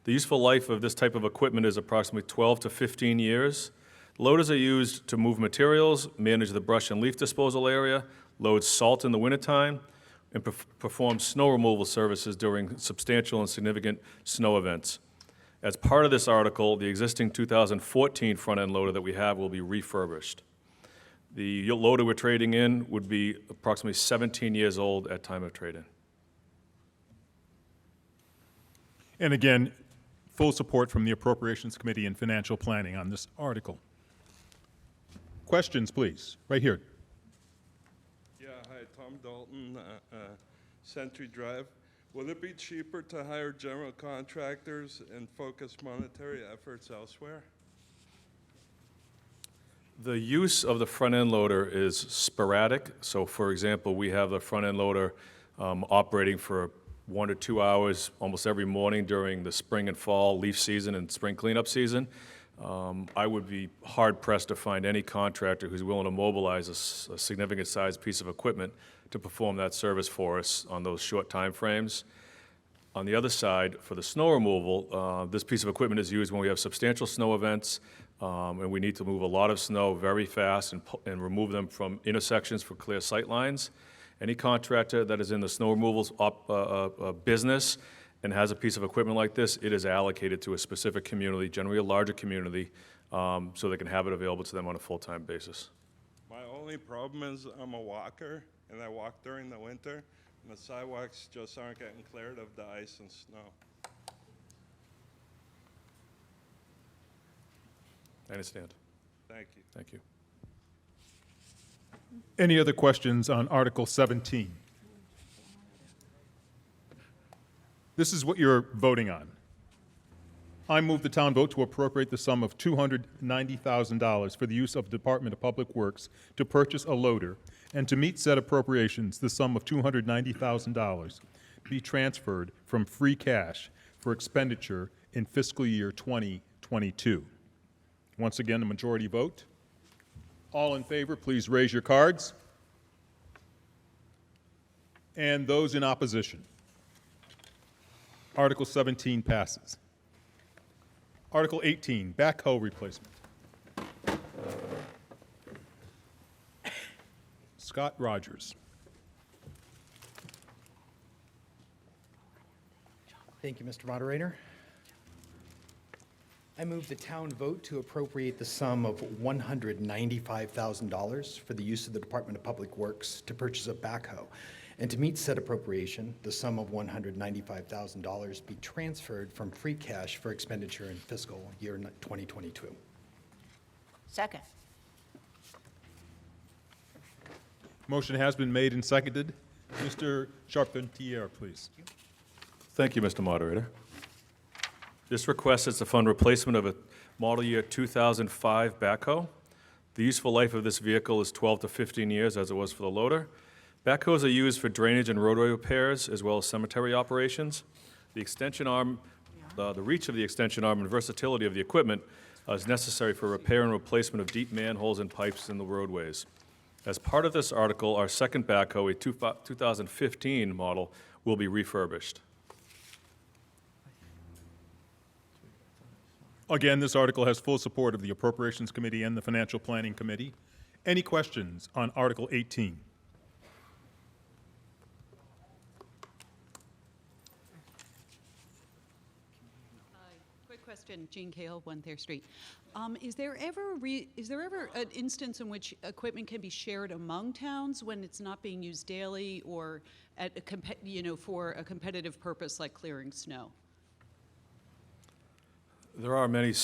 The useful life of this type of equipment is approximately 12 to 15 years. Loaders are used to move materials, manage the brush and leaf disposal area, load salt in the wintertime, and perform snow removal services during substantial and significant snow events. As part of this article, the existing 2014 front-end loader that we have will be refurbished. The loader we're trading in would be approximately 17 years old at time of trade-in. And again, full support from the Appropriations Committee and Financial Planning on this article. Questions, please. Right here. Yeah, hi, Tom Dalton, Century Drive. Will it be cheaper to hire general contractors and focus monetary efforts elsewhere? The use of the front-end loader is sporadic. So, for example, we have the front-end loader operating for 1 to 2 hours almost every morning during the spring and fall leaf season and spring cleanup season. I would be hard-pressed to find any contractor who's willing to mobilize a significant sized piece of equipment to perform that service for us on those short time frames. On the other side, for the snow removal, this piece of equipment is used when we have substantial snow events, and we need to move a lot of snow very fast and remove them from intersections for clear sight lines. Any contractor that is in the snow removals business and has a piece of equipment like this, it is allocated to a specific community, generally a larger community, so they can have it available to them on a full-time basis. My only problem is I'm a walker, and I walk during the winter, and the sidewalks just aren't getting cleared of the ice and snow. I understand. Thank you. Thank you. Any other questions on Article 17? This is what you're voting on. I move the town vote to appropriate the sum of $290,000 for the use of the Department of Public Works to purchase a loader, and to meet said appropriations, the sum of $290,000 be transferred from free cash for expenditure in fiscal year 2022. Once again, a majority vote. All in favor, please raise your cards. And those in opposition. Article 17 passes. Article 18, backhoe replacement. Scott Rogers. Thank you, Mr. Moderator. I move the town vote to appropriate the sum of $195,000 for the use of the Department of Public Works to purchase a backhoe, and to meet said appropriation, the sum of $195,000 be transferred from free cash for expenditure in fiscal year 2022. Second. Motion has been made and seconded. Mr. Charpentier, please. Thank you, Mr. Moderator. This request is to fund replacement of a model year 2005 backhoe. The useful life of this vehicle is 12 to 15 years, as it was for the loader. Backhoes are used for drainage and roadway repairs, as well as cemetery operations. The extension arm, the reach of the extension arm and versatility of the equipment is necessary for repair and replacement of deep manholes and pipes in the roadways. As part of this article, our second backhoe, a 2015 model, will be refurbished. Again, this article has full support of the Appropriations Committee and the Financial Planning Committee. Any questions on Article 18? Quick question, Jean Cahill, 1 Thayer Street. Is there ever an instance in which equipment can be shared among towns when it's not being used daily or at for a competitive purpose like clearing snow? There are many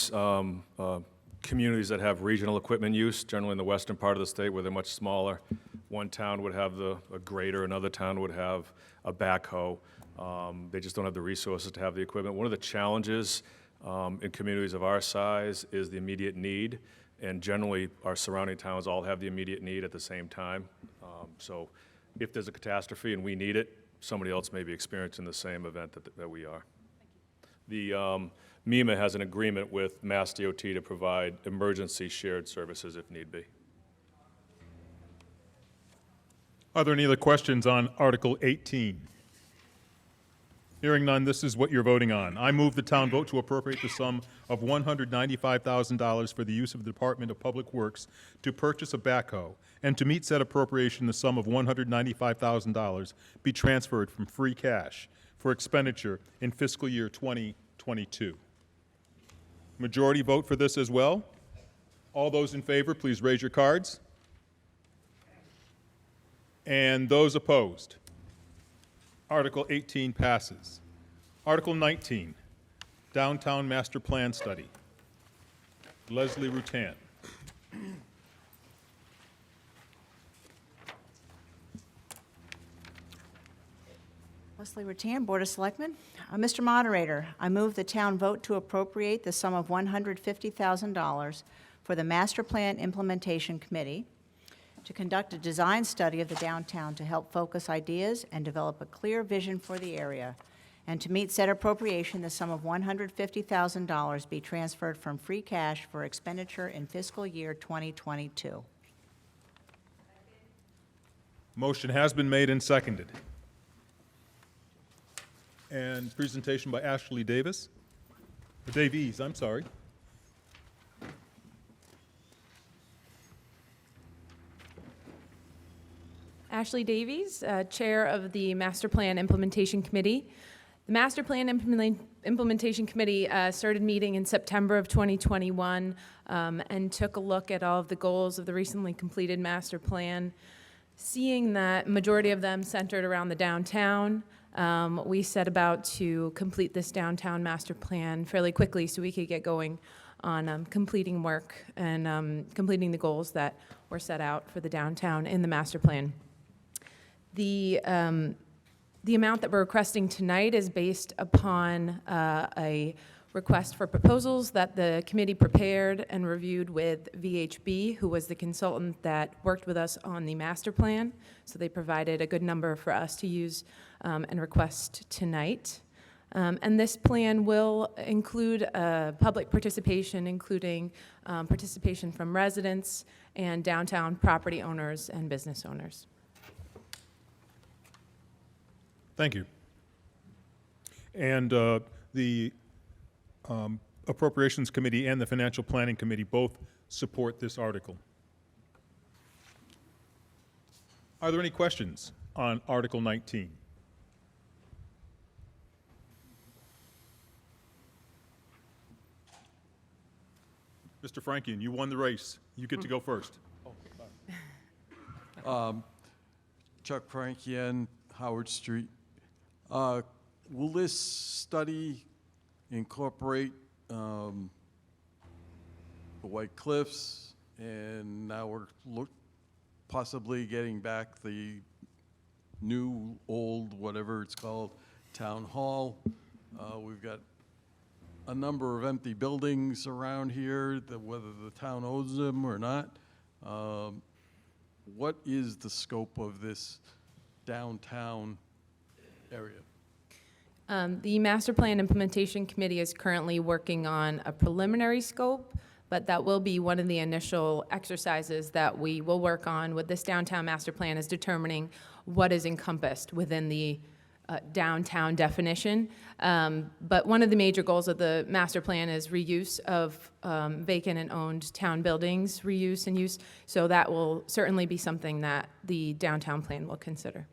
communities that have regional equipment use, generally in the western part of the state where they're much smaller. One town would have a grader, another town would have a backhoe. They just don't have the resources to have the equipment. One of the challenges in communities of our size is the immediate need, and generally our surrounding towns all have the immediate need at the same time. So if there's a catastrophe and we need it, somebody else may be experiencing the same event that we are. The MEMA has an agreement with Mass DOT to provide emergency shared services if need be. Are there any other questions on Article 18? Hearing none, this is what you're voting on. I move the town vote to appropriate the sum of $195,000 for the use of the Department of Public Works to purchase a backhoe, and to meet said appropriation, the sum of $195,000 be transferred from free cash for expenditure in fiscal year 2022. Majority vote for this as well. All those in favor, please raise your cards. And those opposed? Article 18 passes. Article 19, Downtown Master Plan Study. Leslie Rutan. Leslie Rutan, Board of Selectmen. Mr. Moderator, I move the town vote to appropriate the sum of $150,000 for the Master Plan Implementation Committee to conduct a design study of the downtown to help focus ideas and develop a clear vision for the area, and to meet said appropriation, the sum of $150,000 be transferred from free cash for expenditure in fiscal year 2022. Motion has been made and seconded. And presentation by Ashley Davies, I'm sorry. Ashley Davies, Chair of the Master Plan Implementation Committee. The Master Plan Implementation Committee started meeting in September of 2021 and took a look at all of the goals of the recently completed Master Plan. Seeing that majority of them centered around the downtown, we set about to complete this downtown Master Plan fairly quickly so we could get going on completing work and completing the goals that were set out for the downtown in the Master Plan. The amount that we're requesting tonight is based upon a request for proposals that the committee prepared and reviewed with VHB, who was the consultant that worked with us on the master plan. So they provided a good number for us to use and request tonight. And this plan will include public participation, including participation from residents and downtown property owners and business owners. Thank you. And the Appropriations Committee and the Financial Planning Committee both support this article. Are there any questions on Article 19? Mr. Frankian, you won the race. You get to go first. Chuck Frankian, Howard Street. Will this study incorporate the White Cliffs, and now we're possibly getting back the new, old, whatever it's called, town hall? We've got a number of empty buildings around here, that whether the town owns them or not. What is the scope of this downtown area? The Master Plan Implementation Committee is currently working on a preliminary scope, but that will be one of the initial exercises that we will work on with this downtown master plan, is determining what is encompassed within the downtown definition. But one of the major goals of the master plan is reuse of vacant and owned town buildings, reuse and use. So that will certainly be something that the downtown plan will consider.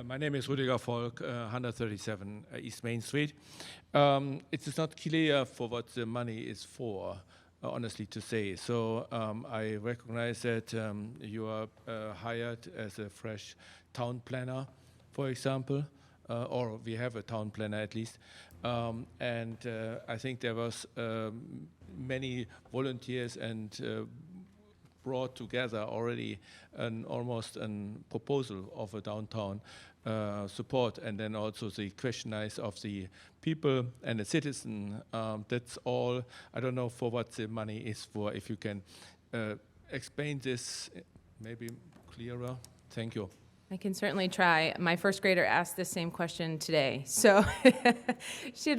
My name is Rüdiger Volk, 137 East Main Street. It is not clear for what the money is for, honestly to say. So I recognize that you are hired as a fresh town planner, for example. or we have a town planner at least. And I think there was many volunteers and brought together already almost a proposal of a downtown support, and then also the questionnaires of the people and the citizen. That's all. I don't know for what the money is for. If you can explain this maybe clearer. Thank you. I can certainly try. My first grader asked the same question today. So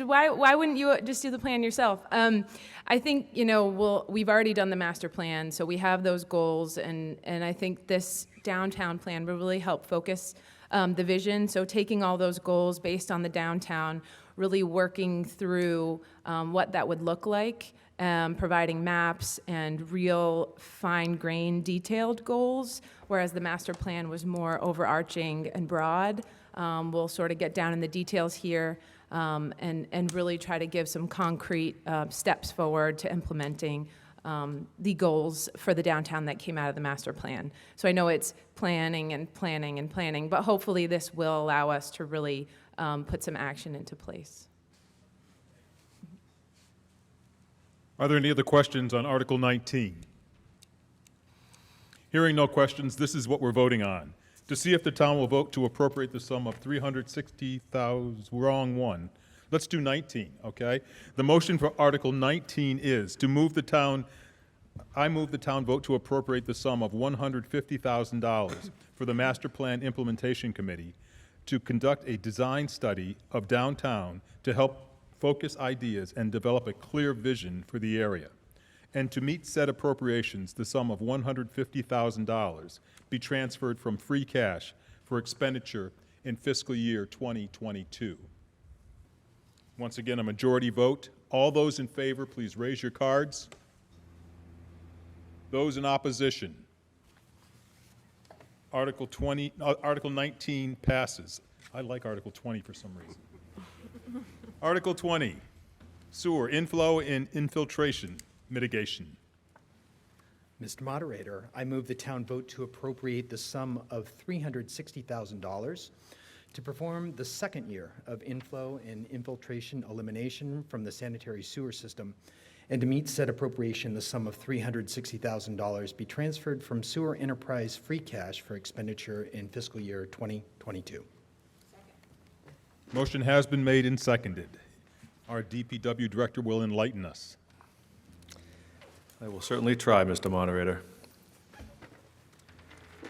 why wouldn't you just do the plan yourself? I think, we've already done the master plan, so we have those goals, and I think this downtown plan will really help focus the vision. So taking all those goals based on the downtown, really working through what that would look like, providing maps and real fine-grained detailed goals, whereas the master plan was more overarching and broad. We'll sort of get down in the details here and really try to give some concrete steps forward to implementing the goals for the downtown that came out of the master plan. So I know it's planning and planning and planning, but hopefully this will allow us to really put some action into place. Are there any other questions on Article 19? Hearing no questions, this is what we're voting on. To see if the town will vote to appropriate the sum of $360,000, wrong one. Let's do 19, okay? The motion for Article 19 is to move the town, I move the town vote to appropriate the sum of $150,000 for the Master Plan Implementation Committee to conduct a design study of downtown to help focus ideas and develop a clear vision for the area. And to meet said appropriations, the sum of $150,000 be transferred from free cash for expenditure in fiscal year 2022. Once again, a majority vote. All those in favor, please raise your cards. Those in opposition. Article 19 passes. I like Article 20 for some reason. Article 20, sewer inflow and infiltration mitigation. Mr. Moderator, I move the town vote to appropriate the sum of $360,000 to perform the second year of inflow and infiltration elimination from the sanitary sewer system, and to meet said appropriation, the sum of $360,000 be transferred from sewer enterprise free cash for expenditure in fiscal year 2022. Motion has been made and seconded. Our DPW director will enlighten us. I will certainly try, Mr. Moderator.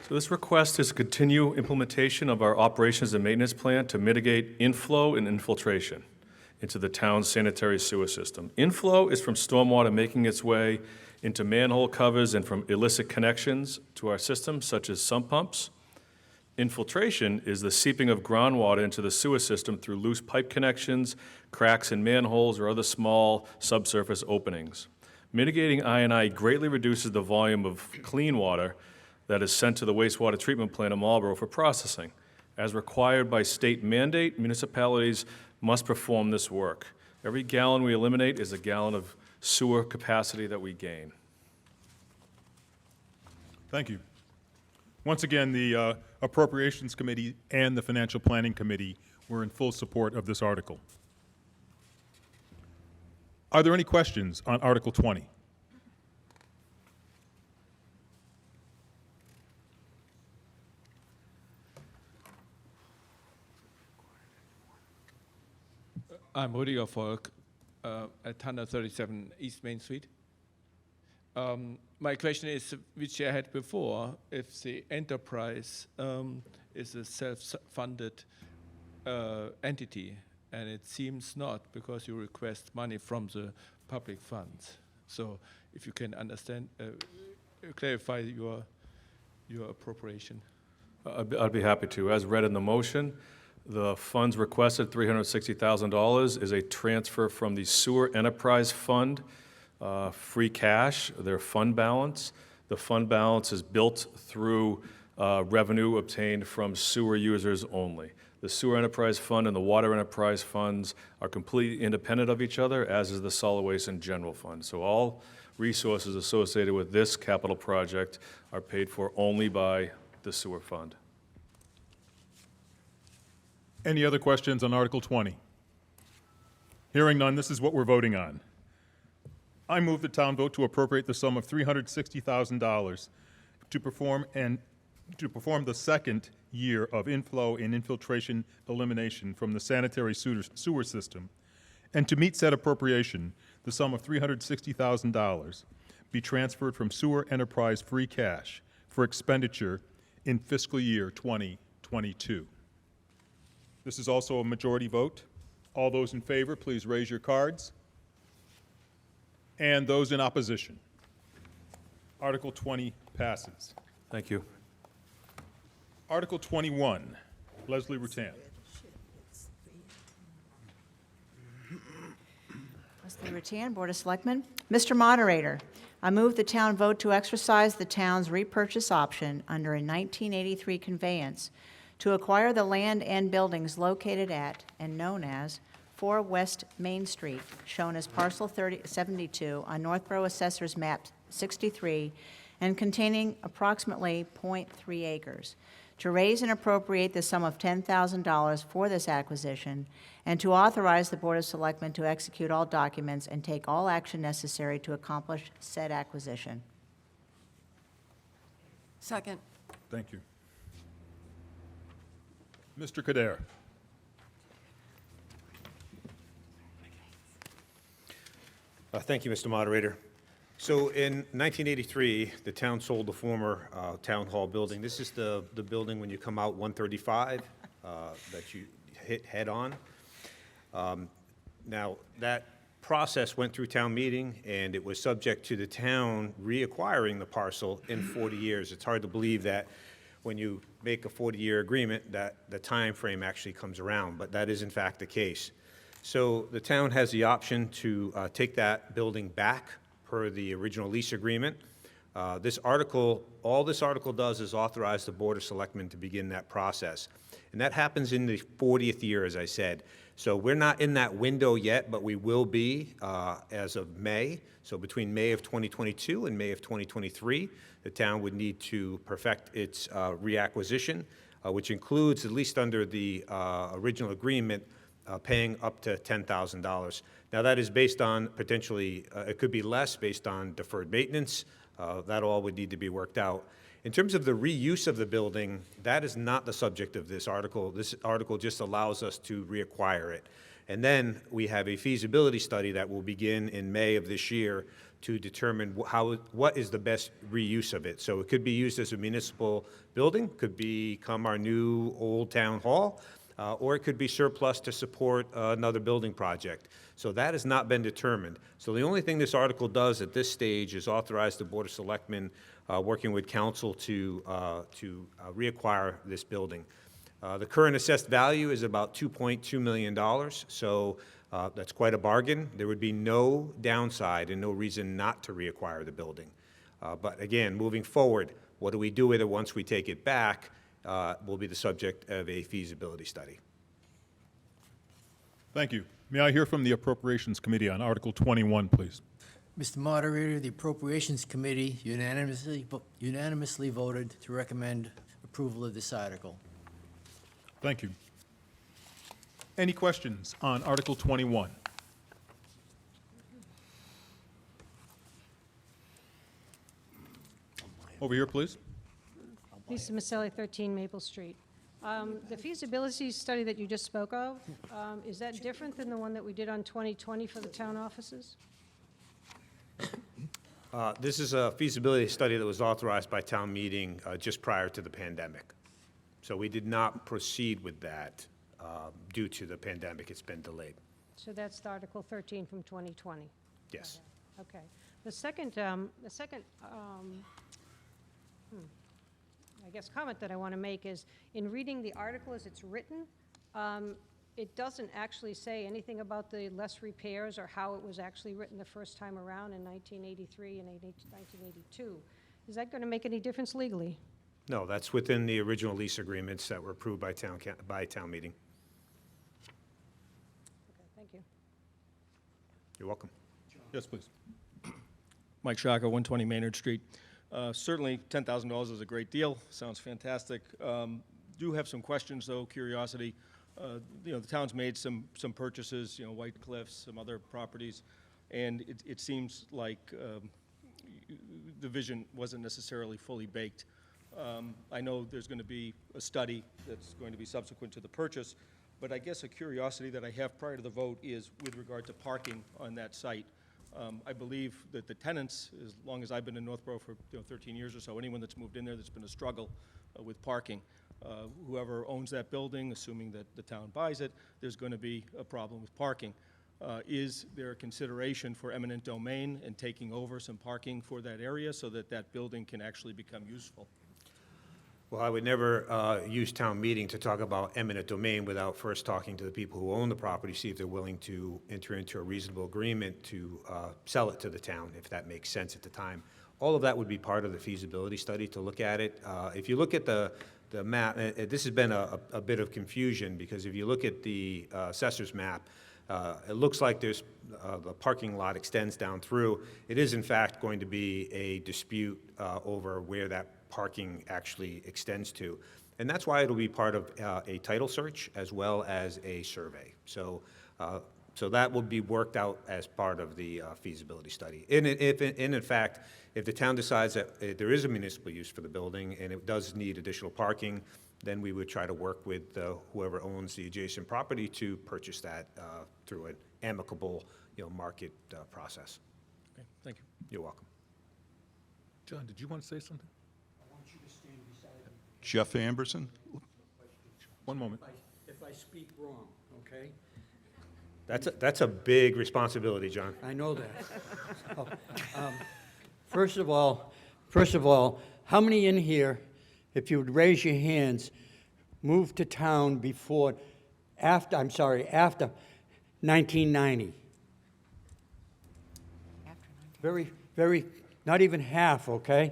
So this request is to continue implementation of our operations and maintenance plan to mitigate inflow and infiltration into the town's sanitary sewer system. Inflow is from stormwater making its way into manhole covers and from illicit connections to our system, such as sump pumps. Infiltration is the seeping of groundwater into the sewer system through loose pipe connections, cracks in manholes, or other small subsurface openings. Mitigating I&I greatly reduces the volume of clean water that is sent to the wastewater treatment plant in Marlboro for processing. As required by state mandate, municipalities must perform this work. Every gallon we eliminate is a gallon of sewer capacity that we gain. Thank you. Once again, the Appropriations Committee and the Financial Planning Committee were in full support of this article. Are there any questions on Article 20? I'm Rüdiger Volk at 137 East Main Street. My question is, which I had before, if the enterprise is a self-funded entity, and it seems not, because you request money from the public funds. So if you can understand, clarify your appropriation. I'd be happy to. As read in the motion, the funds requested, $360,000, is a transfer from the Sewer Enterprise Fund, free cash, their fund balance. The fund balance is built through revenue obtained from sewer users only. The Sewer Enterprise Fund and the Water Enterprise Funds are completely independent of each other, as is the Solid Waste and General Fund. So all resources associated with this capital project are paid for only by the Sewer Fund. Any other questions on Article 20? Hearing none, this is what we're voting on. I move the town vote to appropriate the sum of $360,000 to perform the second year of inflow and infiltration elimination from the sanitary sewer system, and to meet said appropriation, the sum of $360,000 be transferred from sewer enterprise free cash for expenditure in fiscal year 2022. This is also a majority vote. All those in favor, please raise your cards. And those in opposition. Article 20 passes. Thank you. Article 21, Leslie Rutan. Leslie Rutan, Board of Selectmen. Mr. Moderator, I move the town vote to exercise the town's repurchase option under a 1983 conveyance to acquire the land and buildings located at and known as 4 West Main Street, shown as parcel 72 on Northboro Assessor's Map 63, and containing approximately .3 acres, to raise and appropriate the sum of $10,000 for this acquisition, and to authorize the Board of Selectmen to execute all documents and take all action necessary to accomplish said acquisition. Second. Thank you. Mr. Kader. Thank you, Mr. Moderator. So in 1983, the town sold the former town hall building. This is the building when you come out 135 that you hit head on. Now, that process went through town meeting, and it was subject to the town reacquiring the parcel in 40 years. It's hard to believe that when you make a 40-year agreement that the time frame actually comes around, but that is in fact the case. So the town has the option to take that building back per the original lease agreement. All this article does is authorize the Board of Selectmen to begin that process. And that happens in the 40th year, as I said. So we're not in that window yet, but we will be as of May. So between May of 2022 and May of 2023, the town would need to perfect its reacquisition, which includes, at least under the original agreement, paying up to $10,000. Now, that is based on potentially, it could be less based on deferred maintenance. That all would need to be worked out. In terms of the reuse of the building, that is not the subject of this article. This article just allows us to reacquire it. And then we have a feasibility study that will begin in May of this year to determine what is the best reuse of it. So it could be used as a municipal building, could become our new old town hall, or it could be surplus to support another building project. So that has not been determined. So the only thing this article does at this stage is authorize the Board of Selectmen working with council to reacquire this building. The current assessed value is about $2.2 million, so that's quite a bargain. There would be no downside and no reason not to reacquire the building. But again, moving forward, what do we do with it once we take it back will be the subject of a feasibility study. Thank you. May I hear from the Appropriations Committee on Article 21, please? Mr. Moderator, the Appropriations Committee unanimously voted to recommend approval of this article. Thank you. Any questions on Article 21? Over here, please. Lisa Maselli, 13 Maple Street. The feasibility study that you just spoke of, is that different than the one that we did on 2020 for the town offices? This is a feasibility study that was authorized by town meeting just prior to the pandemic. So we did not proceed with that due to the pandemic. It's been delayed. So that's the Article 13 from 2020? Yes. Okay. The second, I guess, comment that I want to make is, in reading the article as it's written, it doesn't actually say anything about the less repairs or how it was actually written the first time around in 1983 and 1982. Is that going to make any difference legally? No, that's within the original lease agreements that were approved by town meeting. Okay, thank you. You're welcome. Yes, please. Mike Shaka, 120 Maynard Street. Certainly, $10,000 is a great deal. Sounds fantastic. Do have some questions, though, curiosity. the town's made some purchases, White Cliffs, some other properties, and it seems like the vision wasn't necessarily fully baked. I know there's going to be a study that's going to be subsequent to the purchase, but I guess a curiosity that I have prior to the vote is with regard to parking on that site. I believe that the tenants, as long as I've been in Northboro for 13 years or so, anyone that's moved in there, there's been a struggle with parking. Whoever owns that building, assuming that the town buys it, there's going to be a problem with parking. Is there a consideration for eminent domain and taking over some parking for that area so that that building can actually become useful? Well, I would never use town meeting to talk about eminent domain without first talking to the people who own the property, see if they're willing to enter into a reasonable agreement to sell it to the town, if that makes sense at the time. All of that would be part of the feasibility study to look at it. If you look at the map, this has been a bit of confusion, because if you look at the assessor's map, it looks like there's the parking lot extends down through. It is in fact going to be a dispute over where that parking actually extends to. And that's why it'll be part of a title search as well as a survey. So that will be worked out as part of the feasibility study. And in fact, if the town decides that there is a municipal use for the building and it does need additional parking, then we would try to work with whoever owns the adjacent property to purchase that through an amicable, market process. Okay, thank you. You're welcome. John, did you want to say something? Jeff Amberson? One moment. If I speak wrong, okay? That's a big responsibility, John. I know that. So, first of all, how many in here, if you would raise your hands, moved to town after 1990? Very, not even half, okay?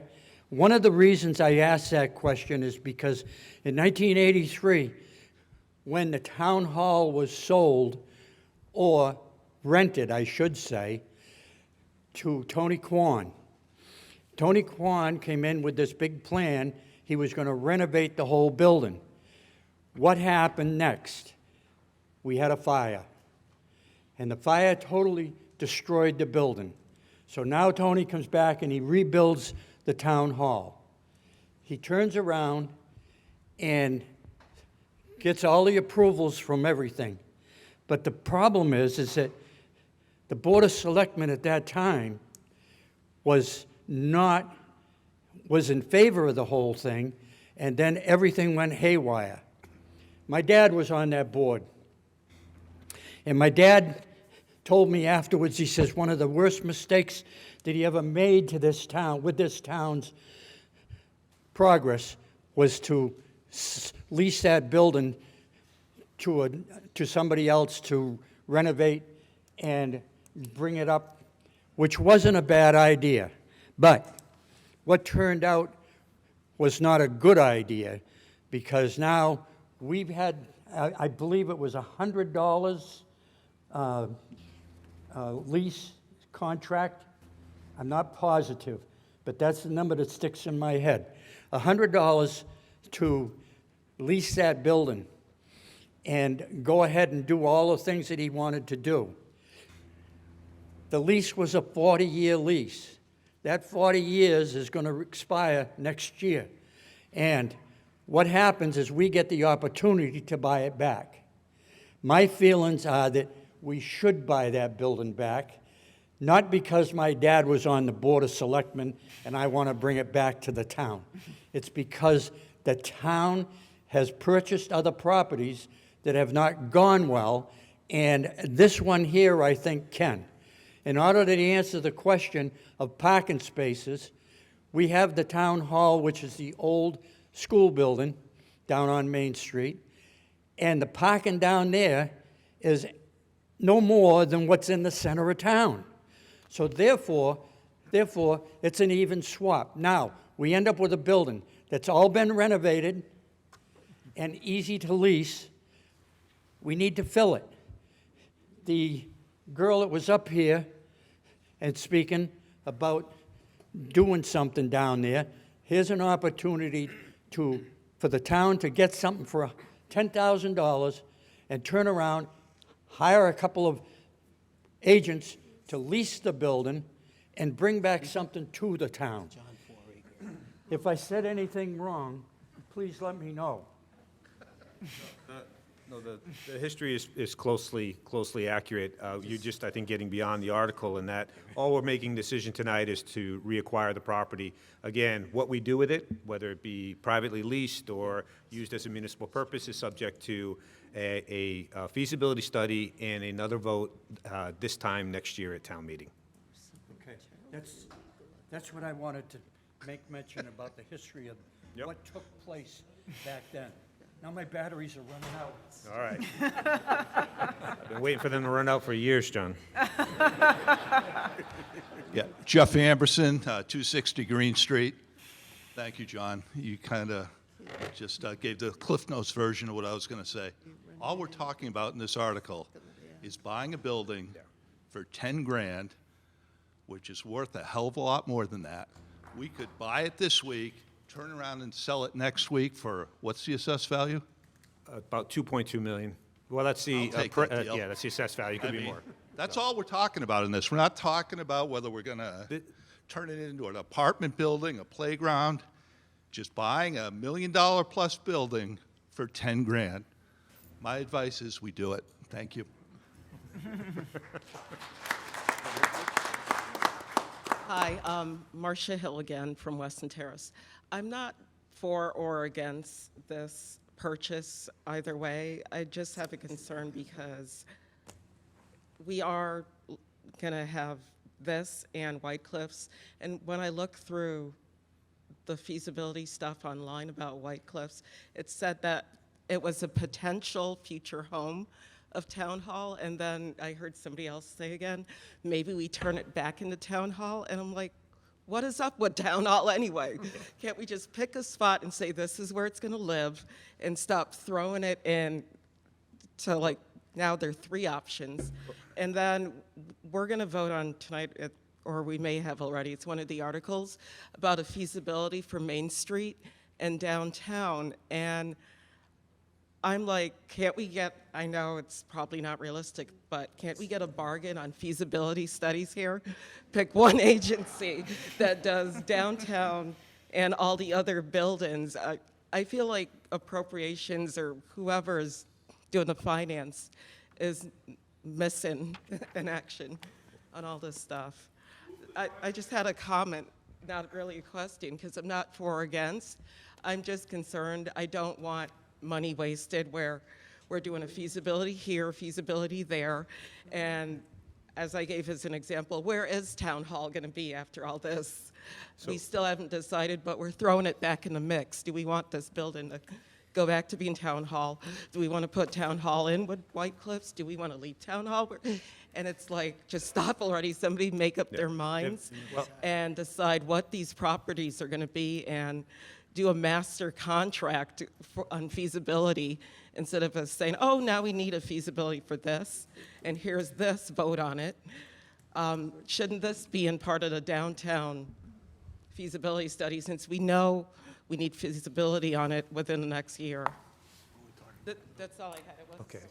One of the reasons I asked that question is because in 1983, when the town hall was sold, or rented, I should say, to Tony Kwan. Tony Kwan came in with this big plan. He was going to renovate the whole building. What happened next? We had a fire. And the fire totally destroyed the building. So now Tony comes back and he rebuilds the town hall. He turns around and gets all the approvals from everything. But the problem is that the Board of Selectmen at that time was in favor of the whole thing, and then everything went haywire. My dad was on that board. And my dad told me afterwards, he says, one of the worst mistakes that he ever made to this town, with this town's progress, was to lease that building to somebody else to renovate and bring it up, which wasn't a bad idea. But what turned out was not a good idea, because now we've had, I believe it was $100 lease contract. I'm not positive, but that's the number that sticks in my head. $100 to lease that building and go ahead and do all the things that he wanted to do. The lease was a 40-year lease. That 40 years is going to expire next year. And what happens is we get the opportunity to buy it back. My feelings are that we should buy that building back, not because my dad was on the Board of Selectmen and I want to bring it back to the town. It's because the town has purchased other properties that have not gone well, and this one here, I think, can. In order to answer the question of parking spaces, we have the town hall, which is the old school building down on Main Street, and the parking down there is no more than what's in the center of town. So therefore, it's an even swap. Now, we end up with a building that's all been renovated and easy to lease. We need to fill it. The girl that was up here and speaking about doing something down there, here's an opportunity for the town to get something for $10,000 and turn around, hire a couple of agents to lease the building and bring back something to the town. If I said anything wrong, please let me know. No, the history is closely accurate. You're just, I think, getting beyond the article in that all we're making decision tonight is to reacquire the property. Again, what we do with it, whether it be privately leased or used as a municipal purpose, is subject to a feasibility study and another vote this time next year at town meeting. Okay, that's what I wanted to make mention about the history of what took place back then. Now my batteries are running out. All right. I've been waiting for them to run out for years, John. Yeah, Jeff Amberson, 260 Green Street. Thank you, John. You kind of just gave the Cliff Notes version of what I was going to say. All we're talking about in this article is buying a building for 10 grand, which is worth a hell of a lot more than that. We could buy it this week, turn around and sell it next week for, what's the assessed value? About 2.2 million. Well, that's the, I'll take that deal. yeah, that's the assessed value. It could I be mean, more. That's all we're talking about in this. We're not talking about whether we're going to turn it into an apartment building, a playground. Just buying $1 million plus building for 10 grand. My advice is we do it. Thank you. Hi, Marcia Hill again from Weston Terrace. I'm not for or against this purchase either way. I just have a concern because we are going to have this and White Cliffs. And when I look through the feasibility stuff online about White Cliffs, it said that it was a potential future home of Town Hall, and then I heard somebody else say again, maybe we turn it back into Town Hall, and I'm like, what is up with Town Hall anyway? Can't we just pick a spot and say this is where it's gonna live and stop throwing it in to like, now there are 3 options. And then we're gonna vote on tonight, or we may have already, it's one of the articles about a feasibility for Main Street and downtown, and I'm like, can't we get, I know it's probably not realistic, but can't we get a bargain on feasibility studies here? Pick one agency that does downtown and all the other buildings. I feel like Appropriations or whoever is doing the finance is missing in action on all this stuff. I just had a comment, not really a question, because I'm not for or against. I'm just concerned. I don't want money wasted where we're doing a feasibility here, feasibility there, and as I gave as an example, where is Town Hall going to be after all this? We still haven't decided, but we're throwing it back in the mix. Do we want this building to go back to being Town Hall? Do we want to put Town Hall in with White Cliffs? Do we want to leave Town Hall? And it's like, just stop already. Somebody make up their minds and decide what these properties are going to be and do a master contract on feasibility instead of us saying, oh, now we need a feasibility for this, and here's this, vote on it. Shouldn't this be in part of the downtown feasibility study, since we know we need feasibility on it within the next year? That's all I had.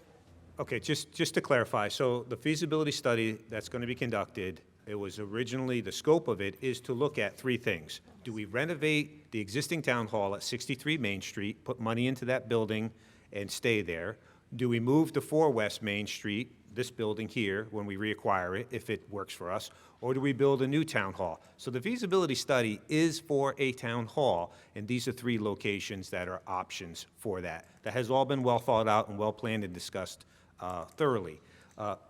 Okay, just to clarify, so the feasibility study that's going to be conducted, it was originally, the scope of it is to look at 3 things. Do we renovate the existing town hall at 63 Main Street, put money into that building and stay there? Do we move to 4 West Main Street, this building here, when we reacquire it, if it works for us, or do we build a new town hall? So the feasibility study is for a town hall, and these are 3 locations that are options for that. That has all been well thought out and well planned and discussed thoroughly.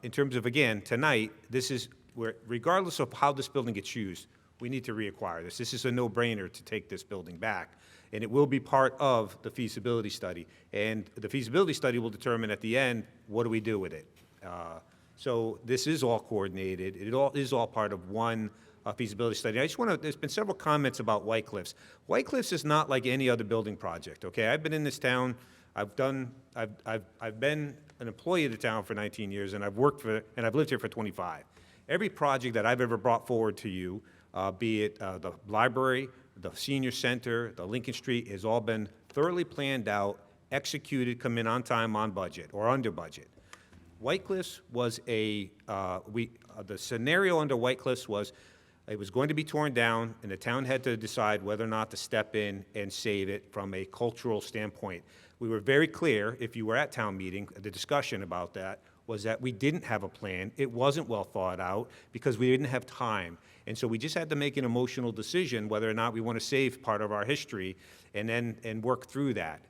In terms of, again, tonight, this is where, regardless of how this building gets used, we need to reacquire this. This is a no-brainer to take this building back, and it will be part of the feasibility study. And the feasibility study will determine at the end, what do we do with it? So this is all coordinated. It is all part of one feasibility study. I just want to, there's been several comments about White Cliffs. White Cliffs is not like any other building project, okay? I've been in this town, I've been an employee of the town for 19 years, and I've lived here for 25. Every project that I've ever brought forward to you, be it the library, the senior center, the Lincoln Street, has all been thoroughly planned out executed, come in on time, on budget, or under budget. White Cliffs was the scenario under White Cliffs was it was going to be torn down, and the town had to decide whether or not to step in and save it from a cultural standpoint. We were very clear, if you were at town meeting, the discussion about that was that we didn't have a plan. It wasn't well thought out because we didn't have time. And so we just had to make an emotional decision whether or not we want to save part of our history and work through that.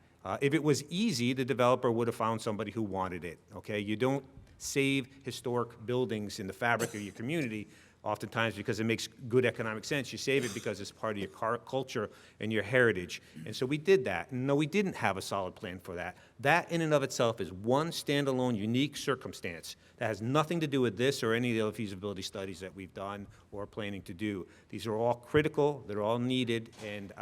If it was easy, the developer would have found somebody who wanted it, okay? You don't save historic buildings in the fabric of your community oftentimes because it makes good economic sense. You save it because it's part of your culture and your heritage. And so we did that. And no, we didn't have a solid plan for that. That in and of itself is one standalone, unique circumstance that has nothing to do with this or any of the other feasibility studies that we've done or are planning to do. These are all critical, they're all needed, and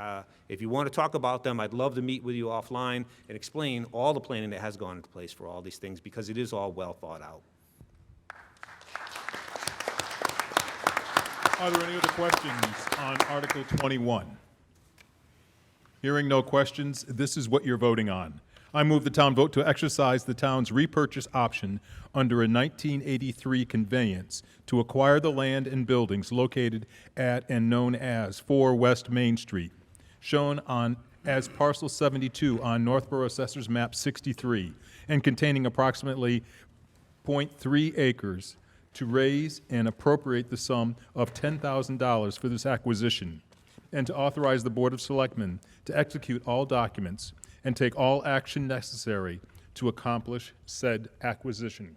if you want to talk about them, I'd love to meet with you offline and explain all the planning that has gone into place for all these things because it is all well thought out. Are there any other questions on Article 21? Hearing no questions, this is what you're voting on. I move the town vote to exercise the town's repurchase option under a 1983 conveyance to acquire the land and buildings located at and known as 4 West Main Street, shown on as parcel 72 on Northboro Assessor's Map 63, and containing approximately 0.3 acres, to raise and appropriate the sum of $10,000 for this acquisition, and to authorize the Board of Selectmen to execute all documents and take all action necessary to accomplish said acquisition.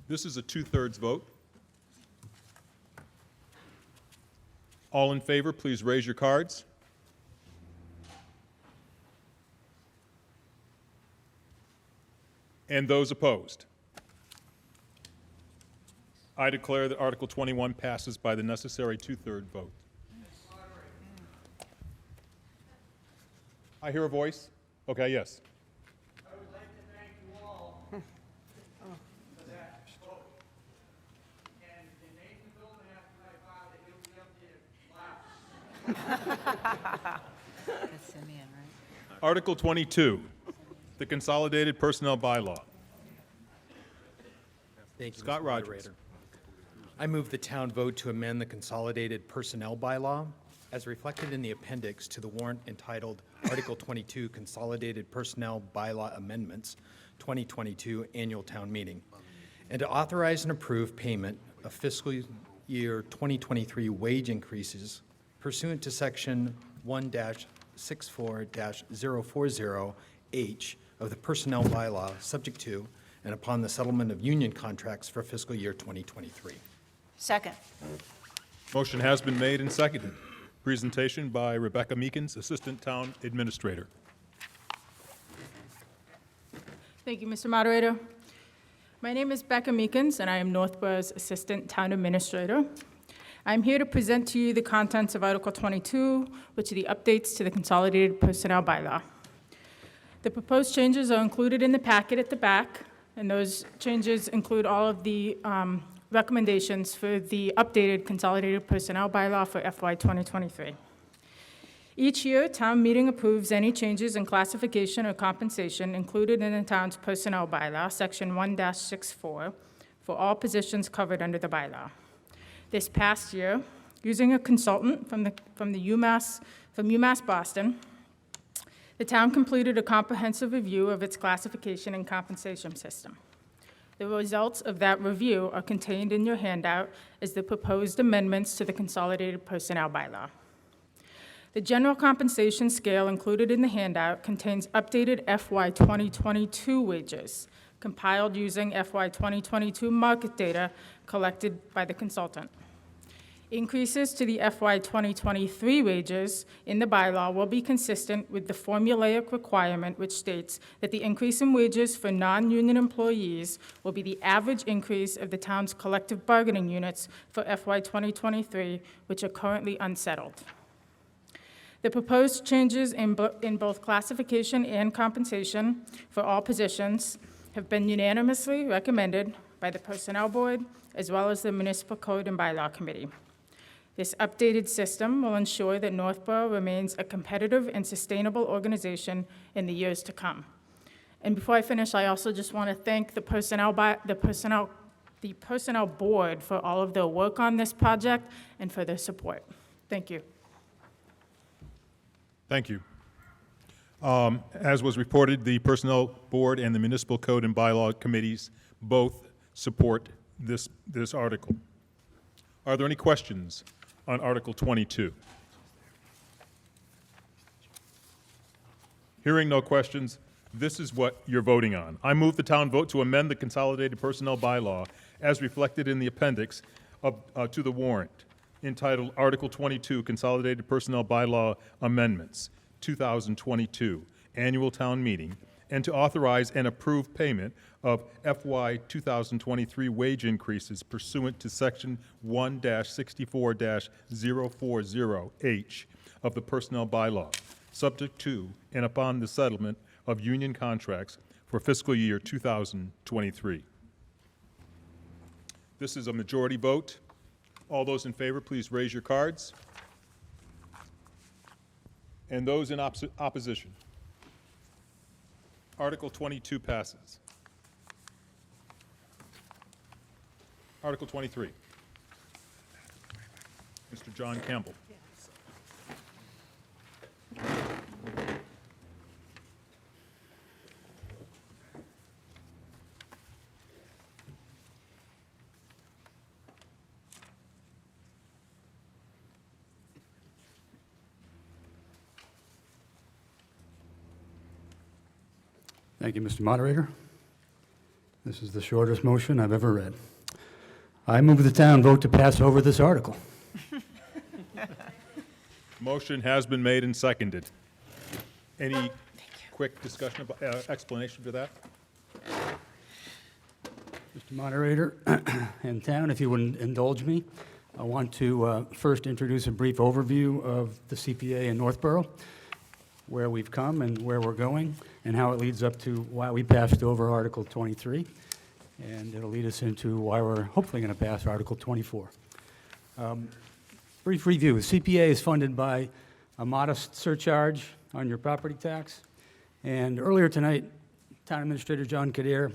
This is a 2/3 vote. All in favor, please raise your cards. And those opposed? I declare that Article 21 passes by the necessary 2/3 vote. I hear a voice. Okay, yes. I would like to thank you all for that vote. And the name the building after my father, he'll be up there laughing. That's Simeon, right? Article 22, the Consolidated Personnel Bylaw. Thank you, Scott Mr. Rogers. Moderator. I move the town vote to amend the Consolidated Personnel Bylaw as reflected in the appendix to the warrant entitled Article 22 Consolidated Personnel Bylaw Amendments 2022 Annual Town Meeting, and to authorize and approve payment of fiscal year 2023 wage increases pursuant to Section 1-64-040H of the Personnel Bylaw, subject to and upon the settlement of union contracts for fiscal year 2023. Second. Motion has been made and seconded. Presentation by Rebecca Meekins, Assistant Town Administrator. Thank you, Mr. Moderator. My name is Becca Meekins, and I am Northboro's Assistant Town Administrator. I'm here to present to you the contents of Article 22, which are the updates to the Consolidated Personnel Bylaw. The proposed changes are included in the packet at the back, and those changes include all of the recommendations for the updated Consolidated Personnel Bylaw for FY 2023. Each year, town meeting approves any changes in classification or compensation included in the town's personnel bylaw, Section 1-64, for all positions covered under the bylaw. This past year, using a consultant from UMass Boston, the town completed a comprehensive review of its classification and compensation system. The results of that review are contained in your handout as the proposed amendments to the Consolidated Personnel Bylaw. The general compensation scale included in the handout contains updated FY 2022 wages, compiled using FY 2022 market data collected by the consultant. Increases to the FY 2023 wages in the bylaw will be consistent with the formulaic requirement which states that the increase in wages for non-union employees will be the average increase of the town's collective bargaining units for FY 2023, which are currently unsettled. The proposed changes in both classification and compensation for all positions have been unanimously recommended by the Personnel Board as well as the Municipal Code and Bylaw Committee. This updated system will ensure that Northborough remains a competitive and sustainable organization in the years to come. And before I finish, I also just want to thank the personnel board for all of their work on this project and for their support. Thank you. Thank you. As was reported, the Personnel Board and the Municipal Code and Bylaw Committees both support this article. Are there any questions on Article 22? Hearing no questions, this is what you're voting on. I move the town vote to amend the Consolidated Personnel Bylaw as reflected in the appendix to the warrant, entitled Article 22, Consolidated Personnel Bylaw Amendments, 2022, Annual Town Meeting, and to authorize and approve payment of FY 2023 wage increases pursuant to Section 1-64-040H of the Personnel Bylaw, subject to and upon the settlement of union contracts for fiscal year 2023. This is a majority vote. All those in favor, please raise your cards. And those in opposition. Article 22 passes. Article 23. Mr. John Campbell. Thank you, Mr. Moderator. This is the shortest motion I've ever read. I move the town vote to pass over this article. Motion has been made and seconded. Any quick discussion, about, explanation for that? Mr. Moderator and town, if you would indulge me, I want to first introduce a brief overview of the CPA in Northborough, where we've come and where we're going, and how it leads up to why we passed over Article 23. And it'll lead us into why we're hopefully going to pass Article 24. Brief review. CPA is funded by a modest surcharge on your property tax. And earlier tonight, Town Administrator John Kadir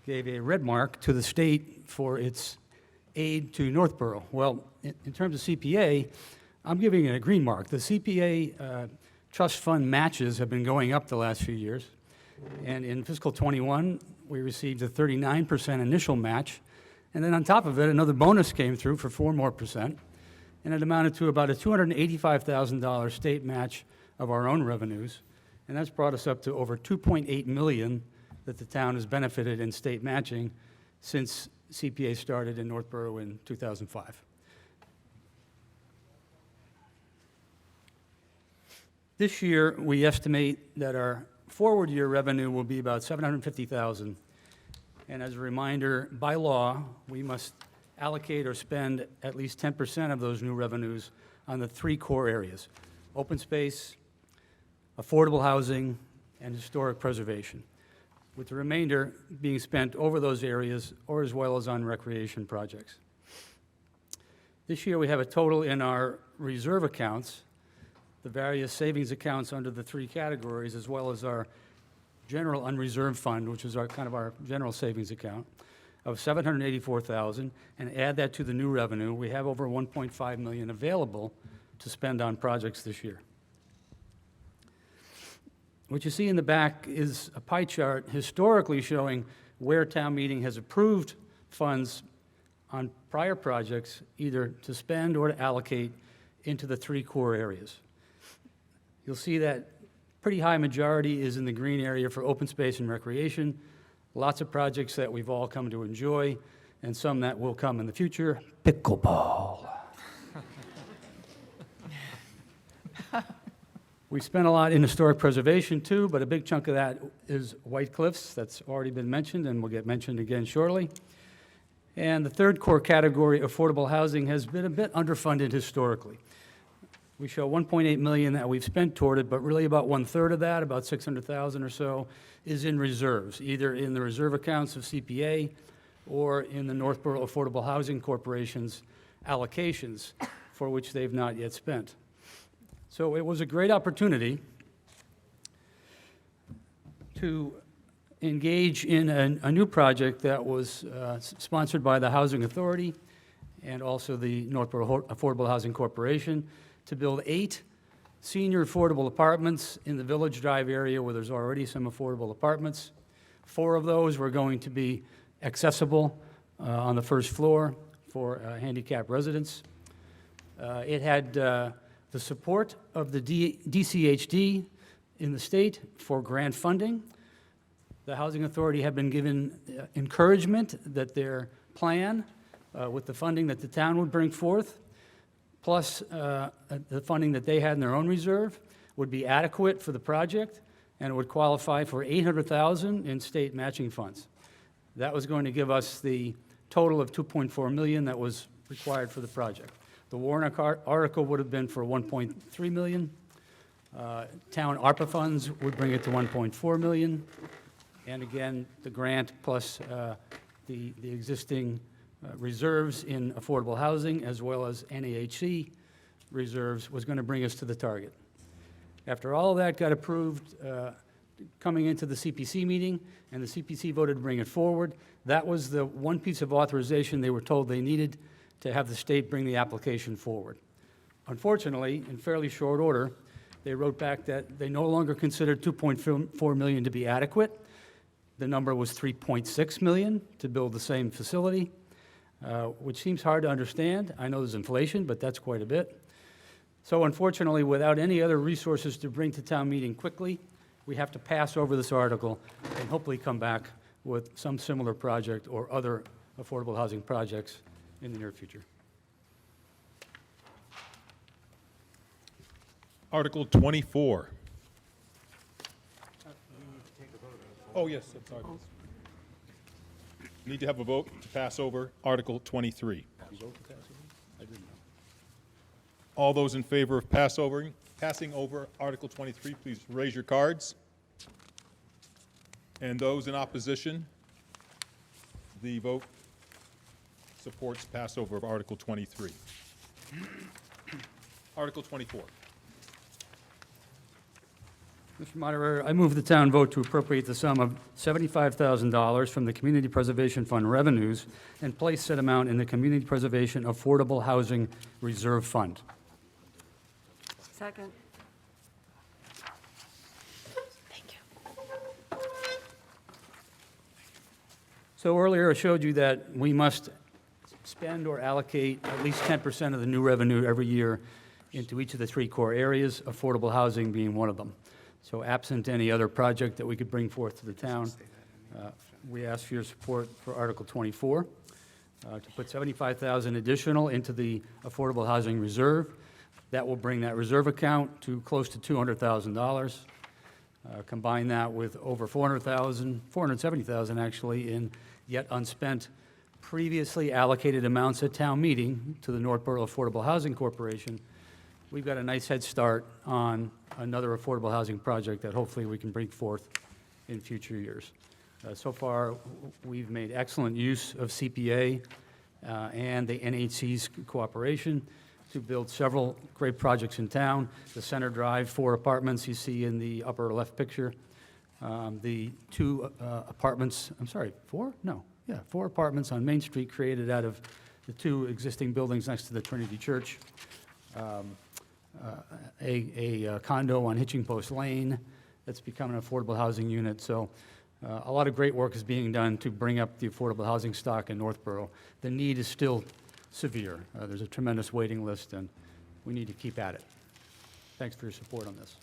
gave a red mark to the state for its aid to Northborough. Well, in terms of CPA, I'm giving it a green mark. The CPA trust fund matches have been going up the last few years. And in fiscal 21, we received a 39% initial match. And then on top of it, another bonus came through for 4% more. And it amounted to about a $285,000 state match of our own revenues. And that's brought us up to over $2.8 million that the town has benefited in state matching since CPA started in Northborough in 2005. This year, we estimate that our forward year revenue will be about $750,000. And as a reminder, by law, we must allocate or spend at least 10% of those new revenues on the three core areas: open space, affordable housing, and historic preservation, with the remainder being spent over those areas or as well as on recreation projects. This year, we have a total in our reserve accounts, the various savings accounts under the three categories, as well as our general unreserved fund, which is our general savings account, of $784,000, and add that to the new revenue, we have over $1.5 million available to spend on projects this year. What you see in the back is a pie chart historically showing where town meeting has approved funds on prior projects, either to spend or to allocate into the three core areas. You'll see that pretty high majority is in the green area for open space and recreation. Lots of projects that we've all come to enjoy, and some that will come in the future. Pickleball. We spent a lot in historic preservation too, but a big chunk of that is White Cliffs. That's already been mentioned and will get mentioned again shortly. And the third core category, affordable housing, has been a bit underfunded historically. We show $1.8 million that we've spent toward it, but really about 1/3 of that, about $600,000 or so, is in reserves, either in the reserve accounts of CPA or in the Northborough Affordable Housing Corporation's allocations for which they've not yet spent. So it was a great opportunity to engage in a new project that was sponsored by the Housing Authority and also the Northboro Affordable Housing Corporation to build 8 senior affordable apartments in the Village Drive area where there's already some affordable apartments. 4 of those were going to be accessible on the first floor for handicapped residents. It had the support of the DCHD in the state for grant funding. The Housing Authority had been given encouragement that their plan with the funding that the town would bring forth, plus the funding that they had in their own reserve, would be adequate for the project, and it would qualify for $800,000 in state matching funds. That was going to give us the total of $2.4 million that was required for the project. The warrant article would have been for $1.3 million. Town ARPA funds would bring it to $1.4 million. And again, the grant plus the existing reserves in affordable housing as well as NAHC reserves was going to bring us to the target. After all of that got approved, coming into the CPC meeting, and the CPC voted to bring it forward, that was the one piece of authorization they were told they needed to have the state bring the application forward. Unfortunately, in fairly short order, they wrote back that they no longer considered $2.4 million to be adequate. The number was $3.6 million to build the same facility, which seems hard to understand. I know there's inflation, but that's quite a bit. So unfortunately, without any other resources to bring to town meeting quickly, we have to pass over this article and hopefully come back with some similar project or other affordable housing projects in the near future. Article 24. Oh, yes, I'm sorry. Need to have a vote to pass over Article 23. All those in favor of passing over Article 23, please raise your cards. And those in opposition, the vote supports passover of Article 23. Article 24. Mr. Moderator, I move the town vote to appropriate the sum of $75,000 from the Community Preservation Fund revenues and place said amount in the Community Preservation Affordable Housing Reserve Fund. Second. So earlier I showed you that we must spend or allocate at least 10% of the new revenue every year into each of the 3 core areas, affordable housing being one of them. So absent any other project that we could bring forth to the town, we ask for your support for Article 24, to put $75,000 additional into the Affordable Housing Reserve. That will bring that reserve account to close to $200,000. Combine that with over $470,000 actually in yet unspent previously allocated amounts at town meeting to the Northboro Affordable Housing Corporation. We've got a nice head start on another affordable housing project that hopefully we can bring forth in future years. So far, we've made excellent use of CPA and the NHC's cooperation to build several great projects in town. The Center Drive 4 apartments you see in the upper left picture. The 2 apartments, I'm sorry, 4? No, yeah, 4 apartments on Main Street created out of the 2 existing buildings next to the Trinity Church. A condo on Hitching Post Lane that's become an affordable housing unit. So a lot of great work is being done to bring up the affordable housing stock in Northboro. The need is still severe. There's a tremendous waiting list, and we need to keep at it. Thanks for your support on this.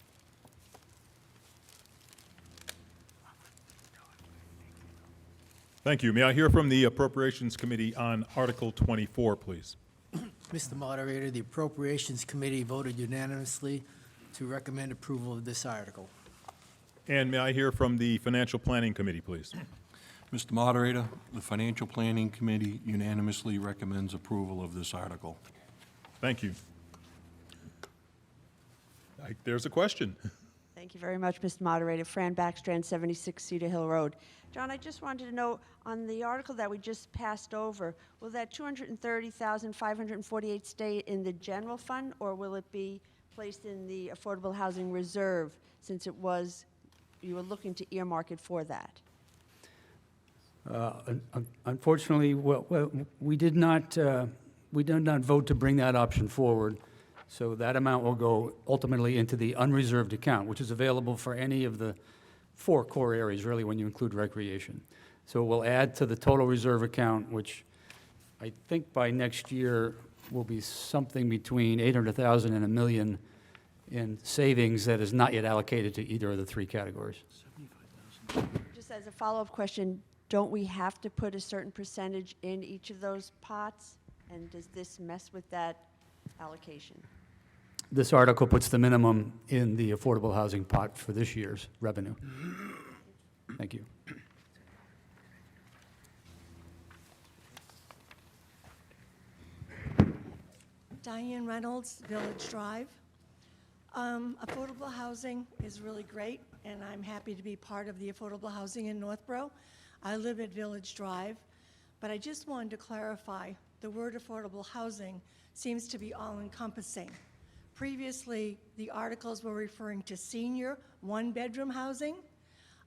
Thank you. May I hear from the Appropriations Committee on Article 24, please? Mr. Moderator, the Appropriations Committee voted unanimously to recommend approval of this article. And may I hear from the Financial Planning Committee, please? Mr. Moderator, the Financial Planning Committee unanimously recommends approval of this article. Thank you. There's a question. Thank you very much, Mr. Moderator. Fran Backstrand, 76 Cedar Hill Road. John, I just wanted to know, on the article that we just passed over, will that $230,548 stay in the general fund, or will it be placed in the Affordable Housing Reserve, since you were looking to earmark it for that? Unfortunately, we did not vote to bring that option forward, so that amount will go ultimately into the unreserved account, which is available for any of the 4 core areas, really, when you include recreation. So we'll add to the total reserve account, which I think by next year will be something between $800,000 and $1 million in savings that is not yet allocated to either of the 3 categories. Just as a follow-up question, don't we have to put a certain percentage in each of those pots? And does this mess with that allocation? This article puts the minimum in the affordable housing pot for this year's revenue. Thank you. Diane Reynolds, Village Drive. Affordable housing is really great, and I'm happy to be part of the affordable housing in Northborough. I live at Village Drive, but I just wanted to clarify, the word affordable housing seems to be all-encompassing. Previously, the articles were referring to senior one-bedroom housing.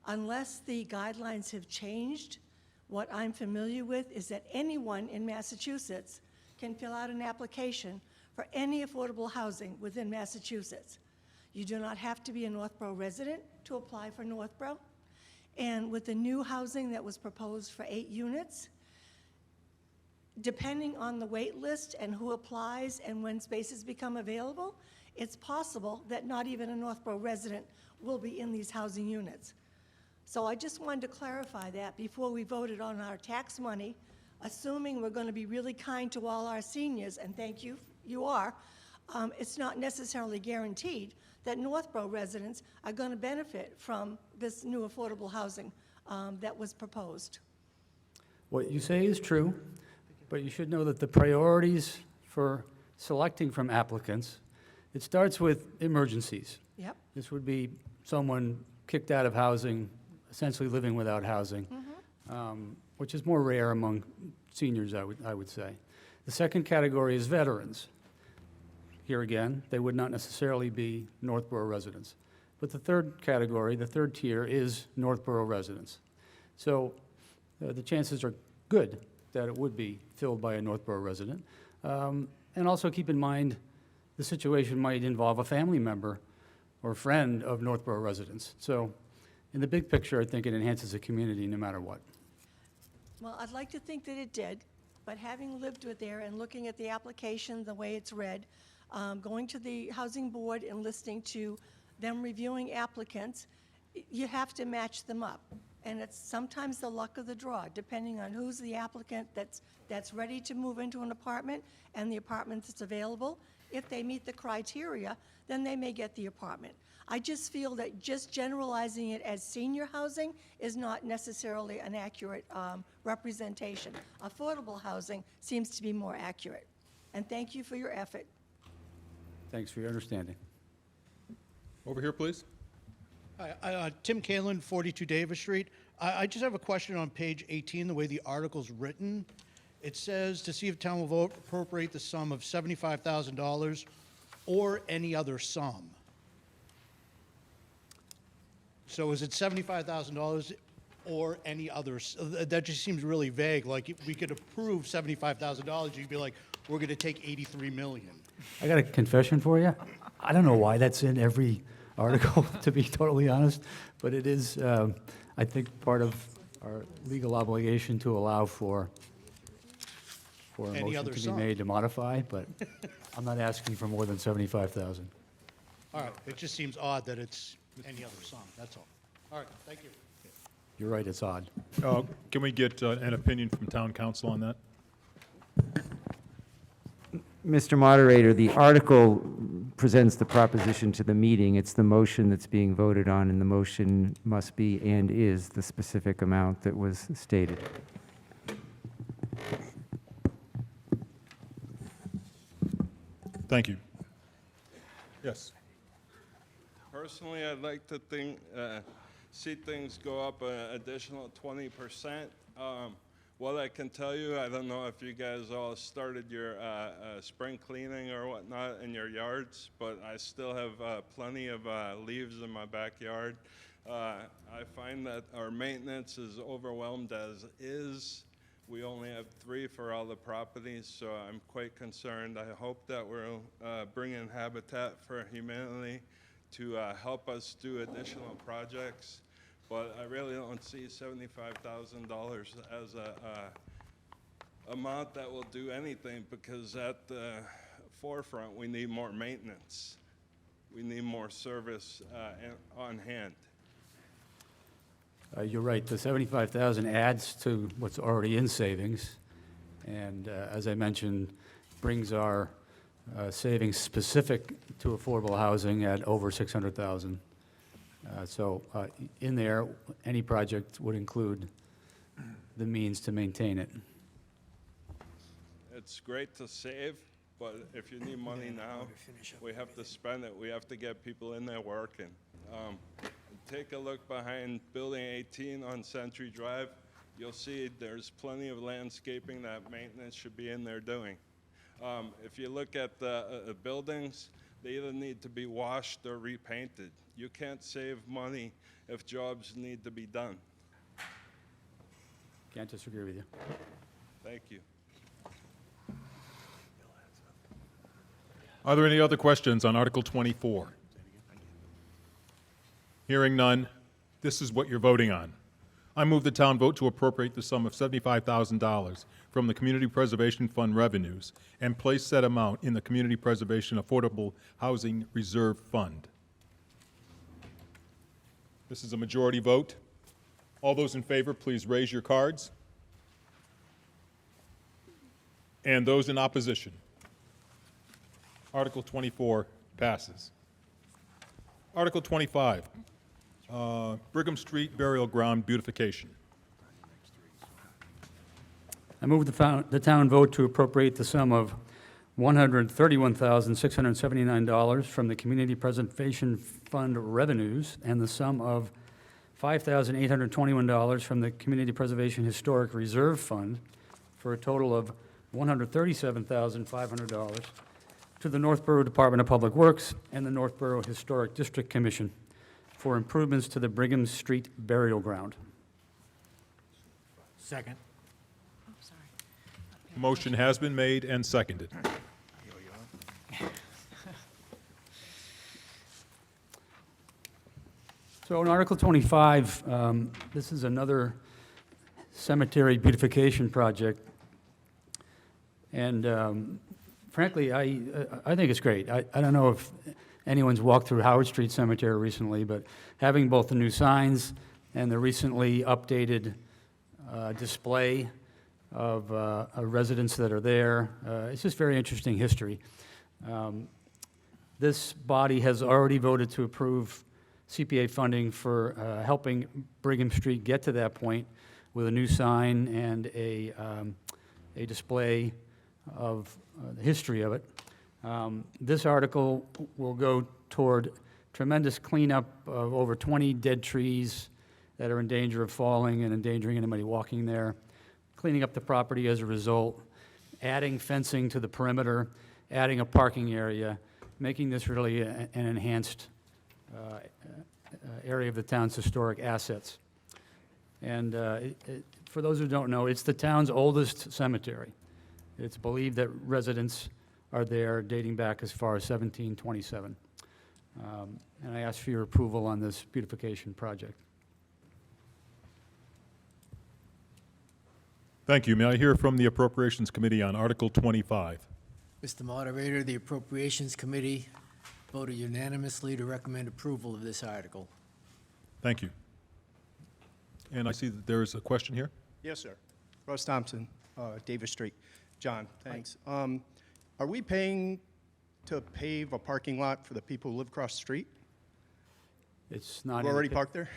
Unless the guidelines have changed, what I'm familiar with is that anyone in Massachusetts can fill out an application for any affordable housing within Massachusetts. You do not have to be a Northborough resident to apply for Northborough. And with the new housing that was proposed for 8 units, depending on the wait list and who applies and when spaces become available, it's possible that not even a Northborough resident will be in these housing units. So I just wanted to clarify that before we voted on our tax money, assuming we're going to be really kind to all our seniors, and thank you, you are, it's not necessarily guaranteed that Northborough residents are going to benefit from this new affordable housing that was proposed. What you say is true, but you should know that the priorities for selecting from applicants, it starts with emergencies. Yep. This would be someone kicked out of housing, essentially living without housing, which is more rare among seniors, I would say. The second category is veterans. Here again, they would not necessarily be Northborough residents. But the third category, the third tier, is Northborough residents. So the chances are good that it would be filled by a Northborough resident. And also keep in mind, the situation might involve a family member or friend of Northborough residents. So in the big picture, I think it enhances the community no matter what. Well, I'd like to think that it did, but having lived with there and looking at the application, the way it's read, going to the housing board and listening to them reviewing applicants, you have to match them up. And it's sometimes the luck of the draw, depending on who's the applicant that's ready to move into an apartment and the apartment that's available. If they meet the criteria, then they may get the apartment. I just feel that just generalizing it as senior housing is not necessarily an accurate representation. Affordable housing seems to be more accurate. And thank you for your effort. Thanks for your understanding. Over here, please. Hi, Tim Kalin, 42 Davis Street. I just have a question on page 18, the way the article's written. It says to see if town will vote appropriate the sum of $75,000 or any other sum. So is it $75,000 or any other? That just seems really vague. Like if we could approve $75,000, you'd be like, we're going to take $83 million. I got a confession for you. I don't know why that's in every article, to be totally honest, but it is, I think, part of our legal obligation to allow for a Any motion other to be sum. made to modify, but I'm not asking for more than 75,000. All right, it just seems odd that it's any other sum, that's all. All right, thank you. You're right, it's odd. Can we get an opinion from town council on that? Mr. Moderator, the article presents the proposition to the meeting. It's the motion that's being voted on, and the motion must be and is the specific amount that was stated. Thank you. Yes. personally, I'd like to see things go up an additional 20%. What I can tell you, I don't know if you guys all started your spring cleaning or whatnot in your yards, but I still have plenty of leaves in my backyard. I find that our maintenance is overwhelmed as is. We only have 3 for all the properties, so I'm quite concerned. I hope that we'll bring in Habitat for Humanity to help us do additional projects. But I really don't see $75,000 as a amount that will do anything, because at the forefront, we need more maintenance. We need more service on hand. You're right, the 75,000 adds to what's already in savings, and as I mentioned, brings our savings specific to affordable housing at over 600,000. So in there, any project would include the means to maintain it. It's great to save, but if you need money now, we have to spend it. We have to get people in there working. Take a look behind Building 18 on Century Drive. You'll see there's plenty of landscaping that maintenance should be in there doing. If you look at the buildings, they either need to be washed or repainted. You can't save money if jobs need to be done. Can't disagree with you. Thank you. Are there any other questions on Article 24? Hearing none, this is what you're voting on. I move the town vote to appropriate the sum of $75,000 from the Community Preservation Fund revenues and place said amount in the Community Preservation Affordable Housing Reserve Fund. This is a majority vote. All those in favor, please raise your cards. And those in opposition. Article 24 passes. Article 25, Brigham Street Burial Ground beautification. I move the town vote to appropriate the sum of $131,679 from the Community Preservation Fund revenues and the sum of $5,821 from the Community Preservation Historic Reserve Fund for a total of $137,500 to the Northboro Department of Public Works and the Northboro Historic District Commission for improvements to the Brigham Street Burial Ground. Second. Motion has been made and seconded. So in Article 25, this is another cemetery beautification project. And frankly, I think it's great. I don't know if anyone's walked through Howard Street Cemetery recently, but having both the new signs and the recently updated display of residents that are there, it's just very interesting history. This body has already voted to approve CPA funding for helping Brigham Street get to that point with a new sign and a display of the history of it. This article will go toward tremendous cleanup of over 20 dead trees that are in danger of falling and endangering anybody walking there, cleaning up the property as a result, adding fencing to the perimeter, adding a parking area, making this really an enhanced area of the town's historic assets. And for those who don't know, it's the town's oldest cemetery. It's believed that residents are there dating back as far as 1727. And I ask for your approval on this beautification project. Thank you. May I hear from the Appropriations Committee on Article 25? Mr. Moderator, the Appropriations Committee voted unanimously to recommend approval of this article. Thank you. And I see that there is a question here. Yes, sir. Russ Thompson, Davis Street. John, thanks. Are we paying to pave a parking lot for the people who live across the street? It's not. Who already parked there?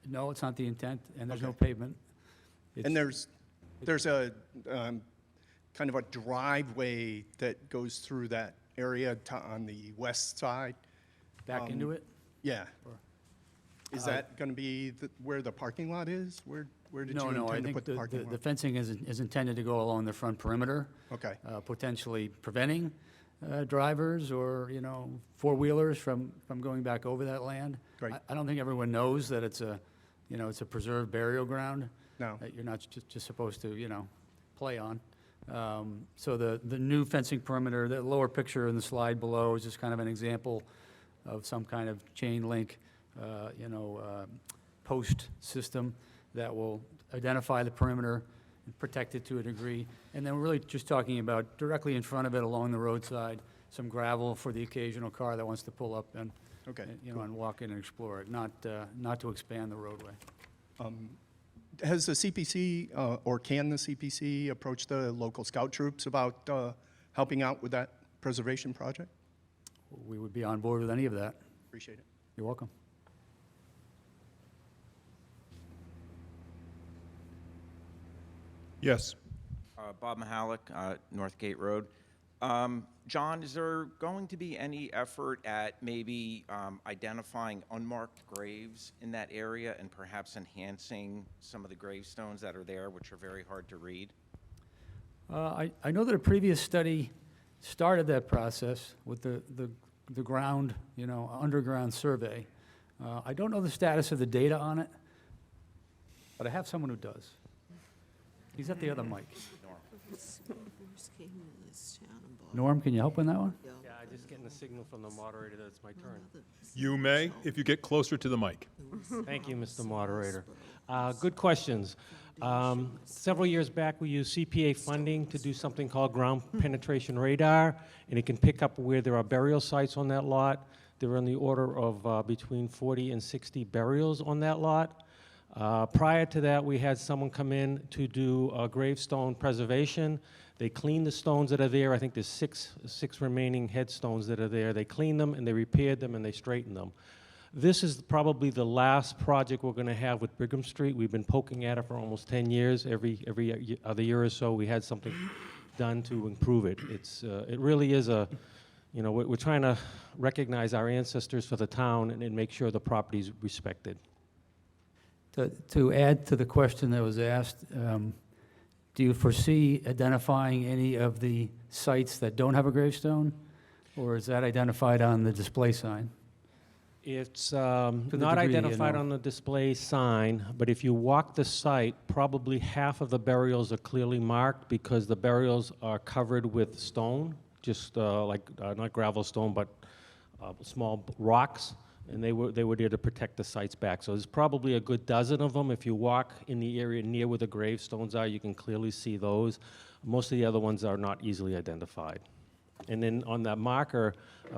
No, it's not the intent, and there's no pavement. And there's a kind of a driveway that goes through that area on the west side. Back into it? Yeah. Or- Is that going to be where the parking lot is? Where did you No, I intend to think put the parking the lot? fencing is intended to go along the front perimeter. Okay. Potentially preventing drivers or, four-wheelers from going back over that land. Great. I don't think everyone knows that it's a preserved burial ground. No. That you're not just supposed to, play on. So the new fencing perimeter, the lower picture in the slide below is just kind of an example of some kind of chain link, post system that will identify the perimeter and protect it to a degree. And then we're really just talking about directly in front of it along the roadside, some gravel for the occasional car that wants to pull up and, Okay, and walk in and explore it, not to expand the roadway. Has the CPC, or can the CPC approach the local scout troops about helping out with that preservation project? We would be on board with any of that. Appreciate it. You're welcome. Yes. Bob Mahalik, Northgate Road. John, is there going to be any effort at maybe identifying unmarked graves in that area and perhaps enhancing some of the gravestones that are there, which are very hard to read? I know that a previous study started that process with the ground, underground survey. I don't know the status of the data on it, but I have someone who does. He's at the other mic. Norm, can you help on that one? Yeah, I'm just getting a signal from the moderator that it's my turn. You may, if you get closer to the mic. Thank you, Mr. Moderator. Good questions. Several years back, we used CPA funding to do something called ground penetration radar, and it can pick up where there are burial sites on that lot. There are in the order of between 40 and 60 burials on that lot. Prior to that, we had someone come in to do gravestone preservation. They cleaned the stones that are there. I think there's six remaining headstones that are there. They cleaned them, and they repaired them, and they straightened them. This is probably the last project we're going to have with Brigham Street. We've been poking at it for almost 10 years. Every other year or so, we had something done to improve it. It really is we're trying to recognize our ancestors for the town and make sure the property's respected. To add to the question that was asked, do you foresee identifying any of the sites that don't have a gravestone? Or is that identified on the display sign? It's the not degree, identified on the display sign, but if you walk the site, probably half of the burials are clearly marked because the burials are covered with stone, just not gravel stone, but small rocks. And they were there to protect the sites back. So there's probably a good dozen of them. If you walk in the area near where the gravestones are, you can clearly see those. Most of the other ones are not easily identified. And then on that marker,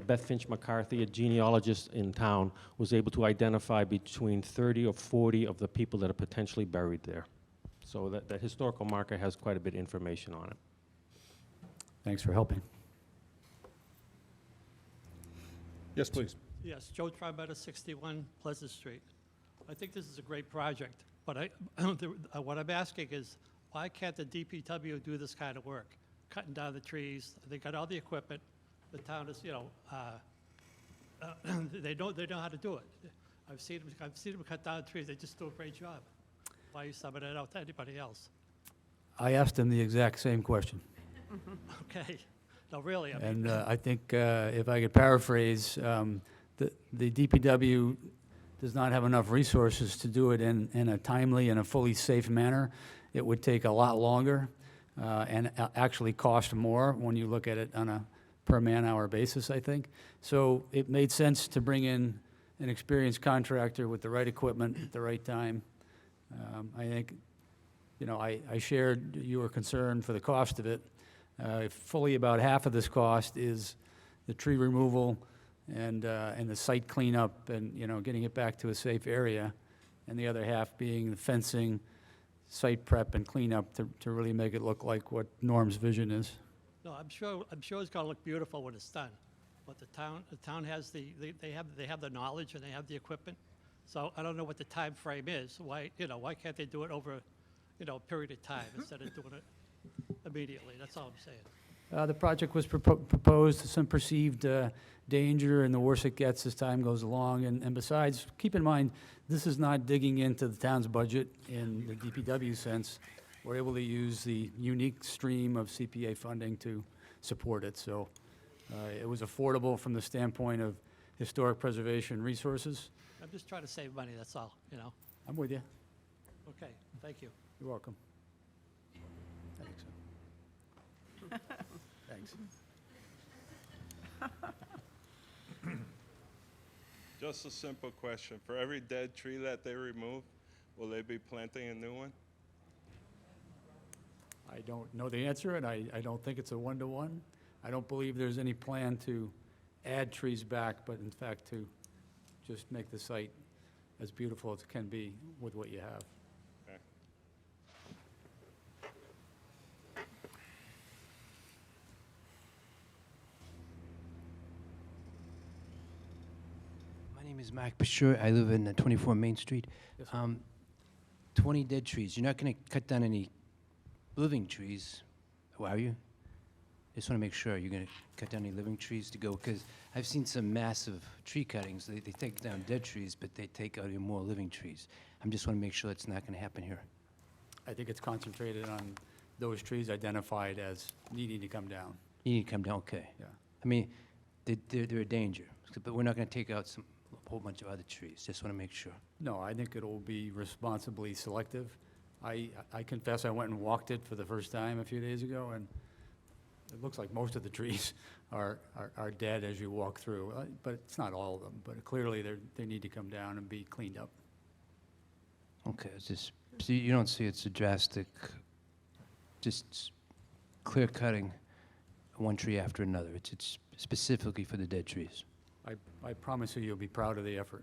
Beth Finch McCarthy, a genealogist in town, was able to identify between 30 or 40 of the people that are potentially buried there. So that historical marker has quite a bit of information on it. Thanks for helping. Yes, please. Yes, Joe Tribetta, 61 Pleasant Street. I think this is a great project, but what I'm asking is, why can't the DPW do this kind of work? Cutting down the trees, they got all the equipment, the town is, they know how to do it. I've seen them cut down trees, they just do a great job. Why are you subbing it out to anybody else? I asked him the exact same question. Okay, no, really, I mean. And I think if I could paraphrase, the DPW does not have enough resources to do it in a timely and a fully safe manner. It would take a lot longer and actually cost more when you look at it on a per man-hour basis, I think. So it made sense to bring in an experienced contractor with the right equipment at the right time. I think, I shared your concern for the cost of it. Fully about half of this cost is the tree removal and the site cleanup and, getting it back to a safe area, and the other half being the fencing, site prep and cleanup to really make it look like what Norm's vision is. No, I'm sure it's gonna look beautiful when it's done, but the town has they have the knowledge and they have the equipment, so I don't know what the time frame is. Why can't they do it over, a period of time instead of doing it immediately? That's all I'm saying. The project was proposed, some perceived danger, and the worse it gets as time goes along. And besides, keep in mind, this is not digging into the town's budget in the DPW sense. We're able to use the unique stream of CPA funding to support it. So it was affordable from the standpoint of historic preservation resources. I'm just trying to save money, that's all, you know? I'm with you. Okay, thank you. You're welcome. Thanks. Just a simple question. For every dead tree that they remove, will they be planting a new one? I don't know the answer, and I don't think it's a one-to-one. I don't believe there's any plan to add trees back, but in fact to just make the site as beautiful as it can be with what you have. Okay. My name is Mark Bashir. I live in 24 Main Street. Yes, 20 dead trees. You're not going to cut down any living trees, are you? I just want to make sure you're going to cut down any living trees to go, because I've seen some massive tree cuttings. They take down dead trees, but they take out even more living trees. I just want to make sure that's not going to happen here. I think it's concentrated on those trees identified as needing to come down. You need to come down, okay. Yeah. I mean, they're a danger, but we're not going to take out a whole bunch of other trees. Just want to make sure. No, I think it'll be responsibly selective. I confess I went and walked it for the first time a few days ago, and it looks like most of the trees are dead as you walk through, but it's not all of them. But clearly, they need to come down and be cleaned up. Okay, it's just, so you don't see it's a drastic, just clear cutting one tree after another. It's specifically for the dead trees. I promise you, you'll be proud of the effort.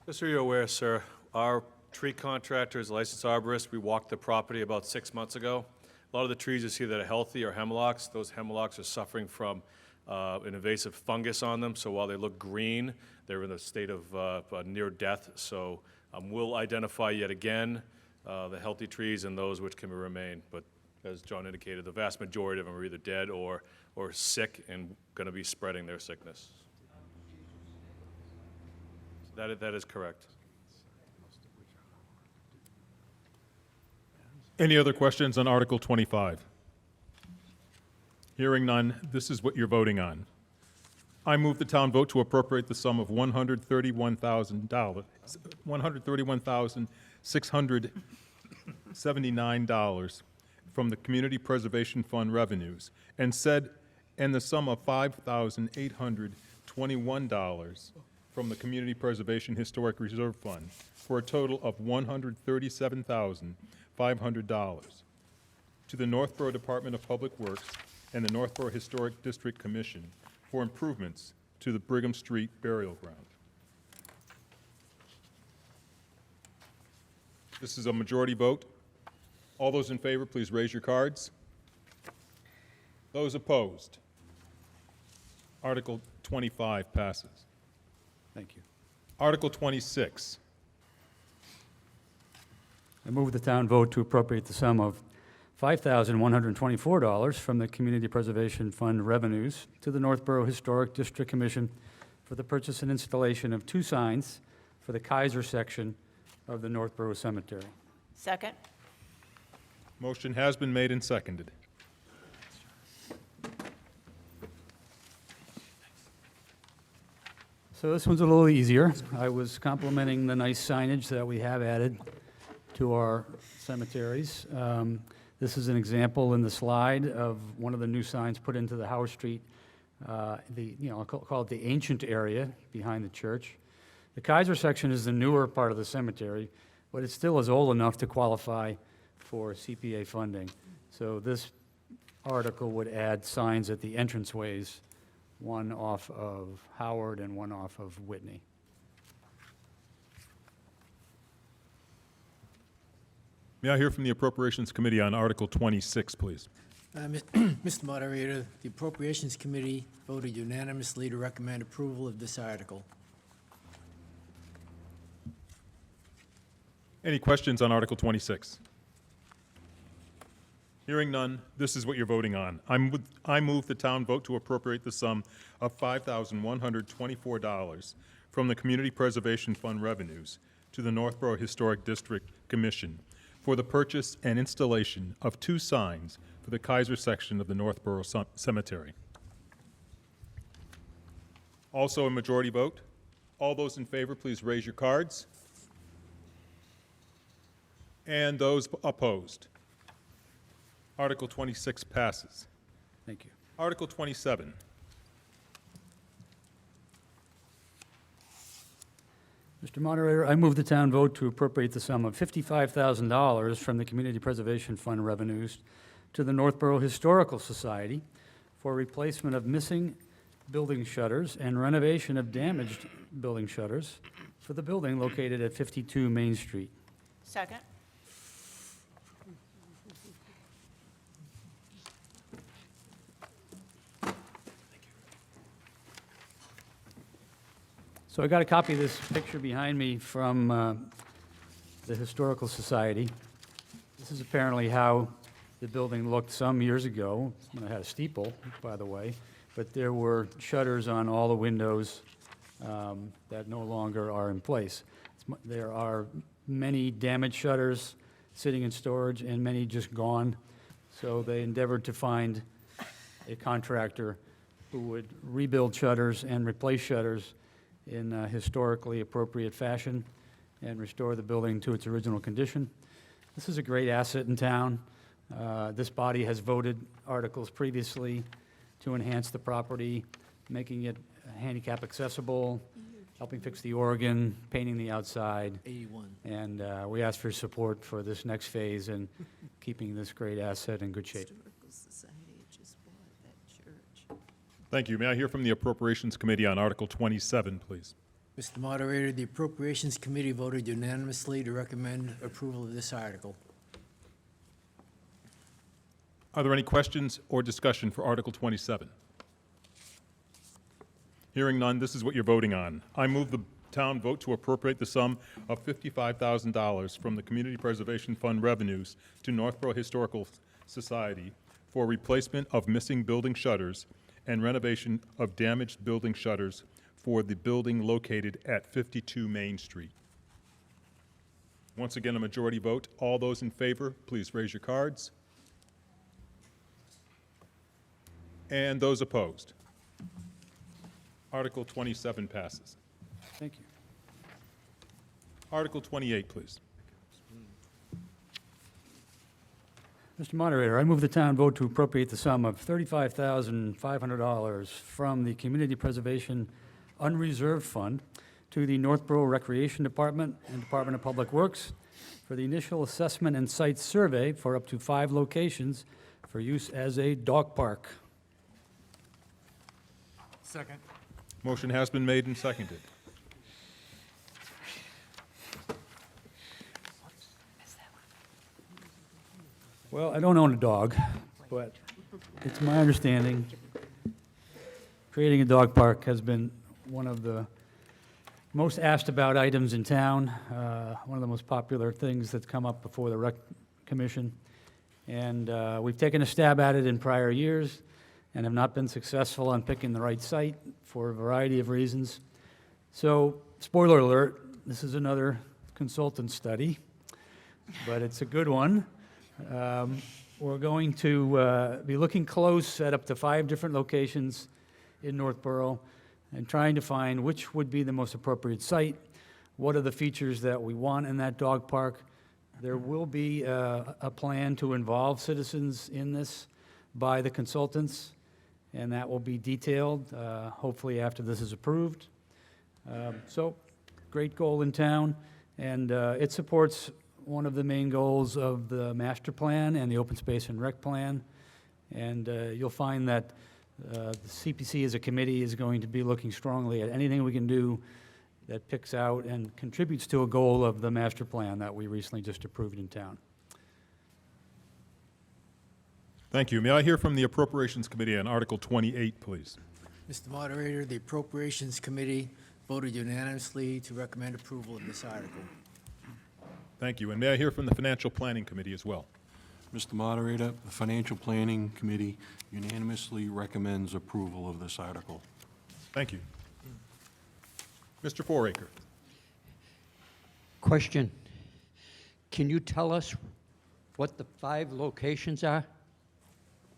Just so you're aware, sir, our tree contractor is a licensed arborist. We walked the property about 6 months ago. A lot of the trees you see that are healthy are hemlocks. Those hemlocks are suffering from an invasive fungus on them, so while they look green, they're in a state of near death. So we'll identify yet again the healthy trees and those which can remain. But as John indicated, the vast majority of them are either dead or sick and going to be spreading their sickness. That is correct. Any other questions on Article 25? Hearing none, this is what you're voting on. I move the town vote to appropriate the sum of $131,679 from the Community Preservation Fund revenues, and the sum of $5,821 from the Community Preservation Historic Reserve Fund, for a total of $137,500 to the Northboro Department of Public Works and the Northboro Historic District Commission for improvements to the Brigham Street Burial Ground. This is a majority vote. All those in favor, please raise your cards. Those opposed? Article 25 passes. Thank you. Article 26. I move the town vote to appropriate the sum of $5,124 from the Community Preservation Fund revenues to the Northboro Historic District Commission for the purchase and installation of 2 signs for the Kaiser section of the Northboro Cemetery. Second? Motion has been made and seconded. So this one's a little easier. I was complimenting the nice signage that we have added to our cemeteries. This is an example in the slide of one of the new signs put into the Howard Street, I'll call it the ancient area behind the church. The Kaiser section is the newer part of the cemetery, but it still is old enough to qualify for CPA funding. So this article would add signs at the entranceways, one off of Howard and one off of Whitney. May I hear from the Appropriations Committee on Article 26, please? Mr. Moderator, the Appropriations Committee voted unanimously to recommend approval of this article. Any questions on Article 26? Hearing none, this is what you're voting on. I move the town vote to appropriate the sum of $5,124 from the Community Preservation Fund revenues to the Northboro Historic District Commission for the purchase and installation of 2 signs for the Kaiser section of the Northboro Cemetery. Also a majority vote. All those in favor, please raise your cards. And those opposed. Article 26 passes. Thank you. Article 27. Mr. Moderator, I move the town vote to appropriate the sum of $55,000 from the Community Preservation Fund revenues to the Northboro Historical Society for replacement of missing building shutters and renovation of damaged building shutters for the building located at 52 Main Street. Second. So I got a copy of this picture behind me from the Historical Society. This is apparently how the building looked some years ago. It had a steeple, by the way, but there were shutters on all the windows that no longer are in place. There are many damaged shutters sitting in storage and many just gone. So they endeavored to find a contractor who would rebuild shutters and replace shutters in a historically appropriate fashion and restore the building to its original condition. This is a great asset in town. This body has voted articles previously to enhance the property, making it handicap accessible, helping fix the organ, painting the outside. 81. And we ask for support for this next phase and keeping this great asset in good shape. Thank you. May I hear from the Appropriations Committee on Article 27, please? Mr. Moderator, the Appropriations Committee voted unanimously to recommend approval of this article. Are there any questions or discussion for Article 27? Hearing none, this is what you're voting on. I move the town vote to appropriate the sum of $55,000 from the Community Preservation Fund revenues to Northboro Historical Society for replacement of missing building shutters and renovation of damaged building shutters for the building located at 52 Main Street. Once again, a majority vote. All those in favor, please raise your cards. And those opposed. Article 27 passes. Thank you. Article 28, please. Mr. Moderator, I move the town vote to appropriate the sum of $35,500 from the Community Preservation Unreserved Fund to the Northboro Recreation Department and Department of Public Works for the initial assessment and site survey for up to 5 locations for use as a dog park. Second. Motion has been made and seconded. Well, I don't own a dog, but it's my understanding creating a dog park has been one of the most asked about items in town, one of the most popular things that's come up before the Rec Commission. And we've taken a stab at it in prior years and have not been successful on picking the right site for a variety of reasons. So, spoiler alert, this is another consultant study, but it's a good one. We're going to be looking close at up to 5 different locations in Northboro and trying to find which would be the most appropriate site, what are the features that we want in that dog park. There will be a plan to involve citizens in this by the consultants, and that will be detailed, hopefully after this is approved. So, great goal in town, and it supports one of the main goals of the master plan and the open space and rec plan. And you'll find that the CPC as a committee is going to be looking strongly at anything we can do that picks out and contributes to a goal of the master plan that we recently just approved in town. Thank you. May I hear from the Appropriations Committee on Article 28, please? Mr. Moderator, the Appropriations Committee voted unanimously to recommend approval of this article. Thank you. And may I hear from the Financial Planning Committee as well? Mr. Moderator, the Financial Planning Committee unanimously recommends approval of this article. Thank you. Mr. Foraker. Question. Can you tell us what the 5 locations are?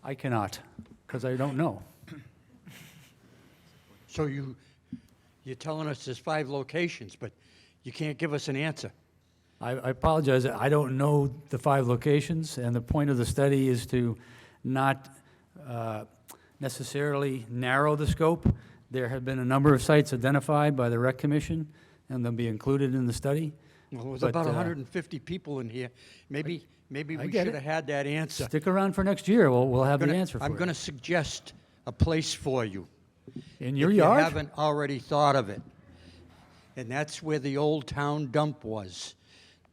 I cannot, because I don't know. So you're telling us there's 5 locations, but you can't give us an answer. I apologize, I don't know the 5 locations, and the point of the study is to not necessarily narrow the scope. There have been a number of sites identified by the Rec Commission, and they'll be included in the study. Well, there's But, about 150 people in here. Maybe we get should it. have had that answer. Stick around for next year, we'll have the answer for you. I'm going to suggest a place for you. In your if yard? you haven't already thought of it. And that's where the old town dump was,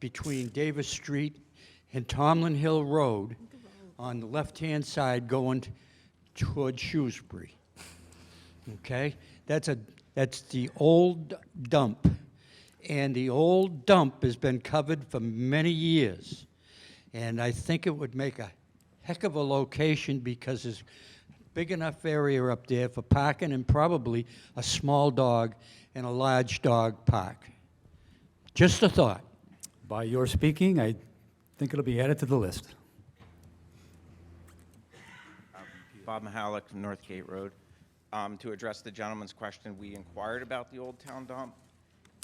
between Davis Street and Tomlin Hill Road, on the left-hand side going toward Shrewsbury. Okay? That's the old dump. And the old dump has been covered for many years. And I think it would make a heck of a location because there's big enough area up there for parking and probably a small dog and a large dog park. Just a thought. By your speaking, I think it'll be added to the list. Bob Mahalik from Northgate Road. To address the gentleman's question, we inquired about the Old Town Dump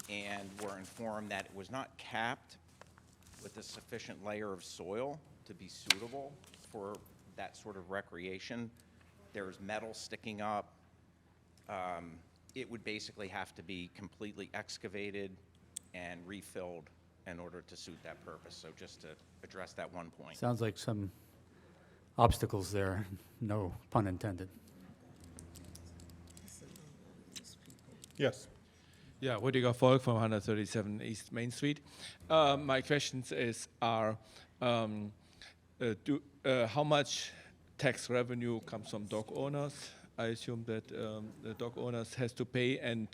and were informed that it was not capped with a sufficient layer of soil to be suitable for that sort of recreation. There's metal sticking up. It would basically have to be completely excavated and refilled in order to suit that purpose. So just to address that one point. Sounds like some obstacles there, no pun intended. Yes. Yeah, Rudiger Volk from 137 East Main Street. My questions is how much tax revenue comes from dog owners? I assume that the dog owners has to pay, and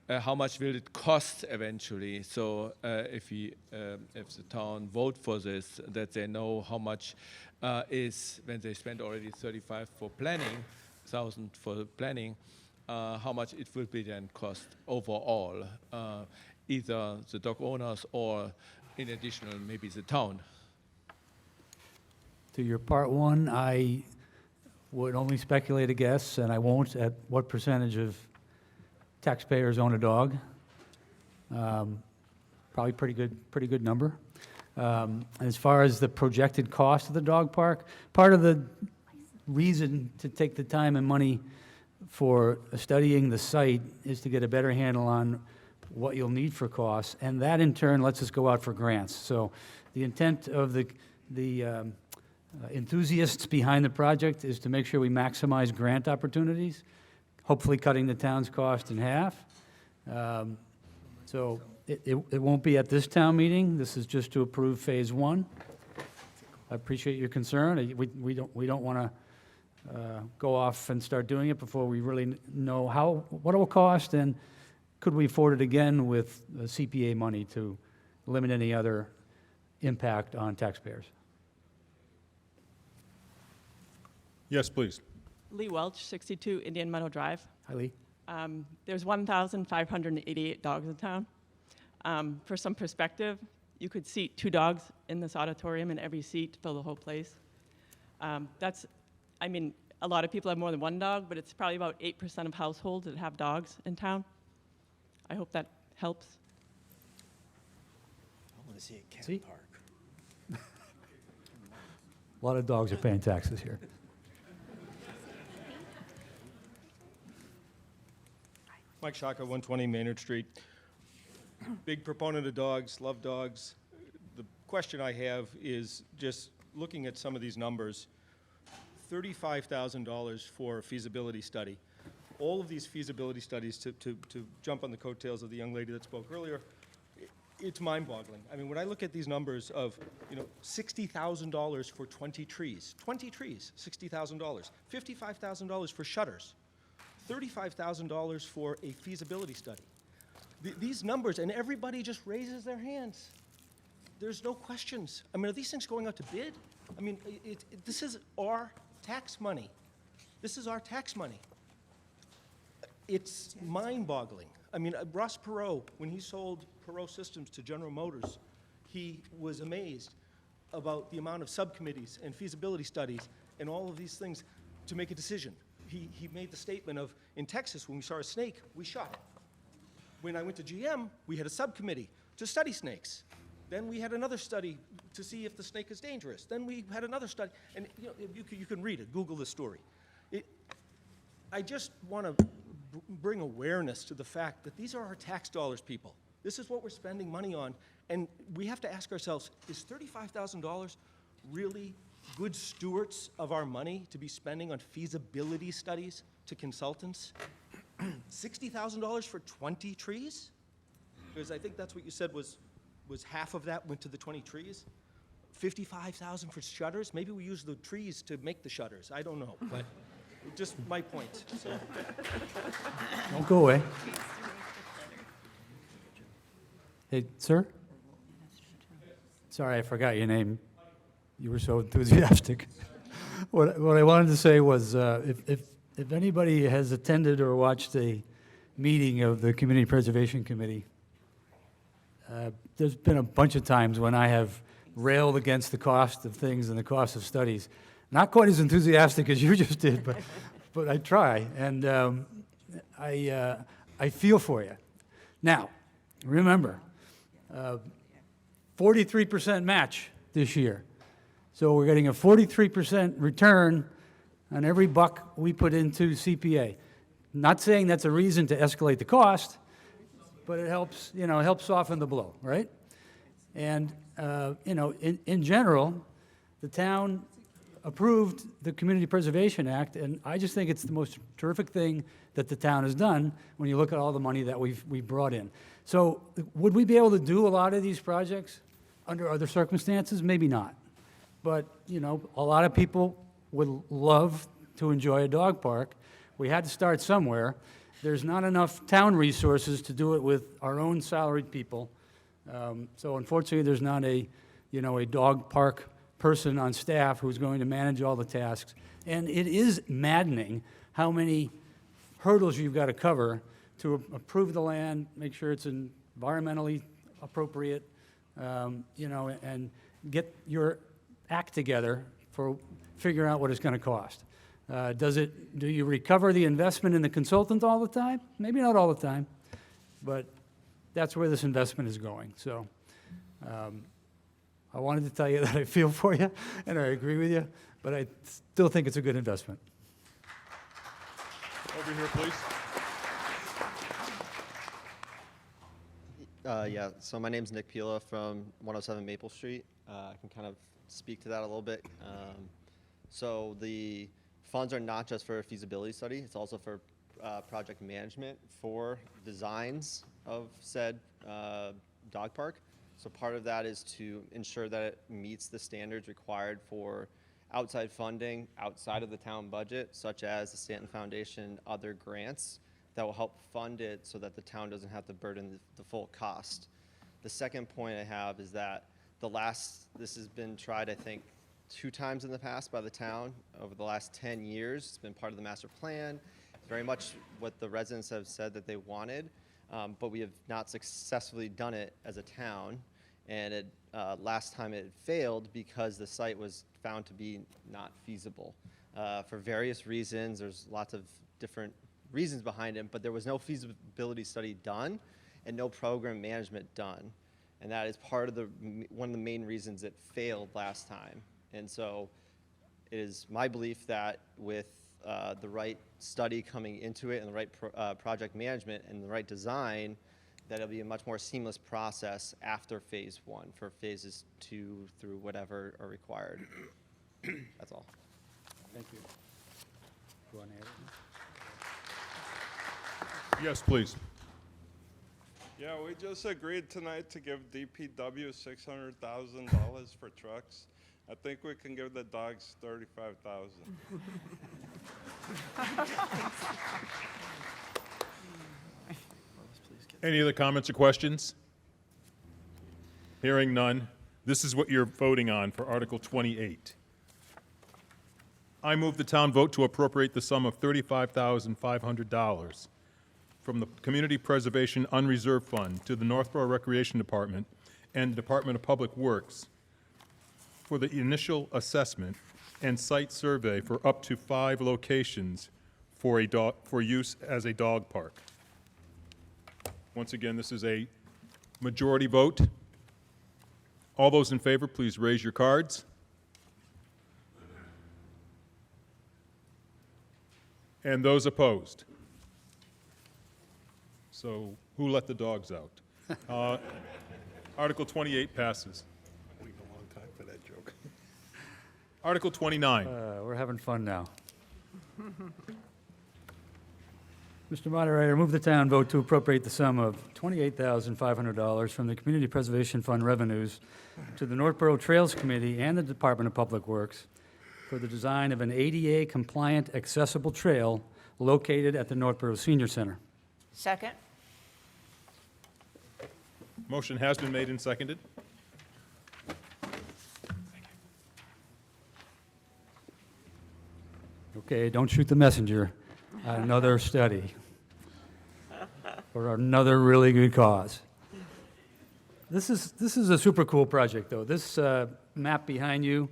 how much will it cost eventually? So if the town vote for this, that they know how much is when they spend already 35 for planning, thousand for planning. How much it will be then cost overall, either the dog owners or in additional maybe the town? To your part one, I would only speculate a guess, and I won't, at what percentage of taxpayers own a dog. Probably pretty good number. As far as the projected cost of the dog park, part of the reason to take the time and money for studying the site is to get a better handle on what you'll need for costs, and that in turn lets us go out for grants. So the intent of the enthusiasts behind the project is to make sure we maximize grant opportunities, hopefully cutting the town's cost in half. So it won't be at this town meeting. This is just to approve phase 1. I appreciate your concern. We don't want to go off and start doing it before we really know what it will cost, and could we afford it again with CPA money to limit any other impact on taxpayers. Yes, please. Lee Welch, 62 Indian Meadow Drive. Hi, Lee. There's 1,588 dogs in town. For some perspective, you could seat 2 dogs in this auditorium, and every seat fill the whole place. I mean, a lot of people have more than 1 dog, but it's probably about 8% of households that have dogs in town. I hope that helps. I want to see a cat See? park. A lot of dogs are paying taxes here. Mike Shaka, 120 Maynard Street. Big proponent of dogs, love dogs. The question I have is just looking at some of these numbers, $35,000 for a feasibility study. All of these feasibility studies, to jump on the coattails of the young lady that spoke earlier, it's mind-boggling. I mean, when I look at these numbers of, $60,000 for 20 trees, $60,000, $55,000 for shutters, $35,000 for a feasibility study. These numbers, and everybody just raises their hands. There's no questions. I mean, are these things going out to bid? I mean, this is our tax money. This is our tax money. It's mind-boggling. I mean, Ross Perot, when he sold Perot Systems to General Motors, he was amazed about the amount of subcommittees and feasibility studies and all of these things to make a decision. He made the statement of, in Texas, when we saw a snake, we shot it. When I went to GM, we had a subcommittee to study snakes. Then we had another study to see if the snake is dangerous. Then we had another study, and you can read it, Google the story. I just want to bring awareness to the fact that these are our tax dollars, people. This is what we're spending money on, and we have to ask ourselves, is $35,000 really good stewards of our money to be spending on feasibility studies to consultants? $60,000 for 20 trees? Because I think that's what you said was half of that went to the 20 trees. $55,000 for shutters? Maybe we use the trees to make the shutters. I don't know, but just my point. So. Don't go away. Hey, sir? Sorry, I forgot your name. You were so enthusiastic. What I wanted to say was, if anybody has attended or watched a meeting of the Community Preservation Committee, there's been a bunch of times when I have railed against the cost of things and the cost of studies. Not quite as enthusiastic as you just did, but I try, and I feel for you. Now, remember, 43% match this year. So we're getting a 43% return on every buck we put into CPA. Not saying that's a reason to escalate the cost, but it helps, helps soften the blow, right? And, in general, the town approved the Community Preservation Act, and I just think it's the most terrific thing that the town has done when you look at all the money that we've brought in. So would we be able to do a lot of these projects under other circumstances? Maybe not. But, a lot of people would love to enjoy a dog park. We had to start somewhere. There's not enough town resources to do it with our own salaried people. So unfortunately, there's not a dog park person on staff who's going to manage all the tasks. And it is maddening how many hurdles you've got to cover to approve the land, make sure it's environmentally appropriate, and get your act together for figuring out what it's going to cost. Do you recover the investment in the consultant all the time? Maybe not all the time, but that's where this investment is going. So I wanted to tell you that I feel for you and I agree with you, but I still think it's a good investment. Over here, please. Yeah, so my name's Nick Pila from 107 Maple Street. I can kind of speak to that a little bit. So the funds are not just for a feasibility study, it's also for project management for designs of said dog park. So part of that is to ensure that it meets the standards required for outside funding outside of the town budget, such as the Stanton Foundation, other grants that will help fund it so that the town doesn't have to burden the full cost. The second point I have is that this has been tried, I think, 2 times in the past by the town over the last 10 years. It's been part of the master plan. It's very much what the residents have said that they wanted, but we have not successfully done it as a town. And last time it failed because the site was found to be not feasible. For various reasons, there's lots of different reasons behind it, but there was no feasibility study done and no program management done. And that is part of one of the main reasons it failed last time. And so it is my belief that with the right study coming into it and the right project management and the right design, that it'll be a much more seamless process after phase 1 for phases 2 through whatever are required. That's all. Thank you. Yes, please. Yeah, we just agreed tonight to give DPW $600,000 for trucks. I think we can give the dogs $35,000. Any other comments or questions? Hearing none, this is what you're voting on for Article 28. I move the town vote to appropriate the sum of $35,500 from the Community Preservation Unreserved Fund to the Northboro Recreation Department and Department of Public Works for the initial assessment and site survey for up to 5 locations for use as a dog park. Once again, this is a majority vote. All those in favor, please raise your cards. And those opposed? So who let the dogs out? Article 28 passes. Waiting a long time for that joke. Article 29. We're having fun now. Mr. Moderator, move the town vote to appropriate the sum of $28,500 from the Community Preservation Fund revenues to the Northboro Trails Committee and the Department of Public Works for the design of an ADA-compliant accessible trail located at the Northboro Senior Center. Second? Motion has been made and seconded. Okay, don't shoot the messenger. Another study for another really good cause. This is a super cool project, though. This map behind you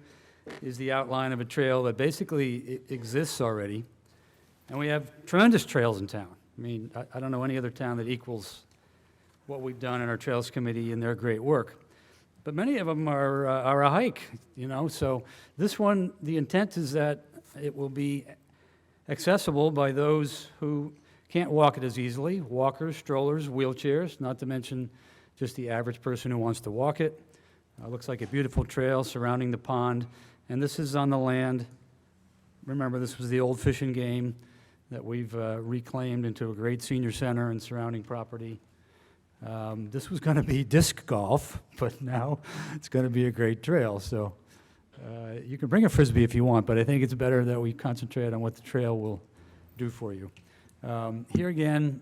is the outline of a trail that basically exists already, and we have tremendous trails in town. I mean, I don't know any other town that equals what we've done in our Trails Committee and their great work. But many of them are a hike, you know. So this one, the intent is that it will be accessible by those who can't walk it as easily, walkers, strollers, wheelchairs, not to mention just the average person who wants to walk it. Looks like a beautiful trail surrounding the pond, and this is on the land. Remember, this was the old Fish and Game that we've reclaimed into a great senior center and surrounding property. This was going to be disc golf, but now it's going to be a great trail. So you can bring a Frisbee if you want, but I think it's better that we concentrate on what the trail will do for you. Here again,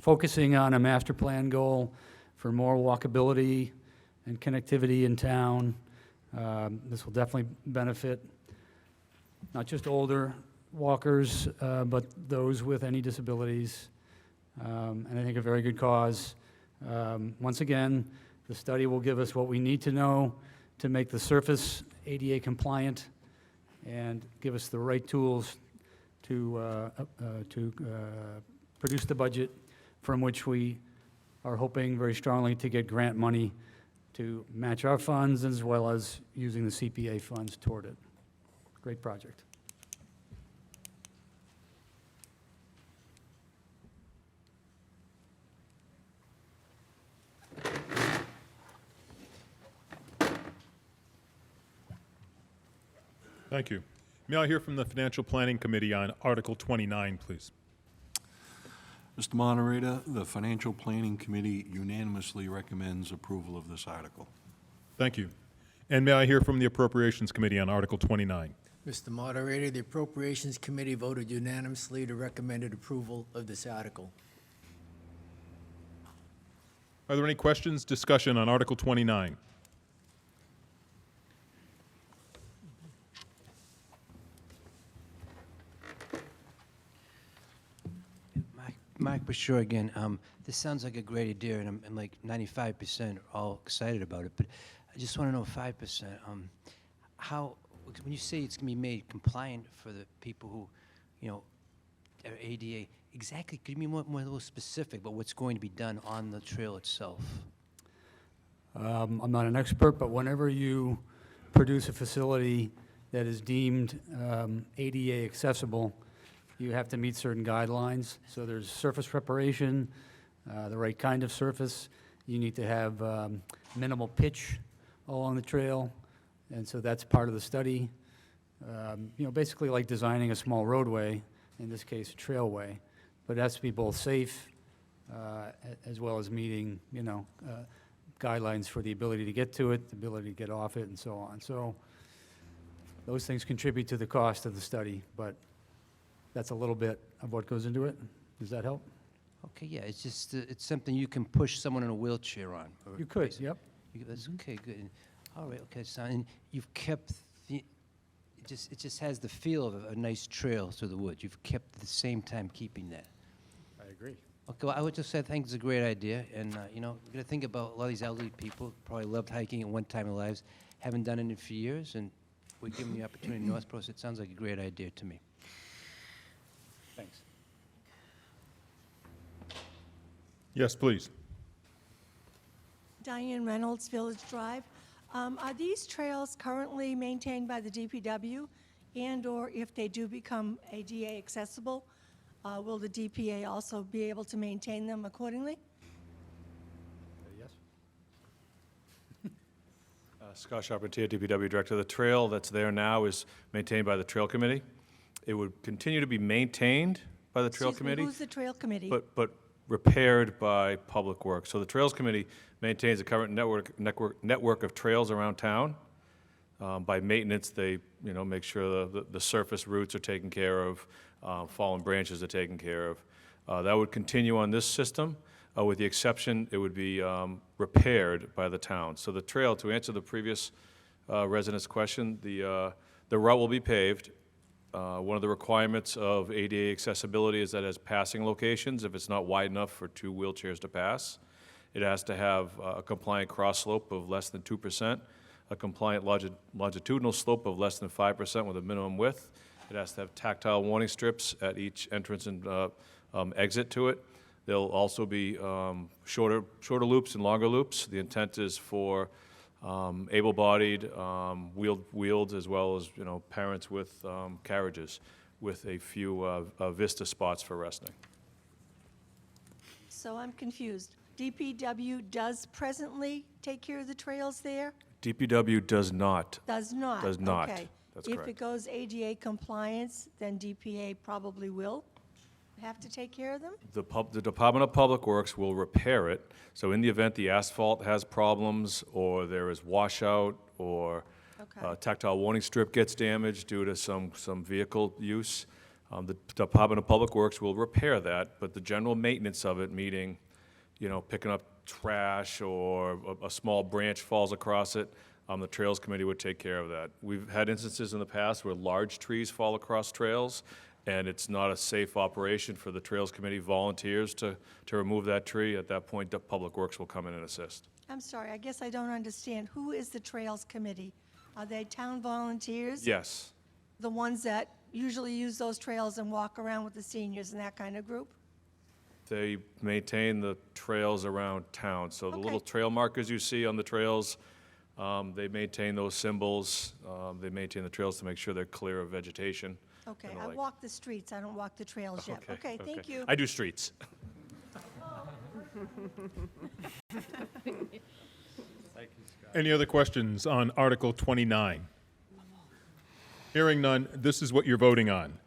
focusing on a master plan goal for more walkability and connectivity in town. This will definitely benefit not just older walkers, but those with any disabilities, and I think a very good cause. Once again, the study will give us what we need to know to make the surface ADA compliant and give us the right tools to produce the budget from which we are hoping very strongly to get grant money to match our funds as well as using the CPA funds toward it. Great project. Thank you. May I hear from the Financial Planning Committee on Article 29, please? Mr. Moderator, the Financial Planning Committee unanimously recommends approval of this article. Thank you. And may I hear from the Appropriations Committee on Article 29? Mr. Moderator, the Appropriations Committee voted unanimously to recommended approval of this article. Are there any questions, discussion on Article 29? Mark Bashir again. This sounds like a great idea, and I'm like 95% all excited about it, but I just want to know 5%. How, when you say it's going to be made compliant for the people who, you know, are ADA, exactly, could you be more a little specific about what's going to be done on the trail itself? I'm not an expert, but whenever you produce a facility that is deemed ADA accessible, you have to meet certain guidelines. So there's surface preparation, the right kind of surface. You need to have minimal pitch along the trail, and so that's part of the study. You know, basically like designing a small roadway, in this case a trailway, but it has to be both safe as well as meeting, guidelines for the ability to get to it, the ability to get off it, and so on. So those things contribute to the cost of the study, but that's a little bit of what goes into it. Does that help? Okay, yeah, it's just, it's something you can push someone in a wheelchair on. or You could, basically. yep. That's okay, good. All right, okay, so, and you've kept the, it just has the feel of a nice trail through the woods. You've kept at the same time keeping that. I agree. Okay, well, I would just say I think it's a great idea, and, you know, you gotta think about a lot of these elderly people, probably loved hiking at one time in their lives, haven't done it in a few years, and we're giving the opportunity in Northboro, so it sounds like a great idea to me. Thanks. Yes, please. Diane Reynolds, Village Drive. Are these trails currently maintained by the DPW? And/or if they do become ADA accessible, will the DPA also be able to maintain them accordingly? Yes? Scott Charpentier, DPW Director. The trail that's there now is maintained by the Trail Committee. It would continue to be maintained by the Trail Excuse me, Committee. who's the Trail Committee? But repaired by Public Works. So the Trails Committee maintains a current network of trails around town. By maintenance, they, make sure the surface routes are taken care of, fallen branches are taken care of. That would continue on this system, with the exception it would be repaired by the town. So the trail, to answer the previous resident's question, the route will be paved. One of the requirements of ADA accessibility is that it has passing locations. If it's not wide enough for two wheelchairs to pass, it has to have a compliant cross slope of less than 2%, a compliant longitudinal slope of less than 5% with a minimum width. It has to have tactile warning strips at each entrance and exit to it. There'll also be shorter loops and longer loops. The intent is for able-bodied, wheeled, as well as, parents with carriages, with a few vista spots for resting. So I'm confused. DPW does presently take care of the trails there? DPW does not. Does not? Does not. Okay. That's If correct. it goes ADA compliance, then DPA probably will have to take care of them? The Department of Public Works will repair it. So in the event the asphalt has problems, or there is washout, or tactile warning strip gets damaged due to some vehicle use, the Department of Public Works will repair that, but the general maintenance of it, meaning, picking up trash or a small branch falls across it, the Trails Committee would take care of that. We've had instances in the past where large trees fall across trails, and it's not a safe operation for the Trails Committee volunteers to remove that tree. At that point, the Public Works will come in and assist. I'm sorry, I guess I don't understand. Who is the Trails Committee? Are they town volunteers? Yes. The ones that usually use those trails and walk around with the seniors and that kind of group? They maintain the trails around town. So the Okay. little trail markers you see on the trails, they maintain those symbols. They maintain the trails to make sure they're clear of vegetation. Okay, and the I like. walk the streets, I don't walk the trails yet. Okay, thank you. I do streets. Any other questions on Article 29? Hearing none, this is what you're voting on.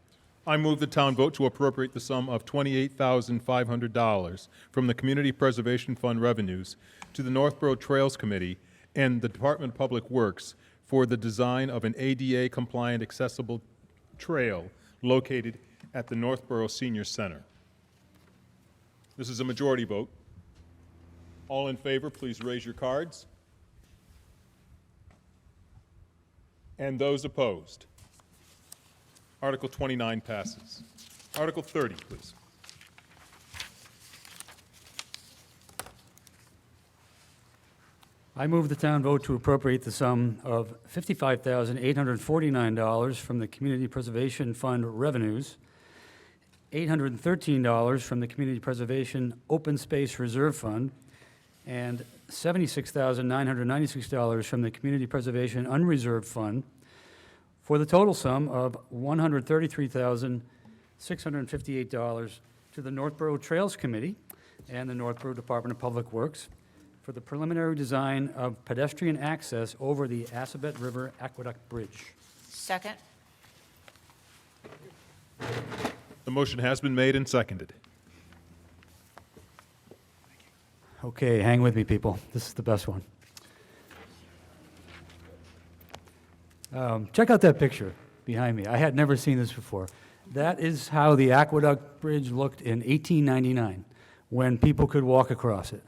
I move the town vote to appropriate the sum of $28,500 from the Community Preservation Fund revenues to the Northboro Trails Committee and the Department of Public Works for the design of an ADA-compliant accessible trail located at the Northboro Senior Center. This is a majority vote. All in favor, please raise your cards. And those opposed? Article 29 passes. Article 30, please. I move the town vote to appropriate the sum of $55,849 from the Community Preservation Fund revenues, $813 from the Community Preservation Open Space Reserve Fund, and $76,996 from the Community Preservation Unreserved Fund, for the total sum of $133,658 to the Northboro Trails Committee and the Northboro Department of Public Works for the preliminary design of pedestrian access over the Assabet River Aqueduct Bridge. Second? The motion has been made and seconded. Okay, hang with me, people. This is the best one. Check out that picture behind me. I had never seen this before. That is how the Aqueduct Bridge looked in 1899, when people could walk across it.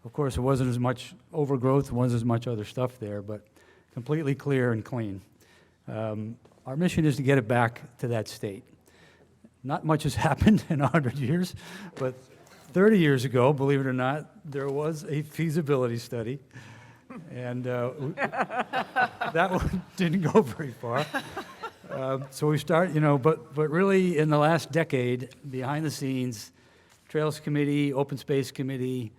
Of course, it wasn't as much overgrowth, there wasn't as much other stuff there, but completely clear and clean. Our mission is to get it back to that state. Not much has happened in 100 years, but 30 years ago, believe it or not, there was a feasibility study, and that one didn't go very far. So we start, but really in the last decade, behind the scenes, Trails Committee, Open Space Committee,